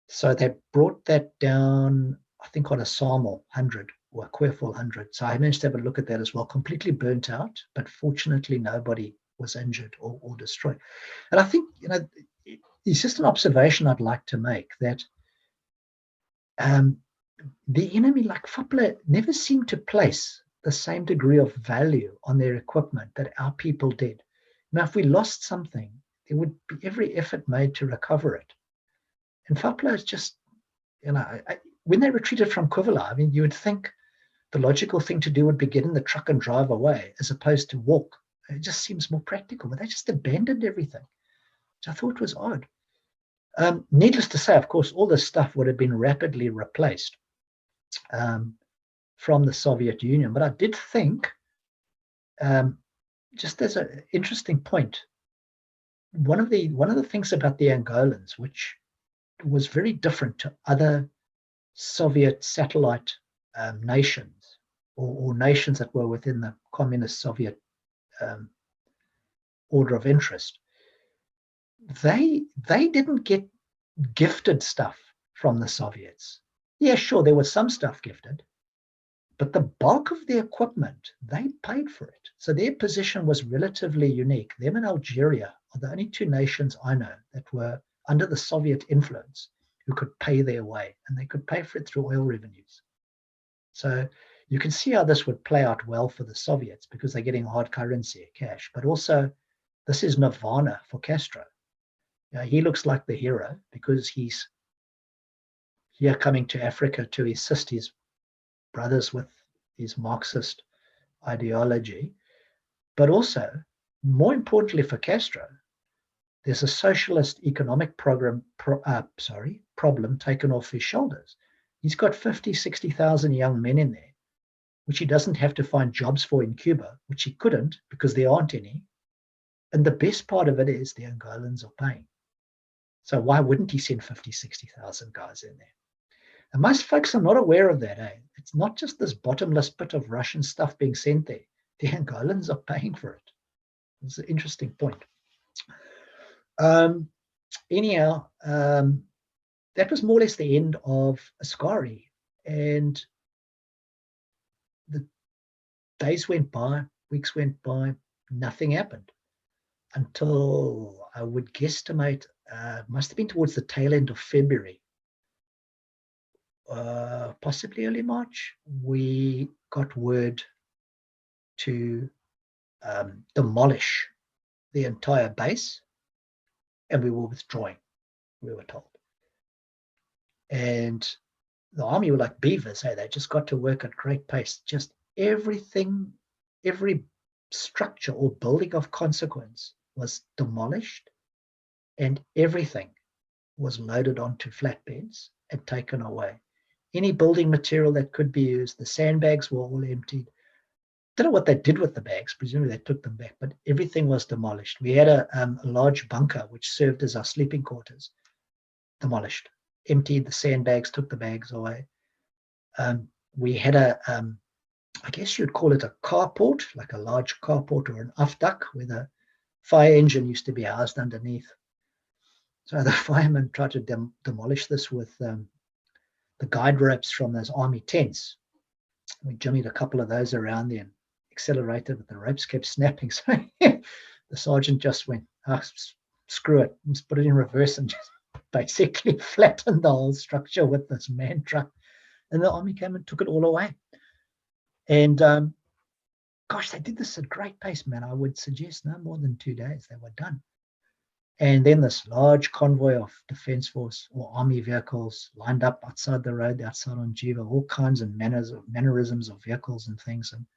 So they brought that down, I think on a SAML 100 or a Quairfall 100. So I managed to have a look at that as well, completely burnt out, but fortunately nobody was injured or destroyed. And I think, it's just an observation I'd like to make, that the enemy, like FAPLA, never seemed to place the same degree of value on their equipment that our people did. Now, if we lost something, there would be every effort made to recover it. And FAPLA is just, when they retreated from Kuvula, you would think the logical thing to do would be get in the truck and drive away as opposed to walk. It just seems more practical, but they just abandoned everything, which I thought was odd. Needless to say, of course, all this stuff would have been rapidly replaced from the Soviet Union. But I did think, just as an interesting point, one of the things about the Angolans, which was very different to other Soviet satellite nations or nations that were within the communist Soviet order of interest, they didn't get gifted stuff from the Soviets. Yeah, sure, there was some stuff gifted, but the bulk of the equipment, they paid for it. So their position was relatively unique. Them and Algeria are the only two nations I know that were under the Soviet influence who could pay their way, and they could pay for it through oil revenues. So you can see how this would play out well for the Soviets, because they're getting hard currency, cash, but also this is nirvana for Castro. He looks like the hero because he's here coming to Africa to assist his brothers with his Marxist ideology. But also, more importantly for Castro, there's a socialist economic problem taken off his shoulders. He's got 50, 60,000 young men in there, which he doesn't have to find jobs for in Cuba, which he couldn't because there aren't any. And the best part of it is the Angolans are paying. So why wouldn't he send 50, 60,000 guys in there? And most folks are not aware of that. It's not just this bottomless pit of Russian stuff being sent there. The Angolans are paying for it. It's an interesting point. Anyhow, that was more or less the end of Askari. And the days went by, weeks went by, nothing happened until I would guesstimate, must have been towards the tail end of February. possibly early March, we got word to demolish the entire base, and we were withdrawing, we were told. And the army were like beavers, hey, they just got to work at great pace. Just everything, every structure or building of consequence was demolished, and everything was loaded onto flatbeds and taken away. Any building material that could be used, the sandbags were all emptied. Don't know what they did with the bags. Presumably they took them back, but everything was demolished. We had a large bunker which served as our sleeping quarters. Demolished, emptied the sandbags, took the bags away. We had I guess you'd call it a carport, like a large carport or an afdak, where the fire engine used to be housed underneath. So the firemen tried to demolish this with the guide ropes from those army tents. We jimmied a couple of those around there and accelerated, but the ropes kept snapping. So the sergeant just went, oh, screw it, let's put it in reverse, and just basically flattened the whole structure with this man truck. And the army came and took it all away. And gosh, they did this at great pace, man. I would suggest no more than 2 days they were done. And then this large convoy of Defence Force or army vehicles lined up outside the road, outside Ongiva, all kinds of mannerisms of vehicles and things. And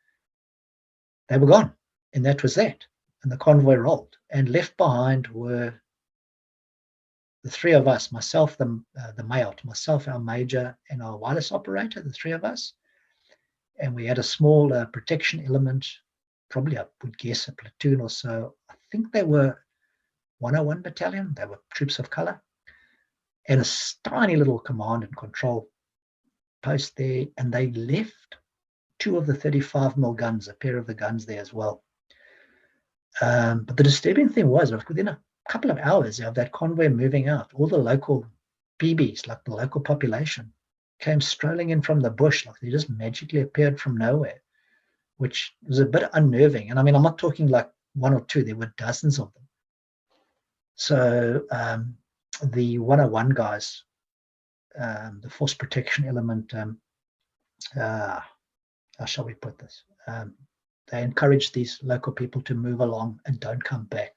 they were gone. And that was that. And the convoy rolled. And left behind were the three of us, myself, the Mayotte, myself, our major, and our wireless operator, the three of us. And we had a small protection element, probably I would guess a platoon or so. I think they were 101 battalion. They were troops of color. And a tiny little command and control post there. And they left 2 of the 35mm guns, a pair of the guns there as well. But the disturbing thing was, within a couple of hours of that convoy moving out, all the local PBs, like the local population, came strolling in from the bush, like they just magically appeared from nowhere, which was a bit unnerving. And I mean, I'm not talking like 1 or 2, there were dozens of them. So the 101 guys, the force protection element, how shall we put this? They encouraged these local people to move along and don't come back,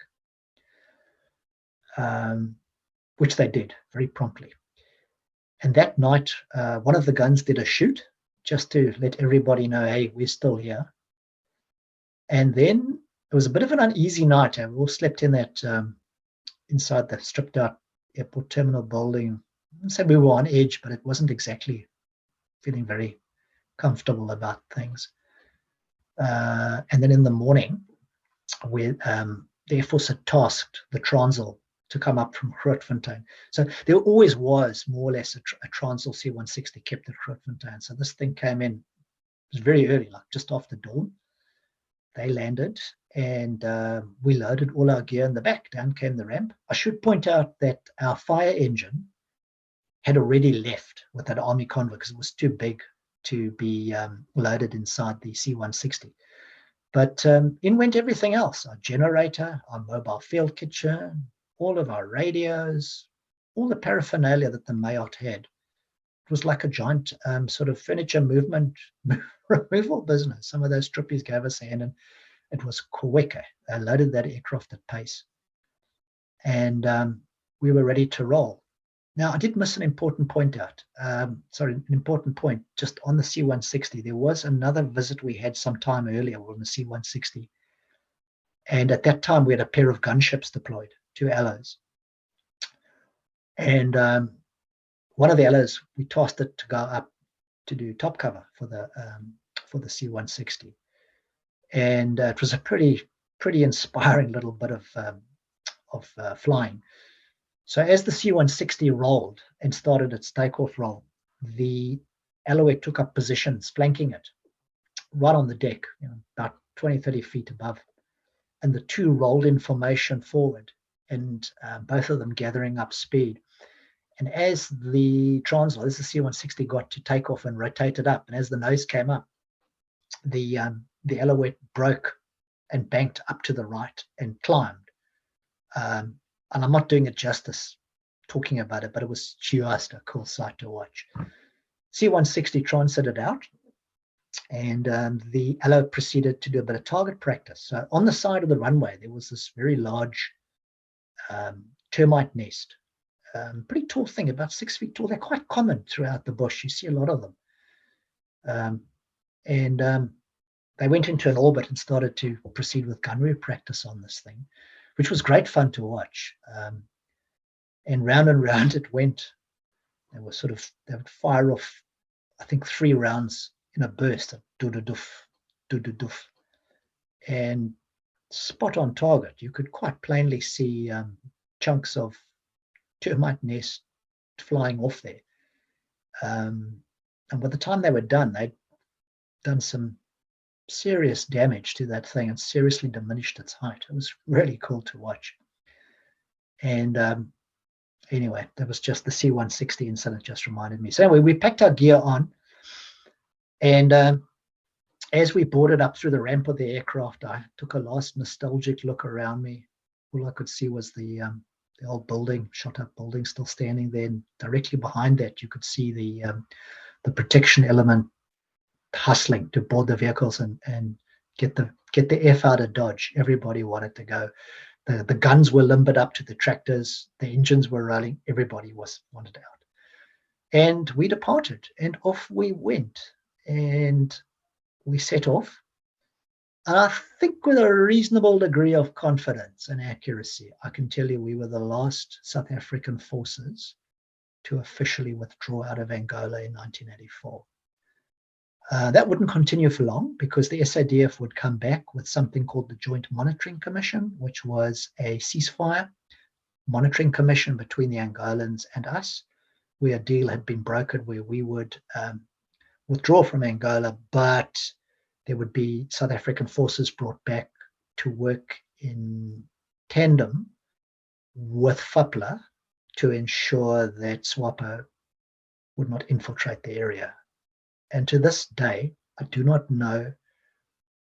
which they did very promptly. And that night, one of the guns did a shoot just to let everybody know, hey, we're still here. And then it was a bit of an uneasy night. We all slept in that inside the stripped out airport terminal building. I wouldn't say we were on edge, but it wasn't exactly feeling very comfortable about things. And then in the morning, the Air Force had tasked the Transall to come up from Grootfontein. So there always was more or less a Transall C-160 kept at Grootfontein. So this thing came in, it was very early, like just after dawn. They landed and we loaded all our gear in the back. Down came the ramp. I should point out that our fire engine had already left with that army convoy because it was too big to be loaded inside the C-160. But in went everything else, our generator, our mobile field kitchen, all of our radios, all the paraphernalia that the Mayotte had. It was like a giant sort of furniture movement removal business. Some of those trippies gave us a hand, and it was quick. They loaded that aircraft at pace. And we were ready to roll. Now, I did miss an important point out. An important point just on the C-160. There was another visit we had some time earlier on the C-160. And at that time, we had a pair of gunships deployed, 2 allos. And one of the allos, we tasked it to go up to do top cover for the C-160. And it was a pretty inspiring little bit of flying. So as the C-160 rolled and started its takeoff roll, the Alouette took up positions flanking it right on the deck, about 20, 30 feet above. And the 2 rolled in formation forward, and both of them gathering up speed. And as the Transall, as the C-160 got to take off and rotated up, and as the nose came up, the Alouette broke and banked up to the right and climbed. And I'm not doing it justice talking about it, but it was just a cool sight to watch. C-160 transited out, and the Allo proceeded to do a bit of target practice. So on the side of the runway, there was this very large termite nest. Pretty tall thing, about 6 feet tall. They're quite common throughout the bush. You see a lot of them. They went into an orbit and started to proceed with gunnery practice on this thing, which was great fun to watch. And round it went. They would fire off, I think, 3 rounds in a burst, do-do-doof, do-do-doof, and spot on target. You could quite plainly see chunks of termite nest flying off there. And by the time they were done, they'd done some serious damage to that thing and seriously diminished its height. It was really cool to watch. And anyway, that was just the C-160 incident just reminded me. So anyway, we packed our gear on, and as we boarded up through the ramp of the aircraft, I took a last nostalgic look around me. All I could see was the old building, shot up building, still standing there. And directly behind that, you could see the protection element hustling to board the vehicles and get the F out of Dodge. Everybody wanted to go. The guns were limbered up to the tractors. The engines were rolling. Everybody wanted out. And we departed, and off we went. And we set off. And I think with a reasonable degree of confidence and accuracy, I can tell you we were the last South African forces to officially withdraw out of Angola in 1984. That wouldn't continue for long, because the SADF would come back with something called the Joint Monitoring Commission, which was a ceasefire monitoring commission between the Angolans and us, where a deal had been brokered where we would withdraw from Angola, but there would be South African forces brought back to work in tandem with FAPLA to ensure that SWAPO would not infiltrate the area. And to this day, I do not know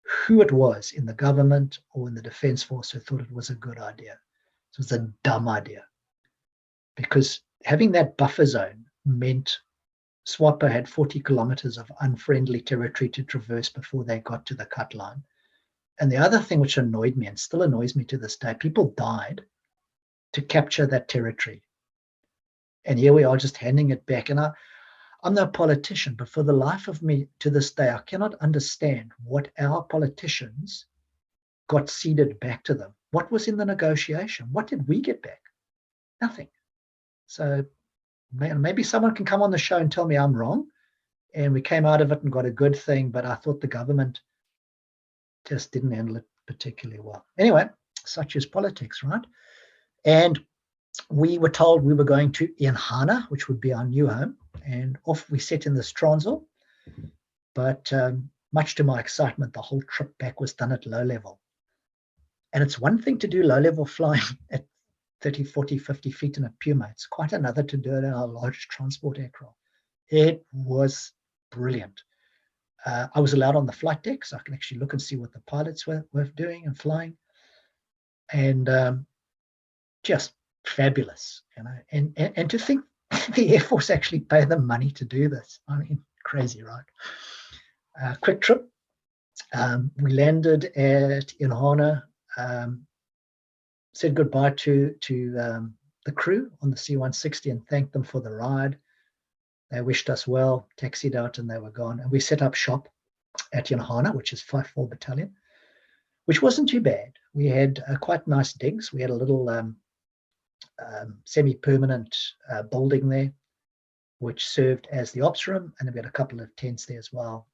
who it was in the government or in the Defence Force who thought it was a good idea. It was a dumb idea, because having that buffer zone meant SWAPO had 40 kilometers of unfriendly territory to traverse before they got to the cut line. And the other thing which annoyed me and still annoys me to this day, people died to capture that territory. And here we are just handing it back. And I'm no politician, but for the life of me to this day, I cannot understand what our politicians got ceded back to them. What was in the negotiation? What did we get back? Nothing. So maybe someone can come on the show and tell me I'm wrong, and we came out of it and got a good thing, but I thought the government just didn't handle it particularly well. Anyway, such is politics, right? And we were told we were going to Inhana, which would be our new home, and off we set in this Transall. But much to my excitement, the whole trip back was done at low level. And it's one thing to do low level flying at 30, 40, 50 feet in a Puma. It's quite another to do it in our large transport aircraft. It was brilliant. I was allowed on the flight deck, so I can actually look and see what the pilots were doing and flying. And just fabulous, you know. And to think the Air Force actually pay them money to do this. I mean, crazy, right? Quick trip. We landed at Inhana, said goodbye to the crew on the C-160 and thanked them for the ride. They wished us well, taxied out, and they were gone. And we set up shop at Inhana, which is 5-4 Battalion, which wasn't too bad. We had quite nice digs. We had a little semi-permanent building there, which served as the ops room, and then we had a couple of tents there as well.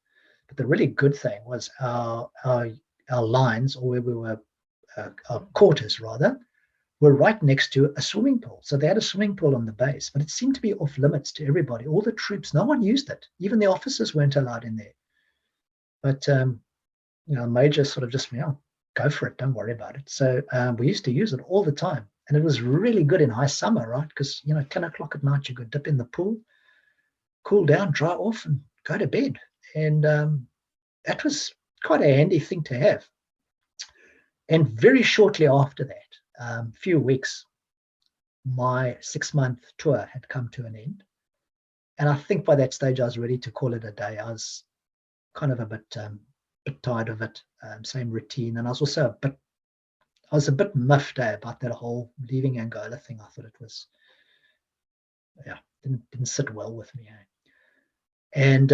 But the really good thing was our lines, or where we were, our quarters rather, were right next to a swimming pool. So they had a swimming pool on the base, but it seemed to be off limits to everybody. All the troops, no one used it. Even the officers weren't allowed in there. But Major sort of just, go for it, don't worry about it. So we used to use it all the time. And it was really good in high summer, right? Because, 10 o'clock at night, you could dip in the pool, cool down, dry off, and go to bed. And that was quite a handy thing to have. And very shortly after that, few weeks, my 6-month tour had come to an end. And I think by that stage, I was ready to call it a day. I was kind of a bit tired of it, same routine. And I was also a bit miffed about that whole leaving Angola thing. I thought it was, didn't sit well with me. And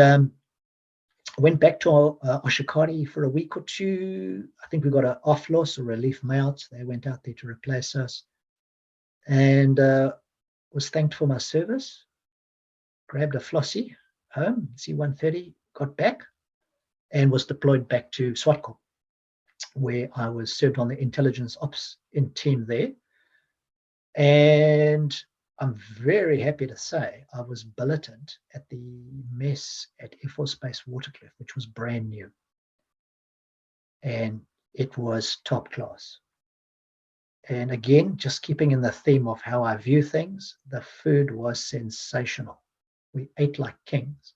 went back to Askari for a week or two. I think we got an off loss or relief mayout. They went out there to replace us, and was thanked for my service. Grabbed a flossie home, C-130, got back, and was deployed back to SWATCOM, where I was served on the intelligence ops team there. And I'm very happy to say I was billeted at the mess at Air Force Base Waterkloof, which was brand new. And it was top class. And again, just keeping in the theme of how I view things, the food was sensational. We ate like kings.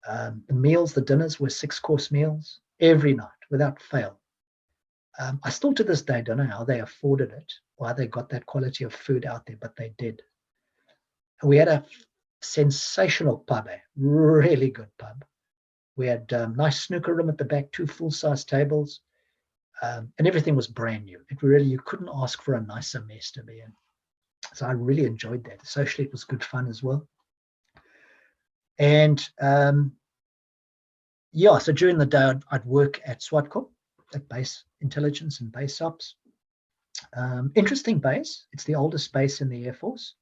The meals, the dinners were 6-course meals every night without fail. I still to this day don't know how they afforded it, why they got that quality of food out there, but they did. We had a sensational pub, really good pub. We had a nice snooker room at the back, 2 full-size tables, and everything was brand new. You couldn't ask for a nicer mess to be in. So I really enjoyed that. Socially, it was good fun as well. And so during the day, I'd work at SWATCOM, at base intelligence and base ops. Interesting base. It's the oldest base in the Air Force.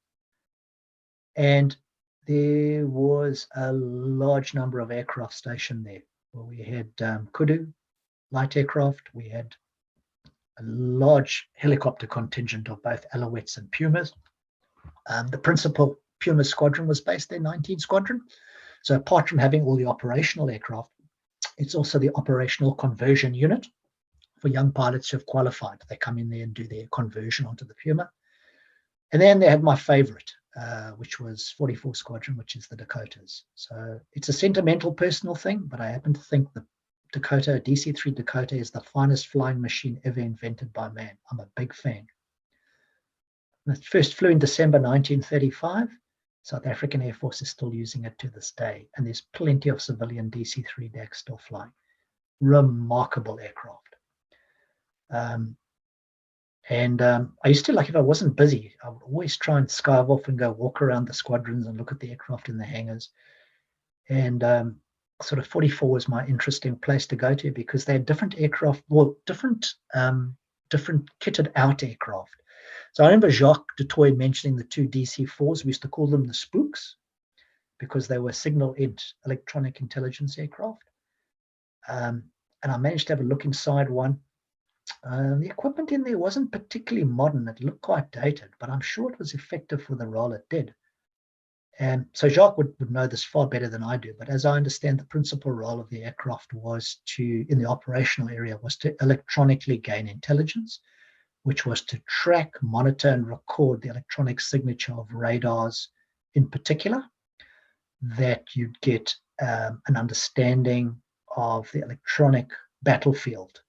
And there was a large number of aircraft stationed there. Well, we had Kudu, light aircraft. We had a large helicopter contingent of both Alouettes and Pumas. The principal Puma squadron was based there, 19 Squadron. So apart from having all the operational aircraft, it's also the operational conversion unit for young pilots who have qualified. They come in there and do their conversion onto the Puma. And then they had my favorite, which was 44 Squadron, which is the Dakotas. So it's a sentimental personal thing, but I happen to think the Dakota, DC-3 Dakota, is the finest flying machine ever invented by man. I'm a big fan. It first flew in December 1935. South African Air Force is still using it to this day. And there's plenty of civilian DC-3 DAC still flying. Remarkable aircraft. I used to, like, if I wasn't busy, I would always try and skive off and go walk around the squadrons and look at the aircraft in the hangars. And sort of 44 was my interesting place to go to because they had different aircraft, different kitted out aircraft. So I remember Jacques du Toit mentioning the 2 DC-4s. We used to call them the spooks because they were electronic intelligence aircraft. And I managed to have a look inside one. The equipment in there wasn't particularly modern. It looked quite dated, but I'm sure it was effective for the role it did. And so Jacques would know this far better than I do. But as I understand, the principal role of the aircraft was in the operational area, was to electronically gain intelligence, which was to track, monitor, and record the electronic signature of radars in particular, that you'd get an understanding of the electronic battlefield,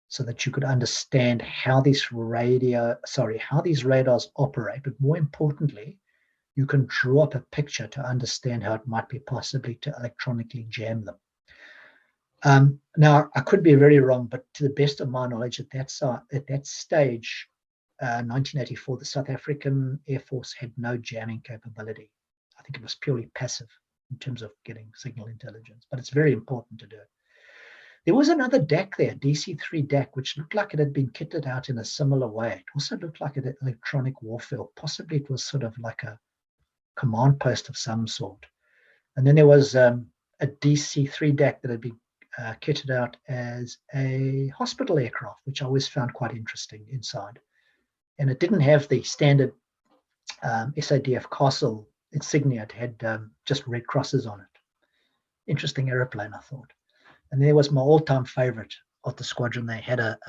so that you could understand how these radars operate, but more importantly, you can draw up a picture to understand how it might be possibly to electronically jam them. Now, I could be very wrong, but to the best of my knowledge, at that stage, 1984, the South African Air Force had no jamming capability. I think it was purely passive in terms of getting signal intelligence, but it's very important to do it. There was another DAC there, DC-3 DAC, which looked like it had been kitted out in a similar way. It also looked like an electronic warfare. Possibly it was sort of like a command post of some sort. And then there was a DC-3 DAC that had been kitted out as a hospital aircraft, which I always found quite interesting inside. And it didn't have the standard SADF castle insignia. It had just red crosses on it. Interesting aeroplane, I thought. And there was my all-time favorite of the squadron. They had a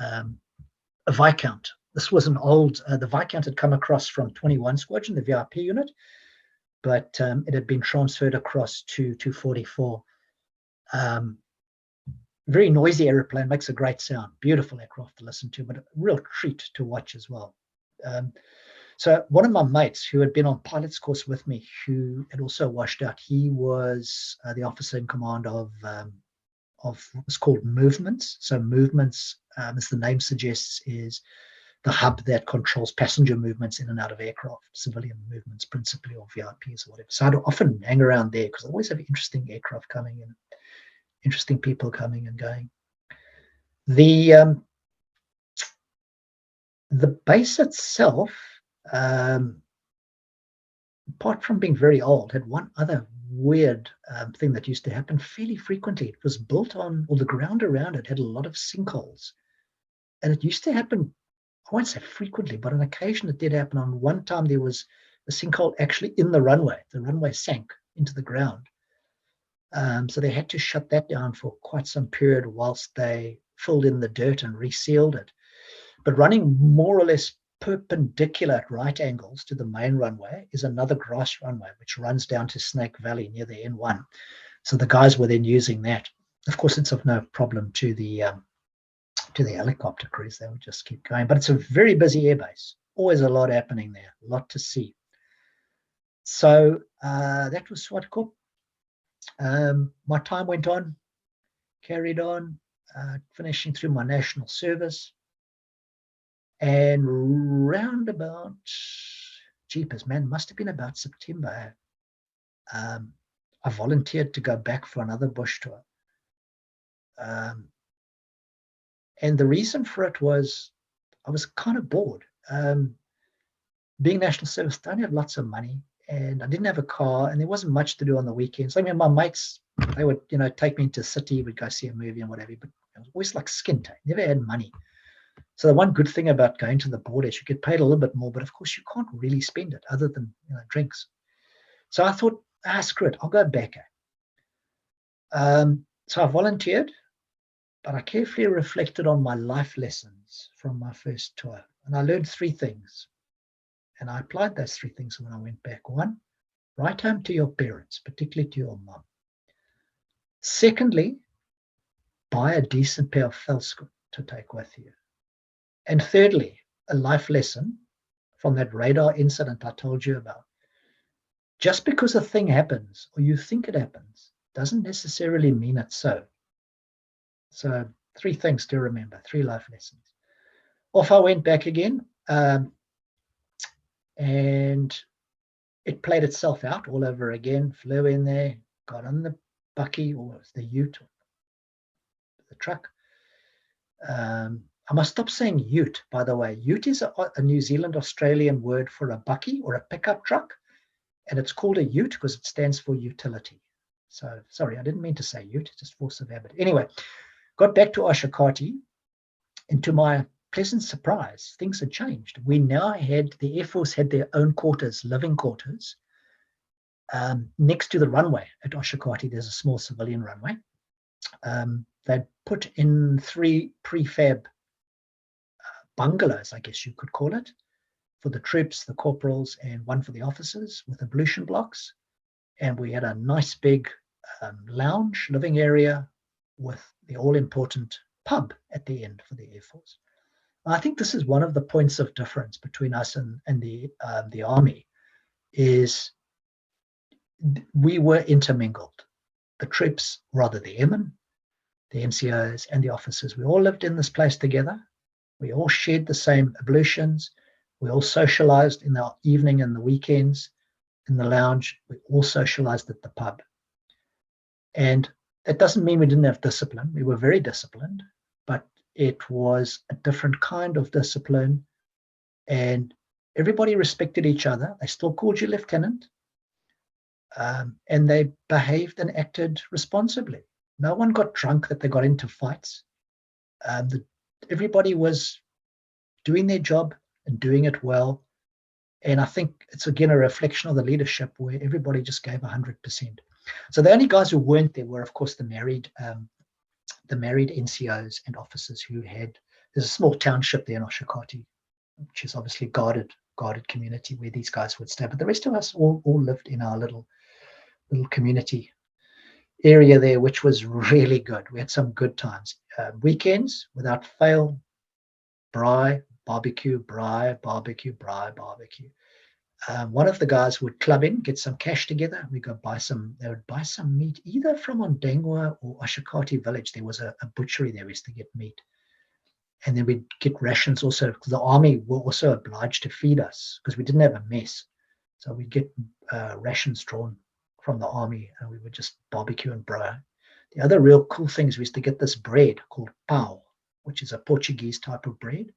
Viscount. This was an old, the Viscount had come across from 21 Squadron, the VIP unit, but it had been transferred across to 244. Very noisy aeroplane, makes a great sound. Beautiful aircraft to listen to, but a real treat to watch as well. So one of my mates who had been on pilot's course with me, who had also washed out, he was the officer in command of what's called movements. So movements, as the name suggests, is the hub that controls passenger movements in and out of aircraft, civilian movements principally, or VIPs or whatever. So I'd often hang around there because I always have interesting aircraft coming in, interesting people coming and going. The base itself, apart from being very old, had one other weird thing that used to happen fairly frequently. It was built on, or the ground around it had a lot of sinkholes. And it used to happen, I won't say frequently, but on occasion it did happen. On one time there was a sinkhole actually in the runway. The runway sank into the ground. So they had to shut that down for quite some period whilst they filled in the dirt and resealed it. But running more or less perpendicular at right angles to the main runway is another grass runway, which runs down to Snake Valley near the N1. So the guys were then using that. Of course, it's of no problem to the helicopter crews. They would just keep going. But it's a very busy airbase. Always a lot happening there, a lot to see. So that was SWAT. My time went on, carried on, finishing through my national service. And round about, jeepers, man, must have been about September, I volunteered to go back for another bush tour. And the reason for it was I was kind of bored. Being national service, I don't have lots of money, and I didn't have a car, and there wasn't much to do on the weekends. I mean, my mates, they would, take me into the city, we'd go see a movie and whatever, but it was always like skint. I never had money. So the one good thing about going to the border is you get paid a little bit more, but of course you can't really spend it other than drinks. So I thought, screw it, I'll go back. So I volunteered, but I carefully reflected on my life lessons from my first tour. And I learned 3 things. And I applied those 3 things when I went back. 1, write home to your parents, particularly to your mom. Secondly, buy a decent pair of veldschoen to take with you. And thirdly, a life lesson from that radar incident I told you about. Just because a thing happens or you think it happens doesn't necessarily mean it's so. So 3 things to remember, 3 life lessons. Off I went back again, and it played itself out all over again. Flew in there, got on the bucky, or the ute, the truck. I must stop saying ute, by the way. Ute is a New Zealand Australian word for a bucky or a pickup truck, and it's called a ute because it stands for utility. So, sorry, I didn't mean to say ute, just force of habit. Anyway, got back to Oshakati, and to my pleasant surprise, things had changed. We now had, the Air Force had their own quarters, living quarters, next to the runway at Oshakati. There's a small civilian runway. They'd put in 3 prefab bungalows, I guess you could call it, for the troops, the corporals, and 1 for the officers with ablution blocks. And we had a nice big lounge living area with the all-important pub at the end for the Air Force. I think this is one of the points of difference between us and the Army, is we were intermingled. The troops, rather the airmen, the NCOs, and the officers, we all lived in this place together. We all shared the same ablutions. We all socialized in the evening and the weekends in the lounge. We all socialized at the pub. And that doesn't mean we didn't have discipline. We were very disciplined, but it was a different kind of discipline. And everybody respected each other. They still called you lieutenant. And they behaved and acted responsibly. No one got drunk that they got into fights. Everybody was doing their job and doing it well. And I think it's again a reflection of the leadership where everybody just gave 100%. So the only guys who weren't there were, of course, the married NCOs and officers who had, there's a small township there in Oshakati, which is obviously guarded community where these guys would stay. But the rest of us all lived in our little community area there, which was really good. We had some good times. Weekends, without fail, braai, barbecue, braai, barbecue. One of the guys would club in, get some cash together. We go buy some. They would buy some meat either from Ondangwa or Askari village. There was a butchery there. We used to get meat, and then we'd get rations also because the army were also obliged to feed us because we didn't have a mess. So we'd get rations drawn from the army, and we would just barbecue and braai. The other real cool thing is we used to get this bread called pau, which is a Portuguese type of bread.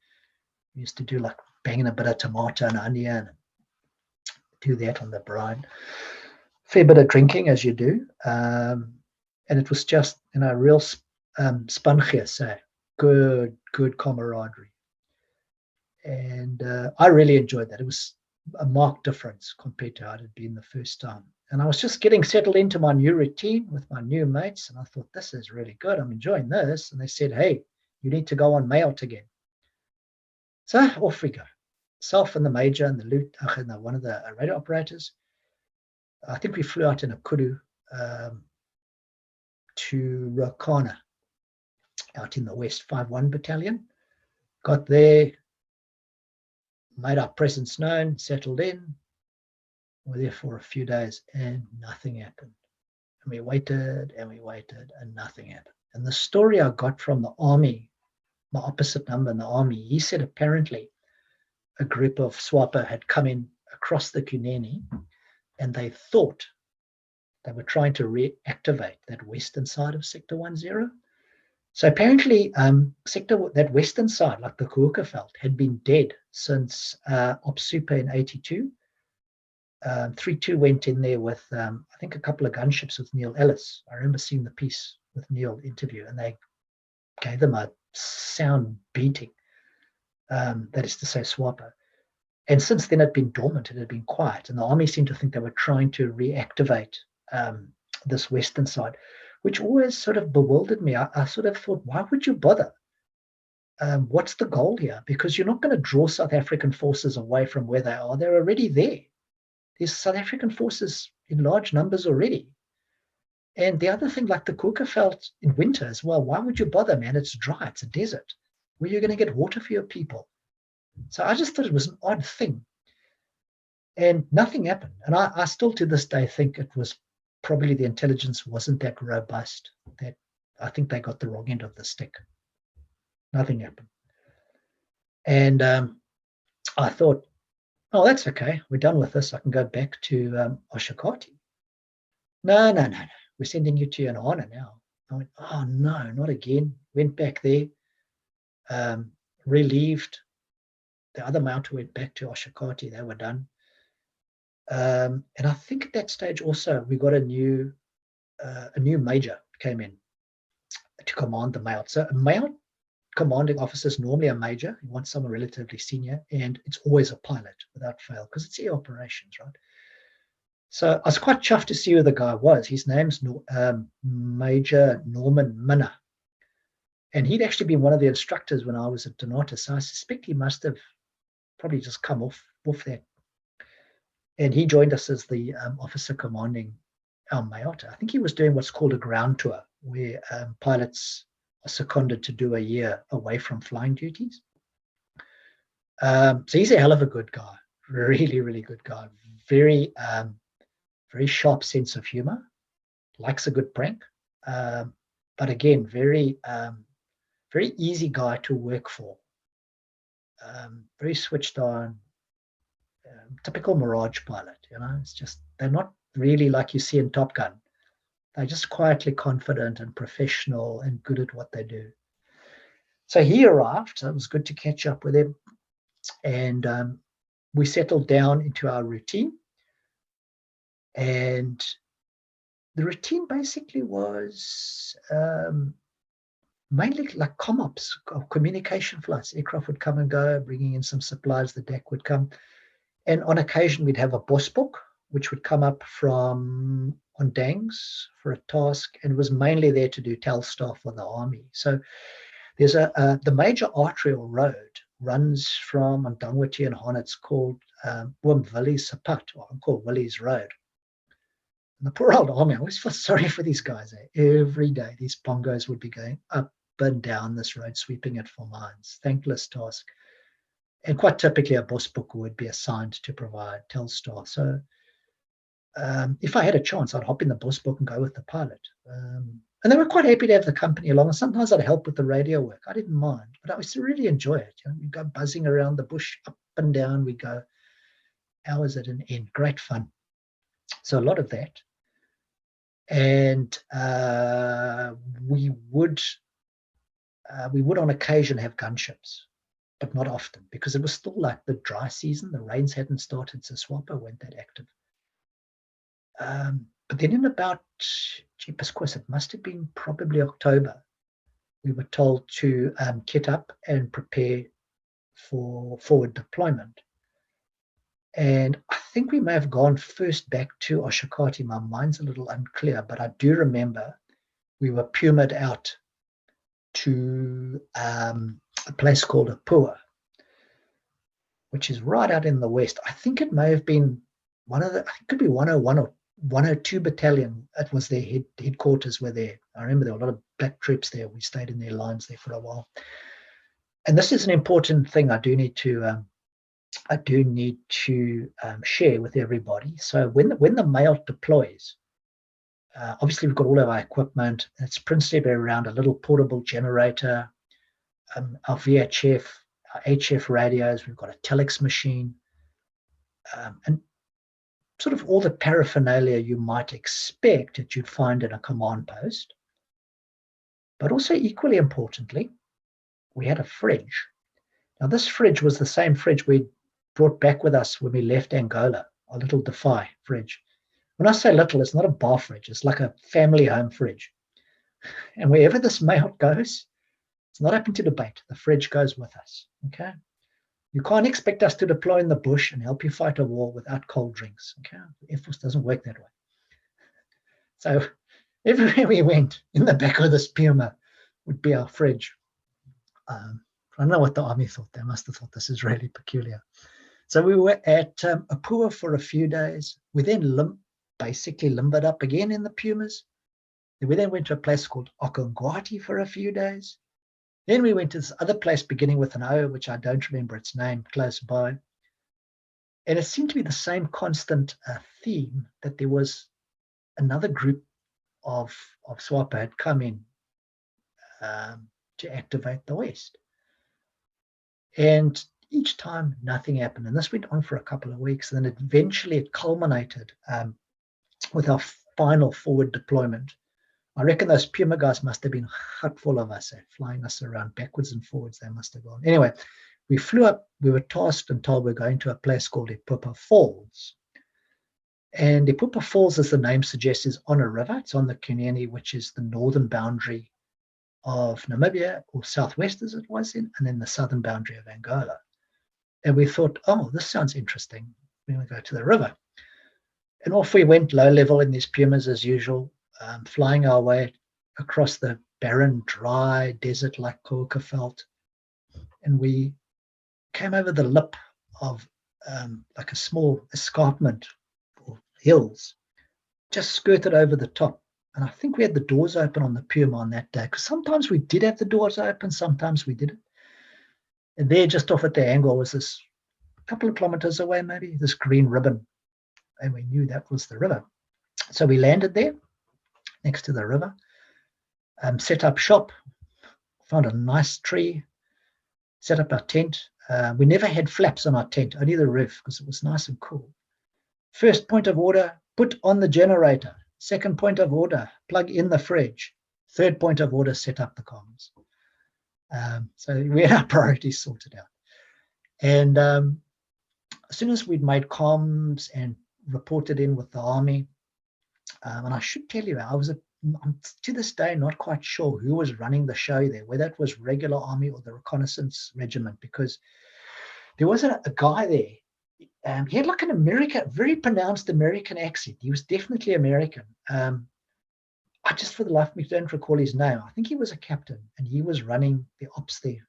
We used to do like banging a bit of tomato and onion, and do that on the brine. Fair bit of drinking as you do. And it was just, real spangia, so good camaraderie. And I really enjoyed that. It was a marked difference compared to how it had been the first time. And I was just getting settled into my new routine with my new mates. And I thought, this is really good. I'm enjoying this. And they said, hey, you need to go on Mayotte again. So off we go. Self and the major and one of the radio operators. I think we flew out in a kudu to Rakana, out in the West 5-1 Battalion. Got there, made our presence known, settled in. We're there for a few days and nothing happened. And we waited and nothing happened. And the story I got from the army, my opposite number in the army, he said apparently a group of SWAPA had come in across the Kunene, and they thought they were trying to reactivate that western side of Sector 10. So apparently that western side, like the Kuukaveld, had been dead since Op Super in 82. 3-2 went in there with, I think, a couple of gunships with Neil Ellis. I remember seeing the piece with Neil interview, and they gave them a sound beating. That is to say, SWAPA. And since then, it had been dormant, it had been quiet. And the army seemed to think they were trying to reactivate this western side, which always sort of bewildered me. I sort of thought, why would you bother? What's the goal here? Because you're not going to draw South African forces away from where they are. They're already there. There's South African forces in large numbers already. And the other thing, like the Kuukaveld in winter as well, why would you bother, man? It's dry, it's a desert. Where are you going to get water for your people? So I just thought it was an odd thing. And nothing happened. And I still to this day think it was probably the intelligence wasn't that robust, that I think they got the wrong end of the stick. Nothing happened. And I thought, oh, that's okay. We're done with this. I can go back to Askari. No. We're sending you to Angola now. I went, oh, no, not again. Went back there, relieved. The other mountain went back to Askari. They were done. And I think at that stage also we got a new major came in to command the Mayotte. So a Mayotte commanding officer is normally a major. You want someone relatively senior, and it's always a pilot without fail because it's air operations, right? So I was quite chuffed to see who the guy was. His name's Major Norman Minna. And he'd actually been one of the instructors when I was at Donata. So I suspect he must have probably just come off that. And he joined us as the officer commanding our Mayotte. I think he was doing what's called a ground tour, where pilots are seconded to do a year away from flying duties. So he's a hell of a good guy. Really, really good guy. Very sharp sense of humor. Likes a good prank. But again, very easy guy to work for. Very switched on. Typical Mirage pilot, it's just, they're not really like you see in Top Gun. They're just quietly confident and professional and good at what they do. So he arrived, so it was good to catch up with him. And we settled down into our routine. And the routine basically was mainly like comops, communication flights. Aircraft would come and go, bringing in some supplies, the deck would come. And on occasion, we'd have a bossbook, which would come up from Ondangs for a task, and was mainly there to do tell-staff for the army. So there's the major arterial road runs from Ondangwa to Angola. It's called Willies Sapat, or called Willie's Road. And the poor old army, I always felt sorry for these guys. Every day, these pongos would be going up and down this road, sweeping it for mines. Thankless task. And quite typically, a bus booker would be assigned to provide Telstar. So if I had a chance, I'd hop in the bus book and go with the pilot. And they were quite happy to have the company along. And sometimes I'd help with the radio work. I didn't mind, but I used to really enjoy it. We go buzzing around the bush, up and down. We go hours at an end. Great fun. So a lot of that. And we would on occasion have gunships, but not often, because it was still like the dry season. The rains hadn't started, so SAAF weren't that active. But then in about, cheapest course, it must have been probably October, we were told to kit up and prepare for forward deployment. And I think we may have gone first back to Oshakati. My mind's a little unclear, but I do remember we were pumaed out to a place called Apua, which is right out in the west. I think it may have been it could be 101 or 102 Battalion. It was their headquarters were there. I remember there were a lot of black troops there. We stayed in their lines there for a while. And this is an important thing I do need to share with everybody. So when the male deploys, obviously we've got all of our equipment. It's principally around a little portable generator, our VHF, our HF radios. We've got a telex machine, and sort of all the paraphernalia you might expect that you'd find in a command post. But also equally importantly, we had a fridge. Now this fridge was the same fridge we brought back with us when we left Angola, our little Defy fridge. When I say little, it's not a bar fridge. It's like a family home fridge. And wherever this mail goes, it's not open to debate. The fridge goes with us, okay? You can't expect us to deploy in the bush and help you fight a war without cold drinks, okay? The Air Force doesn't work that way. So everywhere we went, in the back of this Puma would be our fridge. I don't know what the Army thought. They must have thought this is really peculiar. So we were at Apua for a few days. We then basically limbered up again in the Pumas. We then went to a place called Okongwati for a few days. Then we went to this other place beginning with an O, which I don't remember its name, close by. And it seemed to be the same constant theme that there was another group of SAAF had come in to activate the West. And each time nothing happened. And this went on for a couple of weeks. And then eventually it culminated with our final forward deployment. I reckon those Puma guys must have been hut full of us, flying us around backwards and forwards. They must have gone. Anyway, we flew up. We were tasked and told we're going to a place called Epupa Falls. And Epupa Falls, as the name suggests, is on a river. It's on the Kunene, which is the northern boundary of Namibia, or southwest as it was in, and then the southern boundary of Angola. And we thought, oh, this sounds interesting. We're going to go to the river. And off we went, low level in these Pumas as usual, flying our way across the barren, dry desert like Kouakaveld. And we came over the lip of like a small escarpment or hills, just skirted over the top. And I think we had the doors open on the Puma on that day, because sometimes we did have the doors open, sometimes we didn't. And there, just off at the angle, was this couple of kilometers away, maybe, this green ribbon. And we knew that was the river. So we landed there, next to the river, set up shop, found a nice tree, set up our tent. We never had flaps on our tent, only the roof, because it was nice and cool. First point of order, put on the generator. Second point of order, plug in the fridge. Third point of order, set up the comms. So we had our priorities sorted out. And as soon as we'd made comms and reported in with the Army, and I should tell you, I'm to this day not quite sure who was running the show there, whether it was regular Army or the reconnaissance regiment, because there was a guy there. He had like an very pronounced American accent. He was definitely American. I just, for the life of me, don't recall his name. I think he was a captain, and he was running the ops there,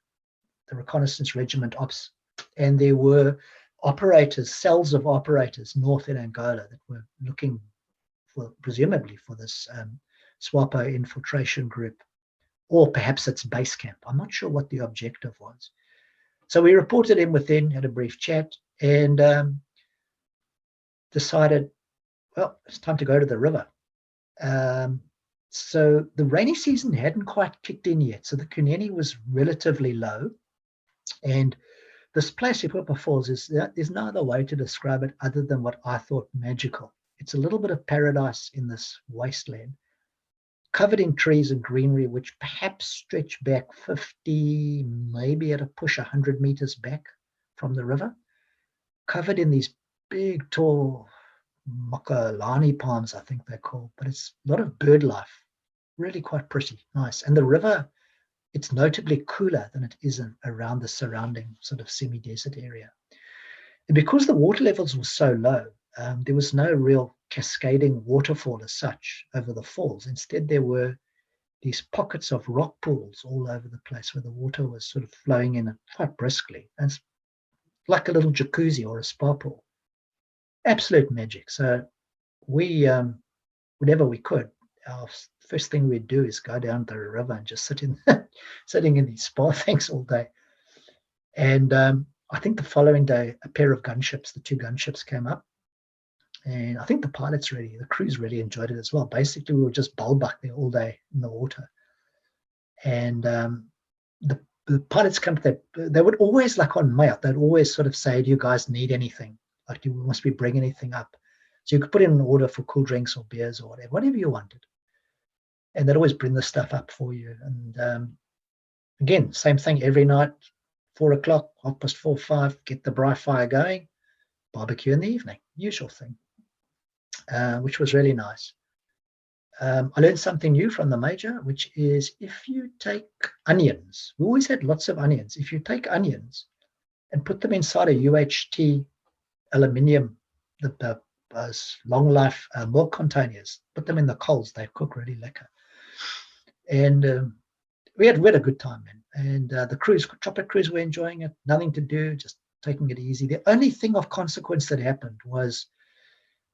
the reconnaissance regiment ops. And there were operators, cells of operators north in Angola that were looking for, presumably, for this SWAPO infiltration group, or perhaps its base camp. I'm not sure what the objective was. So we reported in within, had a brief chat, and decided, well, it's time to go to the river. So the rainy season hadn't quite kicked in yet. So the Kunene was relatively low. And this place, Ipapa Falls, there's no other way to describe it other than what I thought magical. It's a little bit of paradise in this wasteland, covered in trees and greenery, which perhaps stretch back 50, maybe at a push 100 meters back from the river, covered in these big, tall Makalani palms, I think they're called, but it's a lot of bird life, really quite pretty, nice. And the river, it's notably cooler than it is around the surrounding sort of semi-desert area. And because the water levels were so low, there was no real cascading waterfall as such over the falls. Instead, there were these pockets of rock pools all over the place where the water was sort of flowing in quite briskly. And it's like a little jacuzzi or a spa pool. Absolute magic. So we, whenever we could, our first thing we'd do is go down to the river and just sitting in these spa things all day. And I think the following day, a pair of gunships, the two gunships came up. And I think the crews really enjoyed it as well. Basically, we were just bulbuck there all day in the water. And the pilots come, they would always, like on mail, they'd always sort of say, do you guys need anything? Like, you must be bringing anything up. So you could put in an order for cool drinks or beers or whatever you wanted. And they'd always bring the stuff up for you. And again, same thing every night, 4 o'clock, 4:30, 5, get the braai fire going, barbecue in the evening, usual thing, which was really nice. I learned something new from the major, which is if you take onions, we always had lots of onions. If you take onions and put them inside a UHT aluminium, those long life milk containers, put them in the coals, they cook really lekker. And we had a good time, man. And the chocolate crews were enjoying it, nothing to do, just taking it easy. The only thing of consequence that happened was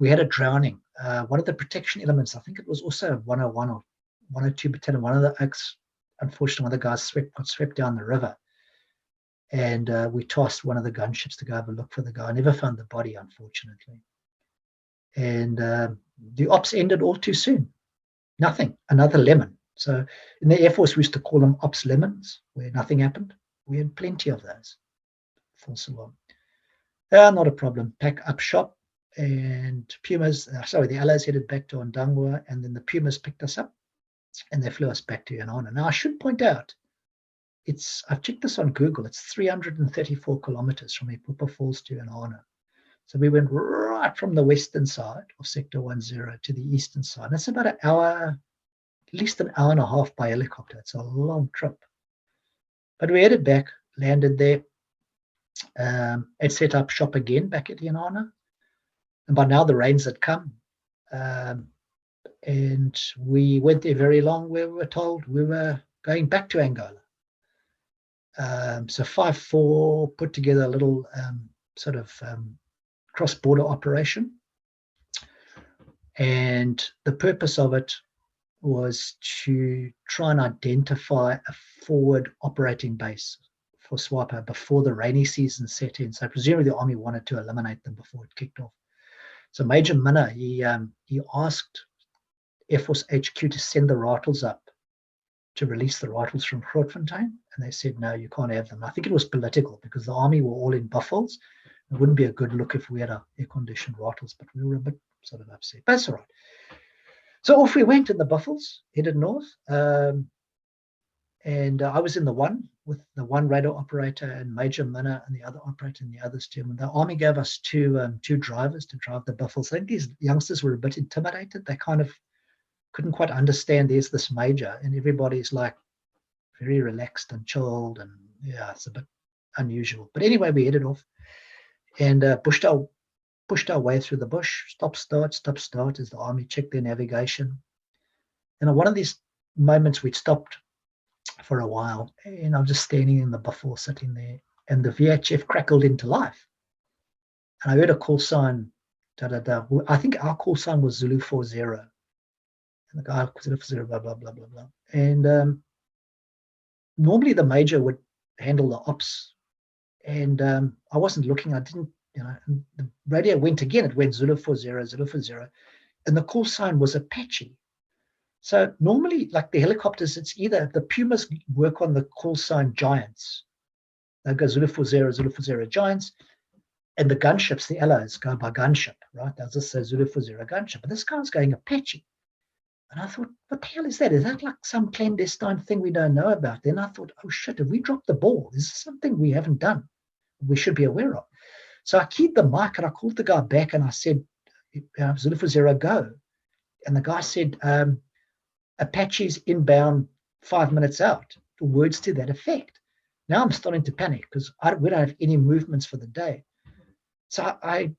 we had a drowning. One of the protection elements, I think it was also 101 or 102 battalion, one of the Oaks, unfortunately, one of the guys got swept down the river. And we tasked one of the gunships to go have a look for the guy. I never found the body, unfortunately. And the ops ended all too soon. Nothing, another lemon. So in the Air Force, we used to call them ops lemons, where nothing happened. We had plenty of those. False alarm. Not a problem. Pack up shop. And the Allies headed back to Ondangwa, and then the Pumas picked us up, and they flew us back to Yanana. Now, I should point out, I've checked this on Google, it's 334 kilometers from Ipapa Falls to Yanana. So we went right from the western side of Sector 10 to the eastern side. That's about an hour, at least an hour and a half by helicopter. It's a long trip. But we headed back, landed there, and set up shop again back at Yanana. And by now the rains had come. And we went there very long, where we were told we were going back to Angola. So 5-4 put together a little sort of cross-border operation. And the purpose of it was to try and identify a forward operating base for SWAPO before the rainy season set in. So presumably the Army wanted to eliminate them before it kicked off. So Major Minna, he asked Air Force HQ to send the rifles up to release the rifles from Grootfontein, and they said, no, you can't have them. I think it was political because the Army were all in buffels. It wouldn't be a good look if we had air-conditioned rifles, but we were a bit sort of upset. But that's all right. So off we went in the buffels, headed north, and I was in the one with the one radar operator and Major Minna and the other operator and the others too. And the Army gave us two drivers to drive the buffels. I think these youngsters were a bit intimidated. They kind of couldn't quite understand there's this major, and everybody's like very relaxed and chilled, and yeah, it's a bit unusual. But anyway, we headed off and pushed our way through the bush. Stop, start as the Army checked their navigation. And on one of these moments, we'd stopped for a while, and I'm just standing in the buffalo sitting there, and the VHF crackled into life. And I heard a call sign, da-da-da. I think our call sign was Zulu 40. And the guy was Zulu 40, blah, blah, blah, blah, blah. And normally the major would handle the ops And I wasn't looking. I didn't, and the radio went again. It went Zulu 40, Zulu 40. And the call sign was Apache. So normally, like the helicopters, it's either the Pumas work on the call sign Giants. They go Zulu 40, Zulu 40 Giants. And the gunships, the allies, go by gunship, right? They'll just say Zulu 40 gunship. But this guy was going Apache. And I thought, what the hell is that? Is that like some clandestine thing we don't know about? Then I thought, oh shit, have we dropped the ball? Is this something we haven't done? We should be aware of. So I keyed the mic and I called the guy back and I said, Zulu 40, go. And the guy said, Apache's inbound 5 minutes out, words to that effect. Now I'm starting to panic because we don't have any movements for the day. So I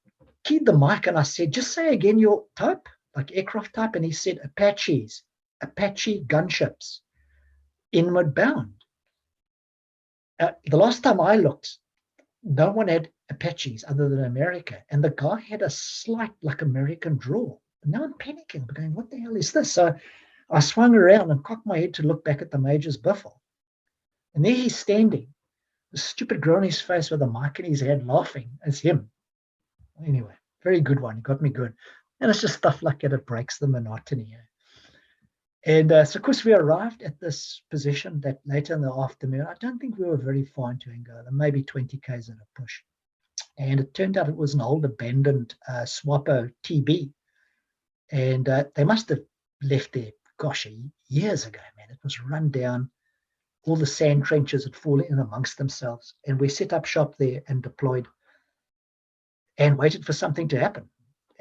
keyed the mic and I said, just say again your type, like aircraft type. And he said, Apaches, Apache gunships, inward bound. The last time I looked, no one had Apaches other than America. And the guy had a slight, like American drawl. And now I'm panicking. I'm going, what the hell is this? So I swung around and cocked my head to look back at the major's biffle. And there he's standing, the stupid grin on his face with a mic in his hand, laughing. It's him. Anyway, very good one. He got me good. And it's just stuff like that. It breaks the monotony. And so, of course, we arrived at this position that later in the afternoon, I don't think we were very far into Angola, maybe 20 k's at a push. And it turned out it was an old abandoned SWAPO TB. And they must have left there, gosh, years ago, man. It was run down. All the sand trenches had fallen in amongst themselves. And we set up shop there and deployed and waited for something to happen.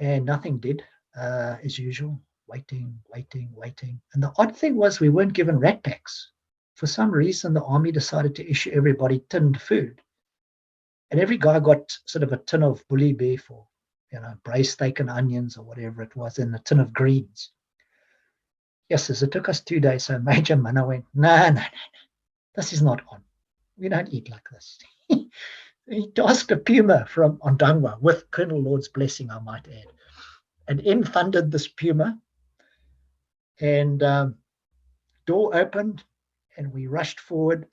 And nothing did, as usual. Waiting. And the odd thing was we weren't given rat packs. For some reason, the army decided to issue everybody tinned food. And every guy got sort of a tin of bully beef or, braised steak and onions or whatever it was, and a tin of greens. Yes, as it took us 2 days, so Major Mana went, no, this is not on. We don't eat like this. He tasked a Puma from Ondangwa with Colonel Lord's blessing, I might add, and funded this Puma. And door opened, and we rushed forward.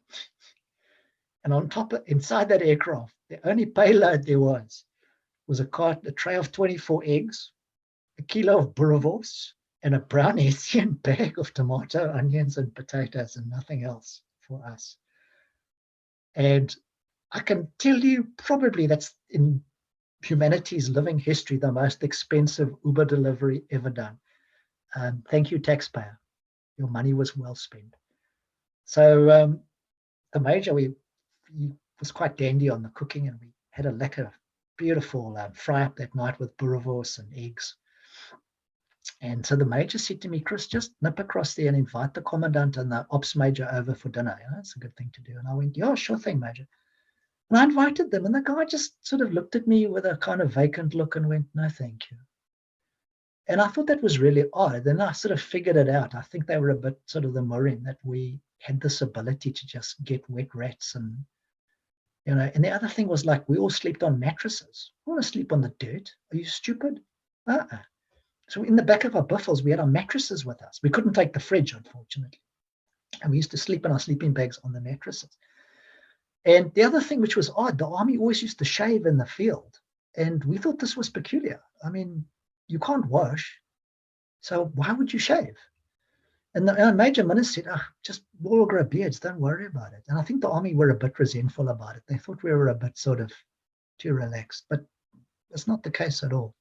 And on top of, inside that aircraft, the only payload there was a tray of 24 eggs, a kilo of boerewors, and a brown Hessian bag of tomato, onions, and potatoes, and nothing else for us. And I can tell you, probably that's in humanity's living history, the most expensive Uber delivery ever done. Thank you, taxpayer. Your money was well spent. So the major, he was quite dandy on the cooking, and we had a lekker, beautiful fry up that night with boerewors and eggs. And so the major said to me, Chris, just nip across there and invite the commandant and the ops major over for dinner. That's a good thing to do. And I went, yeah, sure thing, Major. And I invited them, and the guy just sort of looked at me with a kind of vacant look and went, no, thank you. And I thought that was really odd. Then I sort of figured it out. I think they were a bit sort of the Murim, that we had this ability to just get wet rats. And, and the other thing was, like, we all slept on mattresses. I want to sleep on the dirt. Are you stupid? So in the back of our buffels, we had our mattresses with us. We couldn't take the fridge, unfortunately. And we used to sleep in our sleeping bags on the mattresses. And the other thing, which was odd, the army always used to shave in the field. And we thought this was peculiar. I mean, you can't wash, so why would you shave? And the Major Minister said, just we'll all grow beards, don't worry about it. And I think the army were a bit resentful about it. They thought we were a bit sort of too relaxed, but that's not the case at all.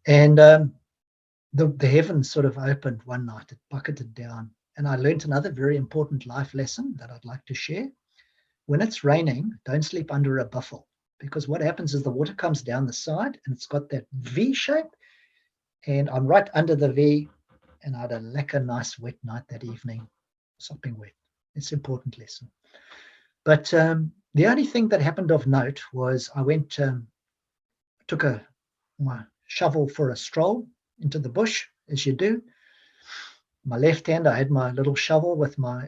And the heavens sort of opened one night, it bucketed down, and I learned another very important life lesson that I'd like to share. When it's raining, don't sleep under a buffel, because what happens is the water comes down the side and it's got that V shape, and I'm right under the V, and I had a lekker nice wet night that evening, sopping wet. It's an important lesson. But the only thing that happened of note was I went, took my shovel for a stroll into the bush, as you do. My left hand, I had my little shovel with my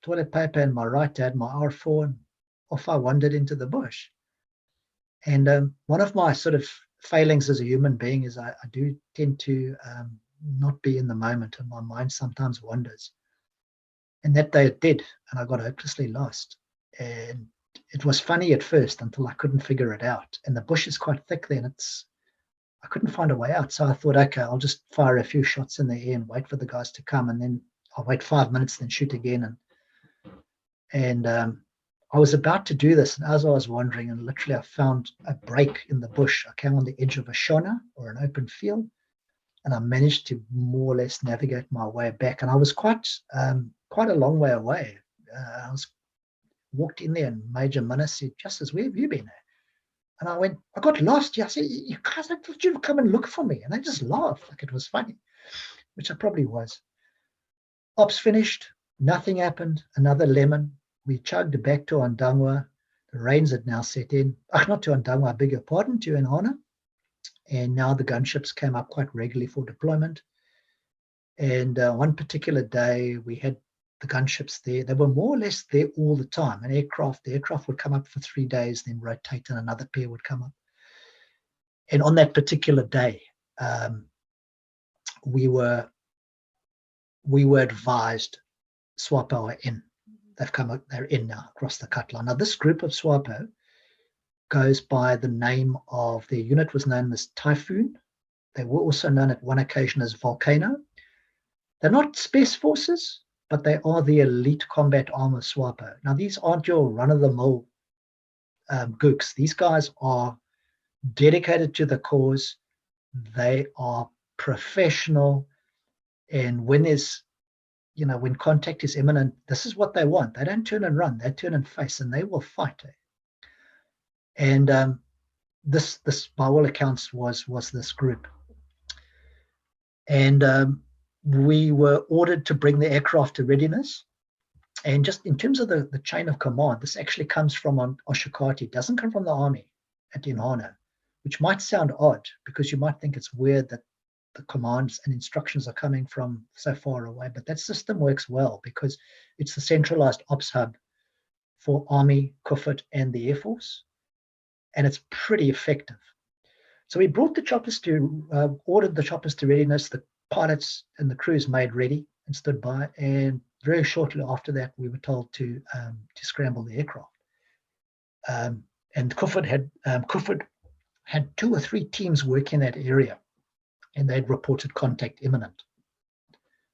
toilet paper, and my right had my R4, and off I wandered into the bush. And one of my sort of failings as a human being is I do tend to not be in the moment, and my mind sometimes wanders. And that day it did, and I got hopelessly lost. And it was funny at first until I couldn't figure it out. And the bush is quite thick there, and I couldn't find a way out. So I thought, okay, I'll just fire a few shots in the air and wait for the guys to come, and then I'll wait 5 minutes, then shoot again. And I was about to do this, and as I was wandering, and literally I found a break in the bush. I came on the edge of a shona, or an open field, and I managed to more or less navigate my way back. And I was quite a long way away. I walked in there, and Major Minna said, "Justice, where have you been?" And I went, "I got lost." I said, "You guys, I thought you'd come and look for me." And they just laughed like it was funny, which I probably was. Ops finished, nothing happened, another lemon. We chugged back to Ondangwa. The rains had now set in. Not to Ondangwa, I beg your pardon, to Angola. And now the gunships came up quite regularly for deployment. And one particular day, we had the gunships there. They were more or less there all the time. The aircraft would come up for 3 days, then rotate, and another pair would come up. And on that particular day, we were advised SWAPO are in. They've come up, they're in now across the cut line. Now, this group of SWAPO goes by the name of, their unit was known as Typhoon. They were also known at one occasion as Volcano. They're not Space Forces, but they are the elite combat armor SWAPO. Now, these aren't your run-of-the-mill gooks. These guys are dedicated to the cause. They are professional. And when there's, when contact is imminent, this is what they want. They don't turn and run. They turn and face, and they will fight. And this, by all accounts, was this group. And we were ordered to bring the aircraft to readiness. And just in terms of the chain of command, this actually comes from Oshakati. It doesn't come from the army at Inhana, which might sound odd because you might think it's weird that the commands and instructions are coming from so far away. But that system works well because it's the centralized ops hub for Army, Kufit, and the Air Force. And it's pretty effective. So we brought the choppers ordered the choppers to readiness. The pilots and the crews made ready and stood by. And very shortly after that, we were told to scramble the aircraft. And Kufit had 2 or 3 teams working in that area, and they'd reported contact imminent.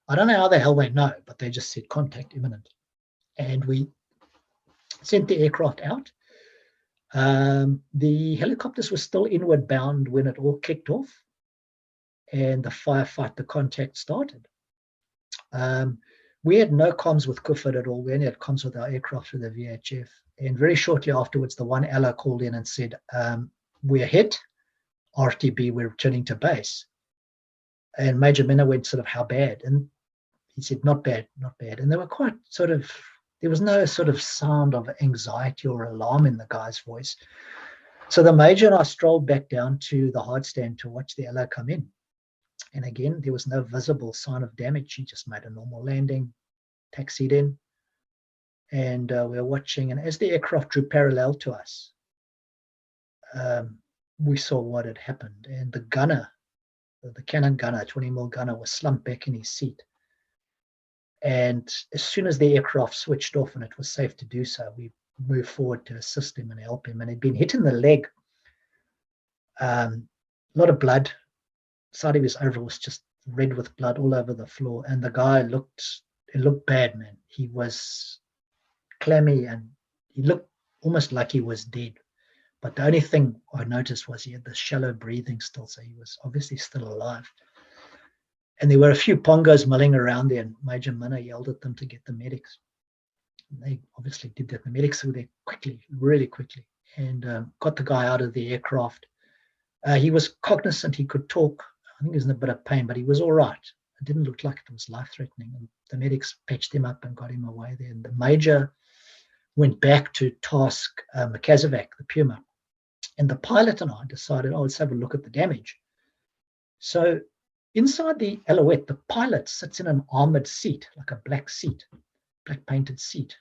I don't know how the hell they know, but they just said contact imminent. And we sent the aircraft out. The helicopters were still inward bound when it all kicked off, and the firefight, the contact started. We had no comms with Kufit at all. We only had comms with our aircraft through the VHF. And very shortly afterwards, the one LO called in and said, "We're hit. RTB, we're returning to base." And Major Minna went, sort of, "How bad?" And he said, "Not bad, not bad." And they were quite there was no sort of sound of anxiety or alarm in the guy's voice. So the Major and I strolled back down to the hard stand to watch the LO come in. And again, there was no visible sign of damage. He just made a normal landing, taxied in, and we were watching. And as the aircraft drew parallel to us, we saw what had happened. And the gunner, the cannon gunner, 20mm gunner, was slumped back in his seat. And as soon as the aircraft switched off and it was safe to do so, we moved forward to assist him and help him. And he'd been hit in the leg. A lot of blood. Side of his overall was just red with blood all over the floor. And the guy looked bad, man. He was clammy and he looked almost like he was dead. But the only thing I noticed was he had this shallow breathing still, so he was obviously still alive. And there were a few pongos milling around there, and Major Minna yelled at them to get the medics. And they obviously did that. The medics were there quickly, really quickly, and got the guy out of the aircraft. He was cognizant, he could talk. I think he was in a bit of pain, but he was all right. It didn't look like it was life-threatening. And the medics patched him up and got him away there. And the Major went back to task Makazovac, the Puma. And the pilot and I decided, let's have a look at the damage. So inside the Alouette, the pilot sits in an armored seat, like a black painted seat.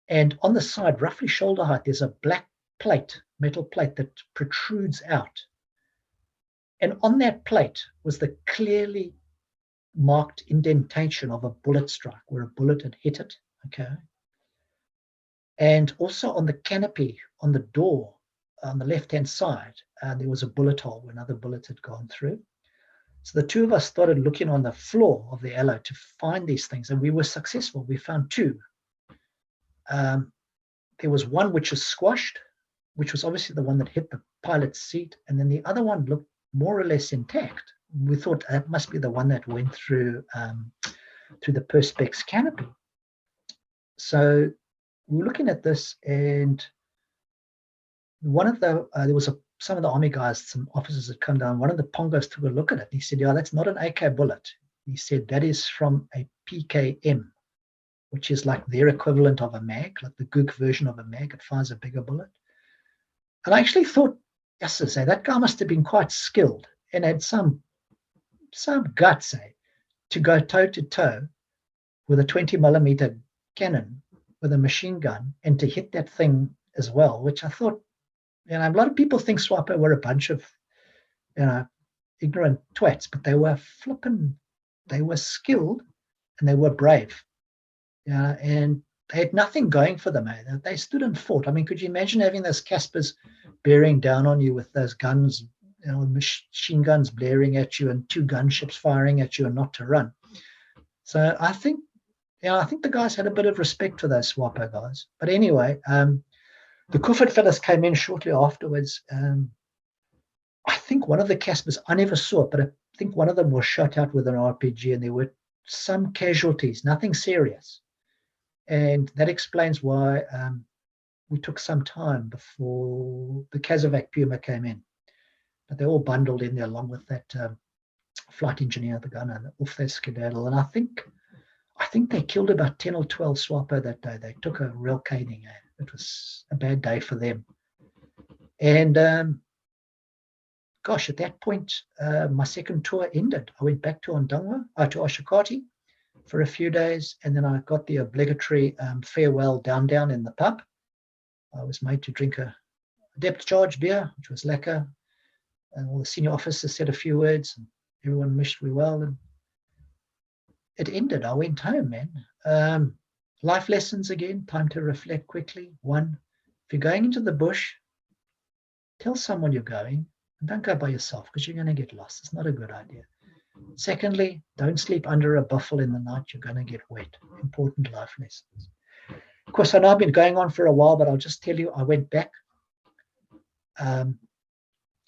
And on the side, roughly shoulder height, there's a black plate, metal plate that protrudes out. And on that plate was the clearly marked indentation of a bullet strike, where a bullet had hit it. Okay. And also on the canopy, on the door, on the left-hand side, there was a bullet hole where another bullet had gone through. So the two of us started looking on the floor of the allo to find these things, and we were successful. We found two. There was one which was squashed, which was obviously the one that hit the pilot's seat, and then the other one looked more or less intact. We thought that must be the one that went through the perspex canopy. So we were looking at this, and one of the there was some of the army guys, some officers had come down. One of the pongos took a look at it. He said, "Yeah, that's not an AK bullet." He said that is from a PKM, which is like their equivalent of a mag, like the Gook version of a mag. It fires a bigger bullet. And I actually thought, yes, that guy must have been quite skilled and had some guts, to go toe to toe with a 20mm cannon with a machine gun and to hit that thing as well, which I thought, a lot of people think SWAPO were a bunch of, ignorant twats, but they were they were skilled and they were brave. And they had nothing going for them. They stood and fought. I mean, could you imagine having those Caspers bearing down on you with those guns, machine guns blaring at you and two gunships firing at you and not to run? So I think the guys had a bit of respect for those SWAPO guys. But anyway, the Kufit fellas came in shortly afterwards. I think one of the Caspers, I never saw it, but I think one of them was shot out with an RPG, and there were some casualties, nothing serious. And that explains why we took some time before the Casovac Puma came in. But they all bundled in there along with that flight engineer, the gunner, off their skedaddle. And I think they killed about 10 or 12 SWAPO that day. They took a real caning. It was a bad day for them. And gosh, at that point, my second tour ended. I went back to Ondangwa, to Oshakati for a few days, and then I got the obligatory farewell down in the pub. I was made to drink a depth charge beer, which was lekker, and all the senior officers said a few words, and everyone wished me well, and it ended. I went home, man. Life lessons again, time to reflect quickly. One, if you're going into the bush, tell someone you're going, and don't go by yourself because you're going to get lost. It's not a good idea. Secondly, don't sleep under a buffel in the night. You're going to get wet. Important life lessons. Of course, I know I've been going on for a while, but I'll just tell you, I went back. I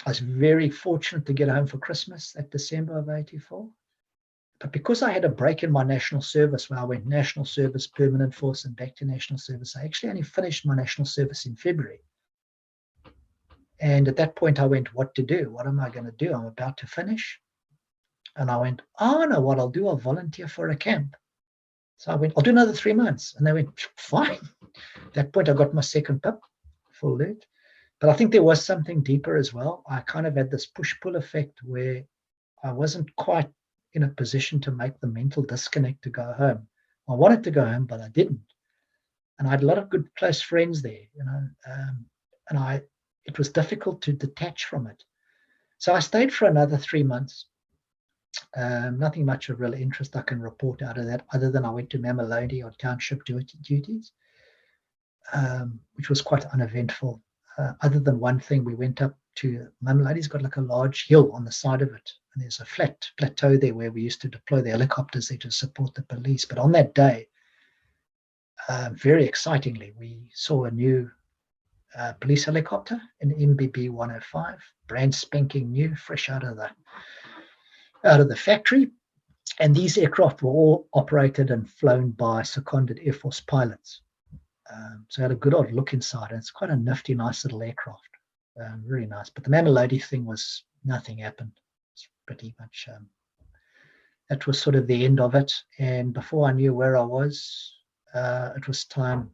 was very fortunate to get home for Christmas that December of 84. But because I had a break in my national service, where I went national service, permanent force, and back to national service, I actually only finished my national service in February. And at that point, I went, what to do? What am I going to do? I'm about to finish. And I went, no, what I'll do, I'll volunteer for a camp. So I went, I'll do another 3 months. And they went, fine. At that point, I got my second PIP, full loot. But I think there was something deeper as well. I kind of had this push-pull effect where I wasn't quite in a position to make the mental disconnect to go home. I wanted to go home, but I didn't. And I had a lot of good close friends there, and it was difficult to detach from it. So I stayed for another 3 months. Nothing much of real interest I can report out of that, other than I went to Mamelodi on township duties, which was quite uneventful. Other than one thing, we went up to Mamelodi's got like a large hill on the side of it, and there's a flat plateau there where we used to deploy the helicopters there to support the police. But on that day, very excitingly, we saw a new police helicopter, an MBB 105, brand spanking new, fresh out of the factory. And these aircraft were all operated and flown by seconded Air Force pilots. So I had a good old look inside, and it's quite a nifty, nice little aircraft. Very nice. But the Mamelodi thing was, nothing happened. It's pretty much, that was sort of the end of it. And before I knew where I was, it was time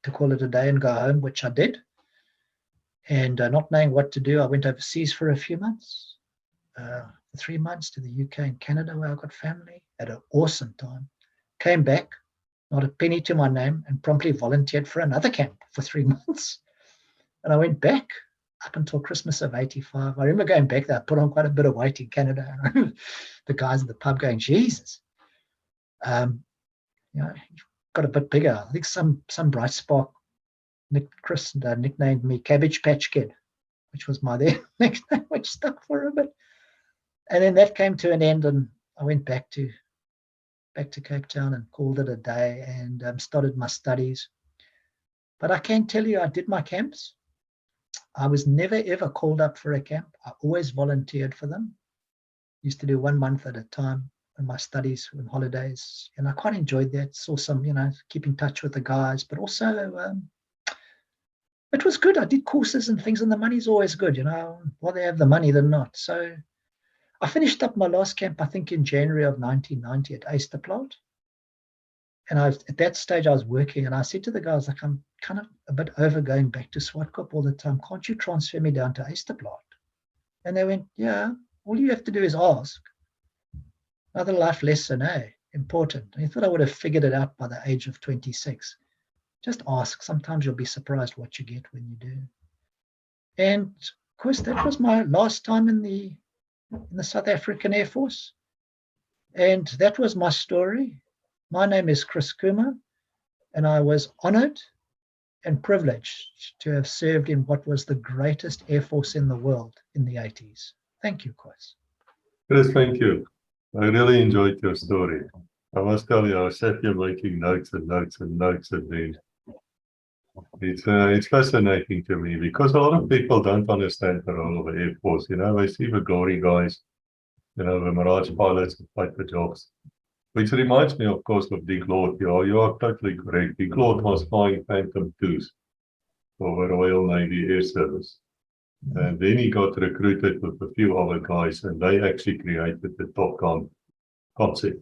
to call it a day and go home, which I did. And not knowing what to do, I went overseas for a few months, 3 months to the UK and Canada, where I got family. Had an awesome time. Came back, not a penny to my name, and promptly volunteered for another camp for 3 months. And I went back up until Christmas of 85. I remember going back there, I put on quite a bit of weight in Canada. The guys at the pub going, Jesus, got a bit bigger. I think some bright spark nicknamed me Cabbage Patch Kid, which was my nickname, which stuck for a bit. And then that came to an end, and I went back to Cape Town and called it a day, and started my studies. But I can tell you, I did my camps. I was never ever called up for a camp. I always volunteered for them. Used to do 1 month at a time in my studies and holidays, and I quite enjoyed that. Saw some, keep in touch with the guys, but also it was good. I did courses and things, and the money's always good, Rather have the money than not. So I finished up my last camp, I think, in January of 1990 at Easter Plant. And at that stage, I was working, and I said to the guys, like, I'm kind of a bit over going back to Swartkop all the time. Can't you transfer me down to Easter Plant? And they went, yeah, all you have to do is ask. Another life lesson, important. I thought I would have figured it out by the age of 26. Just ask. Sometimes you'll be surprised what you get when you do. And of course, that was my last time in the South African Air Force. And that was my story. My name is Chris Coomer, and I was honored and privileged to have served in what was the greatest Air Force in the world in the 80s. Thank you, Chris. Chris, thank you. I really enjoyed your story. I must tell you, I sat here making notes and notes and notes, and then it's fascinating to me because a lot of people don't understand the role of the Air Force. They see the glory guys, the Mirage pilots who fight the jobs. Which reminds me, of course, of Dick Lord. You are totally correct. Dick Lord was flying Phantom 2s for the Royal Navy Air Service. And then he got recruited with a few other guys, and they actually created the Top Gun concept.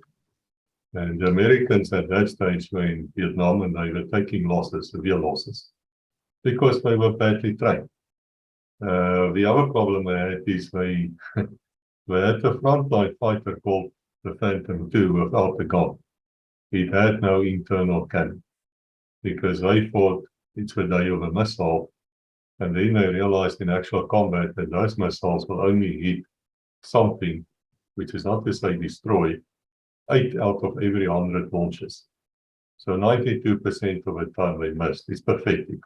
And the Americans at that stage were in Vietnam, and they were taking losses, severe losses, because they were badly trained. The other problem they had is they had a frontline fighter called the Phantom 2 without the gun. It had no internal cannon because they thought it's the day of a missile, and then they realized in actual combat that those missiles will only hit something, which is not to say destroy, 8 out of every 100 launches. So 92% of the time they missed. It's pathetic.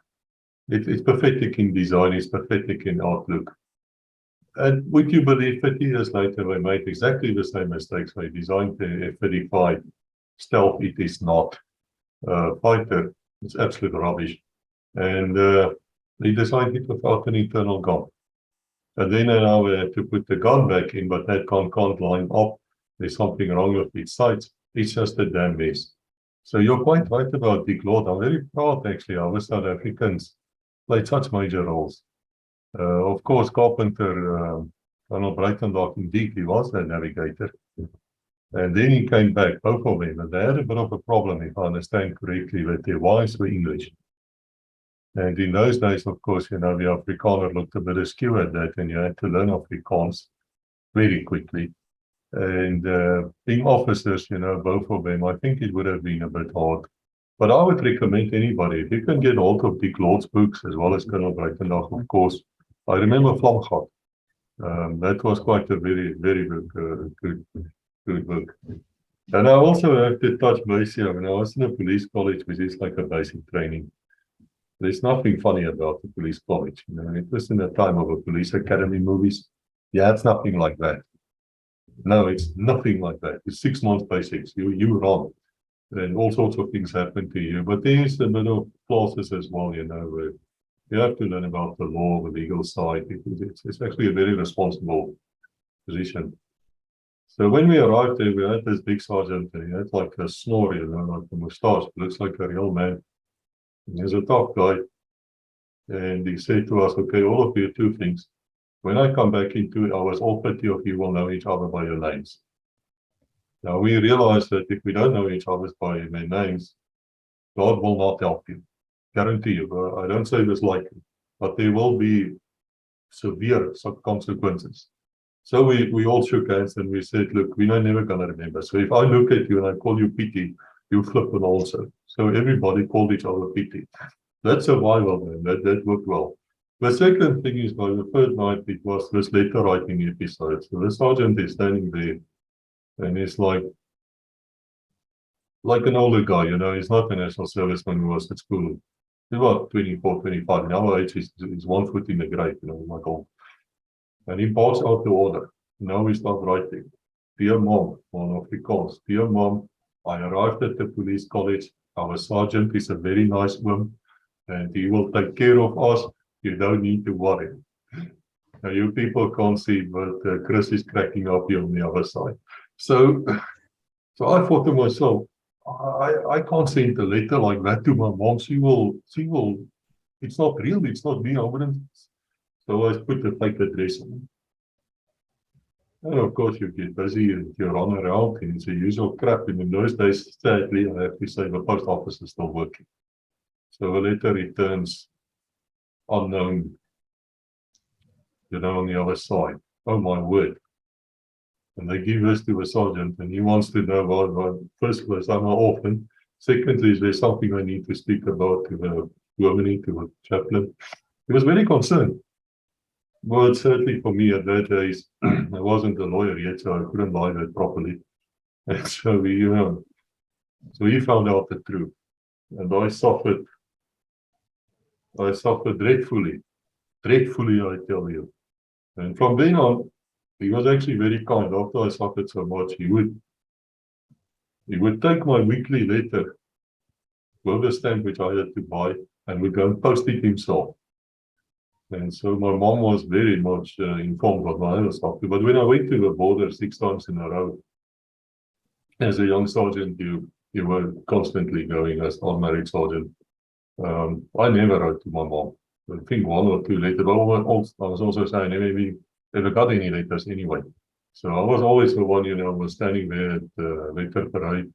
It's pathetic in design, it's pathetic in outlook. And would you believe 50 years later, they made exactly the same mistakes. They designed the F-35 stealth. It is not fighter. It's absolute rubbish. And they designed it without an internal gun. And then now we had to put the gun back in, but that gun can't line up. There's something wrong with its sights. It's just a damn mess. So you're quite right about Dick Lord. I'm very proud, actually, how the South Africans played such major roles. Of course, Carpenter, Colonel Breitenbach, indeed, he was a navigator. And then he came back, both of them, and they had a bit of a problem, if I understand correctly, that their wives were English. And in those days, of course, the Afrikaner looked a bit askew at that, and you had to learn Afrikaans very quickly. And being officers, both of them, I think it would have been a bit hard. But I would recommend anybody, if you can get hold of Dick Lord's books, as well as Colonel Breitenbach, of course. I remember Vlamgat. That was quite a very, very good book. And I also have to touch base here. When I was in a police college, which is like a basic training, there's nothing funny about the police college. It was in the time of a police academy movies. Yeah, it's nothing like that. No, it's nothing like that. It's 6 months basics. You run. And all sorts of things happen to you. But there's a bit of classes as well, where you have to learn about the law, the legal side. It's actually a very responsible position. So when we arrived there, we had this big sergeant, and he had like a snore, like a moustache. Looks like a real man. And he's a tough guy. And he said to us, okay, all of you, 2 things. When I come back in 2 hours, all 50 of you will know each other by your names. Now, we realize that if we don't know each other by their names, God will not help you. Guarantee you. I don't say this lightly, but there will be severe consequences. So we all shook hands and we said, look, we're never going to remember. So if I look at you and I call you Pity, you flip an also. So everybody called each other Pity. That's survival, man. That worked well. The second thing is, by the third night, it was this letter writing episode. So the sergeant is standing there, and he's like an older guy, he's not a national serviceman who was at school. about 24, 25. Now age is 1 foot in the grave, like all. And he barks out the order. Now we start writing. Dear Mom, on Afrikaans. Dear Mom, I arrived at the police college. Our sergeant is a very nice woman, and he will take care of us. You don't need to worry. Now, you people can't see, but Chris is cracking up here on the other side. So I thought to myself, I can't send a letter like that to my mom. She will, it's not real, it's not me, I wouldn't. So I put the fake address on. And of course, you get busy and you run around, and it's the usual crap. And in those days, sadly, I have to say the post office is still working. So the letter returns unknown, on the other side. Oh my word. And they give this to the sergeant, and he wants to know, well, first place, I'm an orphan. Secondly, is there something I need to speak about to the woman, to the chaplain? He was very concerned. Well, certainly for me at that days, I wasn't a lawyer yet, so I couldn't lie that properly. And so he found out the truth. And I suffered dreadfully, I tell you. And from then on, he was actually very kind. After I suffered so much, he would take my weekly letter with a stamp which I had to buy, and would go and post it himself. And so my mom was very much informed of my other stuff. But when I went to the border 6 times in a row, as a young sergeant, you were constantly going as unmarried sergeant. I never wrote to my mom. I think 1 or 2 letters. But I was also saying, maybe never got any letters anyway. So I was always the one, was standing there at the letter parade,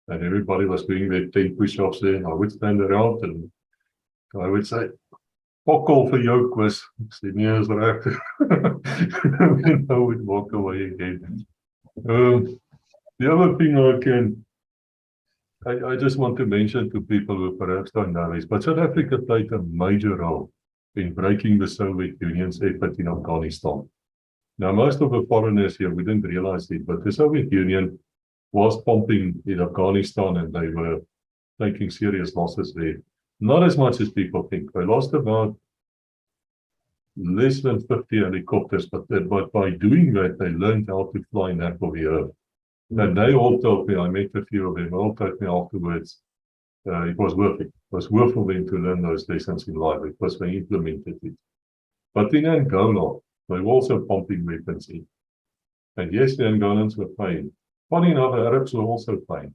and everybody was doing their 10 push-ups there, and I would stand around and I would say, "Pokkel vir jou, Chris." Sê nee, is reg. And I would walk away again. The other thing I just want to mention to people who perhaps don't know is, but South Africa played a major role in breaking the Soviet Union's effort in Afghanistan. Now, most of the foreigners here wouldn't realize it, but the Soviet Union was pumping in Afghanistan, and they were taking serious losses there. Not as much as people think. They lost about less than 50 helicopters, but by doing that, they learned how to fly nav of the earth. And they all told me, I met a few of them, all told me afterwards, it was worth it. It was worth for them to learn those lessons in life because they implemented it. But in Angola, they were also pumping weapons in. And yes, the Angolans were paying. Funny enough, the Arabs were also paying.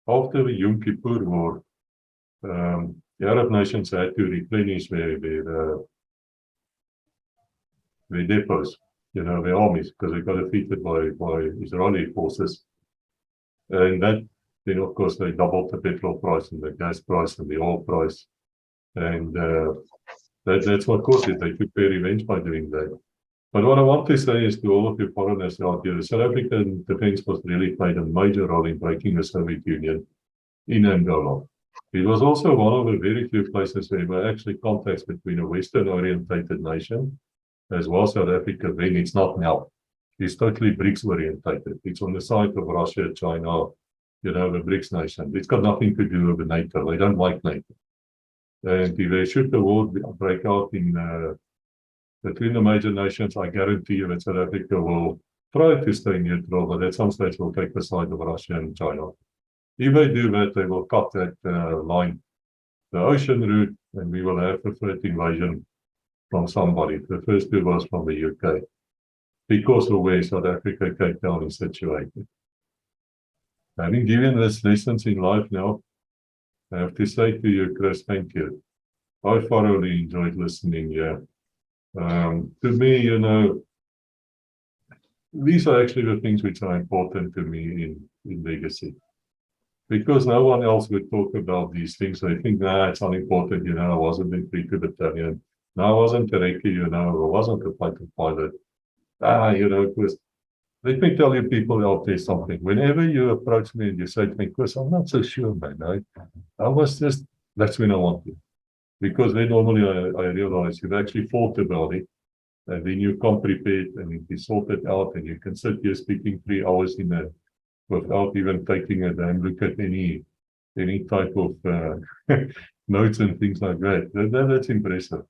After the Yom Kippur War, the Arab nations had to replenish their depots, their armies, because they got defeated by Israeli forces. And that, then of course, they doubled the petrol price and the gas price and the oil price. And that's what caused it. They took their revenge by doing that. But what I want to say is to all of you foreigners out here, the South African Defence Force really played a major role in breaking the Soviet Union in Angola. It was also one of the very few places where there were actually contacts between a Western-orientated nation as well as South Africa. Then it's not now. It's totally BRICS-orientated. It's on the side of Russia, China, the BRICS nation. It's got nothing to do with NATO. They don't like NATO. And if they should the war break out between the major nations, I guarantee you that South Africa will try to stay neutral, but at some stage will take the side of Russia and China. If they do that, they will cut that line, the ocean route, and we will have a third invasion from somebody. The first two was from the UK, because of where South Africa, Cape Town is situated. Having given us lessons in life now, I have to say to you, Chris, thank you. I thoroughly enjoyed listening here. To me, these are actually the things which are important to me in legacy. Because no one else would talk about these things. They think, it's unimportant, I wasn't in 3-2 battalion. No, I wasn't a recce, I wasn't a fighter pilot. Chris, let me tell you people out there something. Whenever you approach me and you say to me, Chris, I'm not so sure, man. That's when I want you. Because then normally I realize you've actually thought about it, and then you come prepared and it is sorted out, and you can sit here speaking 3 hours without even taking a damn look at any any type of notes and things like that. That's impressive.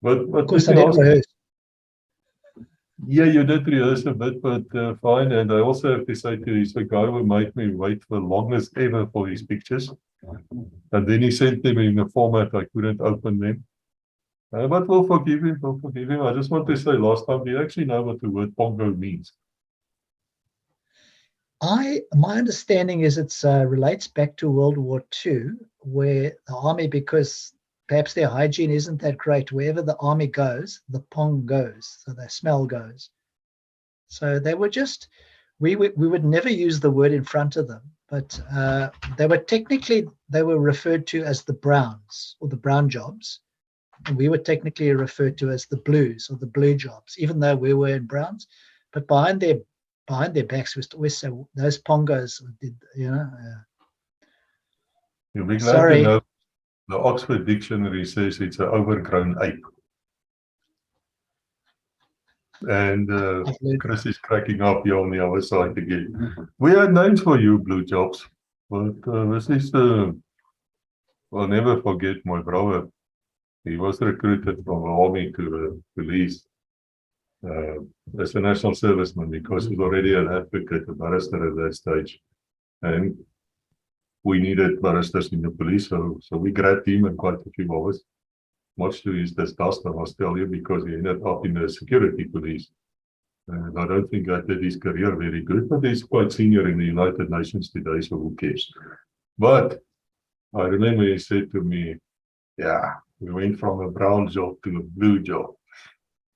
But Of course, I let me did ask, rehearse. yeah, you did rehearse a bit, but fine. And I also have to say to you, he's the guy who made me wait the longest ever for his pictures. And then he sent them in a format I couldn't open them. But we'll forgive him. We'll forgive him. I just want to say, last time, do you actually know what the word Pongo means? My understanding is it relates back to World War II, where the army, because perhaps their hygiene isn't that great, wherever the army goes, the pong goes, so the smell goes. So they were just, we would never use the word in front of them, but they were referred to as the Browns or the brown jobs, and we were technically referred to as the Blues or the blue jobs, even though we were in Browns. But behind their backs, we always say those pongos did, You'll be glad Sorry. to know the Oxford Dictionary says it's an overgrown ape. And Chris is cracking up here on the other side again. We had names for you, blue jobs, but this is I'll never forget my brother. He was recruited from the army to the police as a national serviceman because he was already an advocate, a barrister at that stage. And we needed barristers in the police, so we grabbed him and quite a few others. Much to his disgust, I must tell you, because he ended up in the security police. And I don't think that did his career very good, but he's quite senior in the United Nations today, so who cares? But I remember he said to me, yeah, we went from a brown job to a blue job.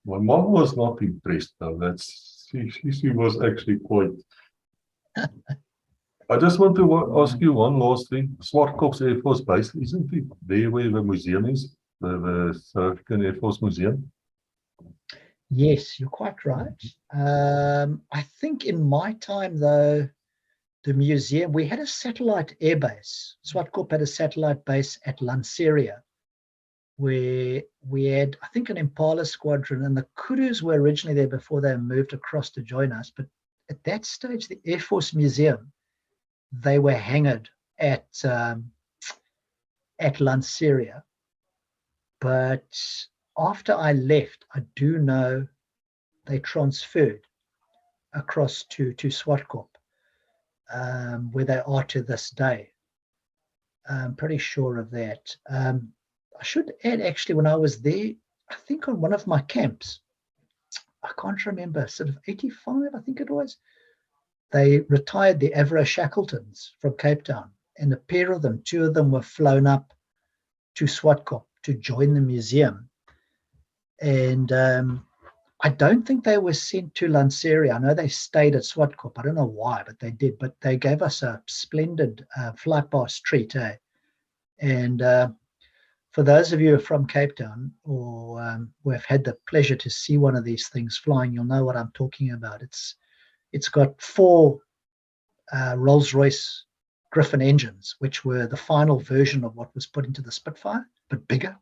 My mom was not impressed, though. She was actually quite. I just want to ask you one last thing. Swartkop's Air Force Base, isn't it there where the museum is? The South African Air Force Museum? Yes, you're quite right. I think in my time, though, the museum, we had a satellite airbase. Swartkop had a satellite base at Lanseria, where we had, I think, an Impala squadron, and the Kurus were originally there before they moved across to join us. But at that stage, the Air Force Museum, they were hangared at Lanseria. But after I left, I do know they transferred across to Swartkop, where they are to this day. I'm pretty sure of that. I should add, actually, when I was there, I think on one of my camps, I can't remember, sort of 85, I think it was, they retired the Avro Shackletons from Cape Town, and a pair of them, two of them were flown up to Swartkop to join the museum. And I don't think they were sent to Lanseria. I know they stayed at Swartkop. I don't know why, but they did. But they gave us a splendid flight past treat. And for those of you who are from Cape Town or who have had the pleasure to see one of these things flying, you'll know what I'm talking about. It's got 4 Rolls-Royce Griffin engines, which were the final version of what was put into the Spitfire, but bigger.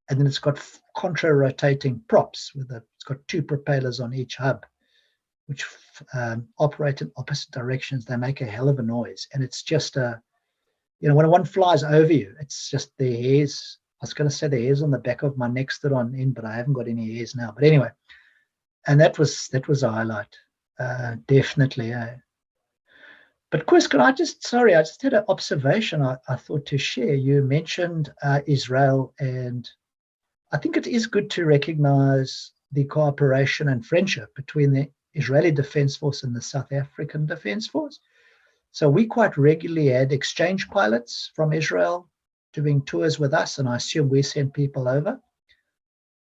And then it's got contra-rotating props it's got 2 propellers on each hub, which operate in opposite directions. They make a hell of a noise. And it's just when one flies over you, it's just the hairs. I was going to say the hairs on the back of my neck stood on end, but I haven't got any hairs now. But anyway, and that was a highlight, definitely. But Chris, I just had an observation I thought to share. You mentioned Israel, and I think it is good to recognize the cooperation and friendship between the Israeli Defense Force and the South African Defense Force. So we quite regularly had exchange pilots from Israel doing tours with us, and I assume we sent people over.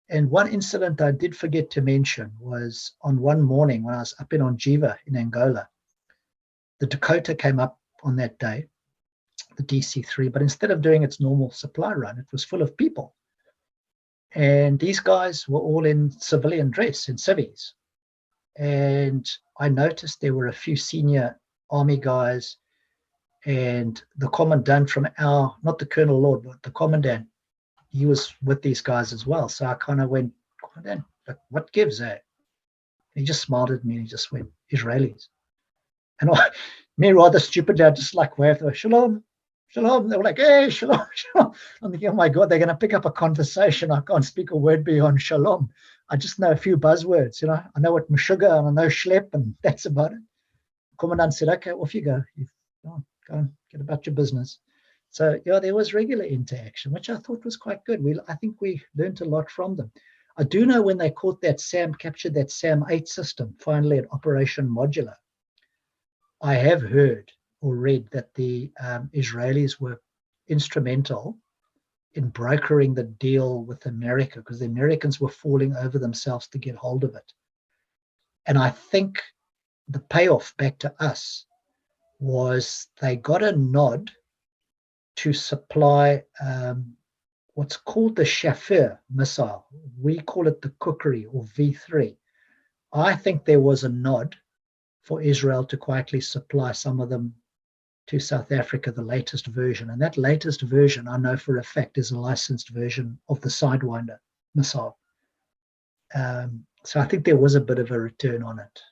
And one incident I did forget to mention was on one morning when I was up in Ongiva in Angola. The Dakota came up on that day, the DC-3, but instead of doing its normal supply run, it was full of people. And these guys were all in civilian dress, in civvies. And I noticed there were a few senior army guys, and the commandant from not the Colonel Lord, but the commandant, he was with these guys as well. So I kind of went, Commandant, what gives that? He just smiled at me and he just went, Israelis. And me rather stupidly, I just waved, Shalom. Shalom. They were like, hey, shalom, shalom. I'm thinking, oh my God, they're going to pick up a conversation. I can't speak a word beyond shalom. I just know a few buzzwords, I know what meshuga and I know schlep, and that's about it. Commandant said, okay, off you go. Go and get about your business. So, there was regular interaction, which I thought was quite good. I think we learned a lot from them. I do know when they caught captured that SAM-8 system, finally at Operation Modular, I have heard or read that the Israelis were instrumental in brokering the deal with America, because the Americans were falling over themselves to get hold of it. And I think the payoff back to us was they got a nod to supply what's called the Shafir missile. We call it the Kukri or V3. I think there was a nod for Israel to quietly supply some of them to South Africa, the latest version. And that latest version, I know for a fact, is a licensed version of the Sidewinder missile. So I think there was a bit of a return on it.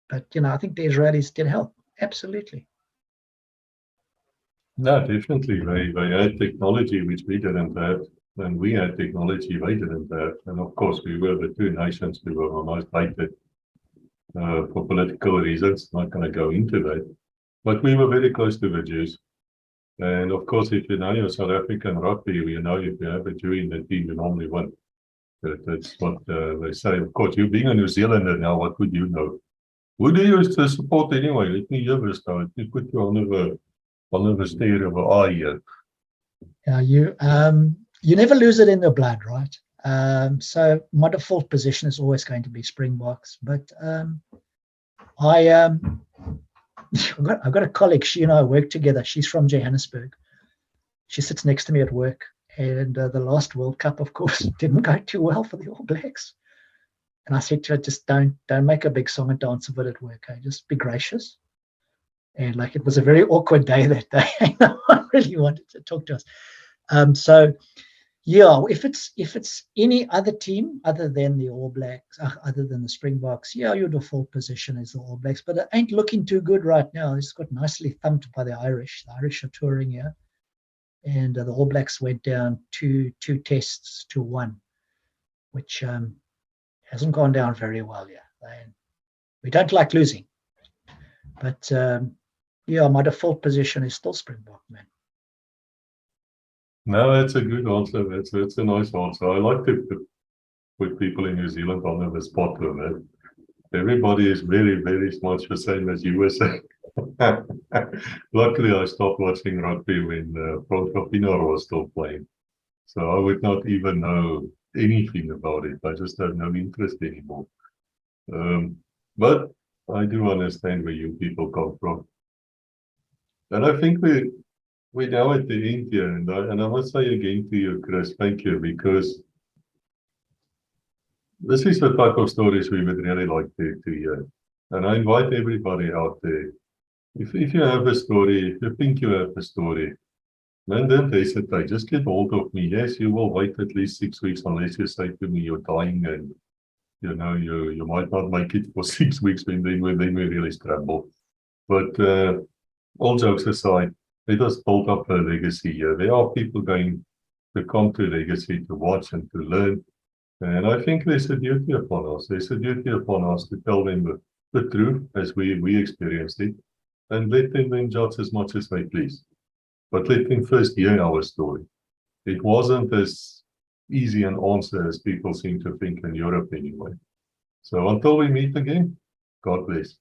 But, I think the Israelis did help. Absolutely. No, definitely. They had technology which we didn't have, and we had technology they didn't have. And of course, we were the two nations who were most hated for political reasons. Not going to go into that. But we were very close to the Jews. And of course, if you know your South African rugby, if you have a Jew in the team, you normally win. That's what they say. Of course, you being a New Zealander now, what would you know? Who do you support anyway? Let me hear this now. Let me put you on the stare of an eye here. Yeah, you never lose it in the blood, right? So my default position is always going to be Springboks. But I've got a colleague, she and I work together. She's from Johannesburg. She sits next to me at work. And the last World Cup, of course, didn't go too well for the All Blacks. And I said to her, just don't make a big song and dance of it at work. Okay? Just be gracious. And it was a very awkward day that day. No one really wanted to talk to us. So yeah, if it's any other team other than the All Blacks, other than the Springboks, your default position is the All Blacks. But it ain't looking too good right now. It's got nicely thumped by the Irish. The Irish are touring here. And the All Blacks went down two tests to one, which hasn't gone down very well yet. We don't like losing. But my default position is still Springbok, man. No, that's a good answer. That's a nice answer. I like to put people in New Zealand under the spot with that. Everybody is very, very much the same as you were saying. Luckily, I stopped watching rugby when Franco Pienaar was still playing. So I would not even know anything about it. I just have no interest anymore. But I do understand where you people come from. And I think we're now at the end here. And I must say again to you, Chris, thank you, because this is the type of stories we would really like to hear. And I invite everybody out there. If you have a story, if you think you have a story, then don't hesitate. Just get hold of me. Yes, you will wait at least 6 weeks unless you say to me you're dying and you might not make it for 6 weeks when we really scramble. But all jokes aside, let us build up a legacy here. There are people going to come to legacy to watch and to learn. And I think there's a duty upon us. There's a duty upon us to tell them the truth as we experienced it. And let them then judge as much as they please. But let them first hear our story. It wasn't as easy an answer as people seem to think in Europe anyway. So until we meet again, God bless.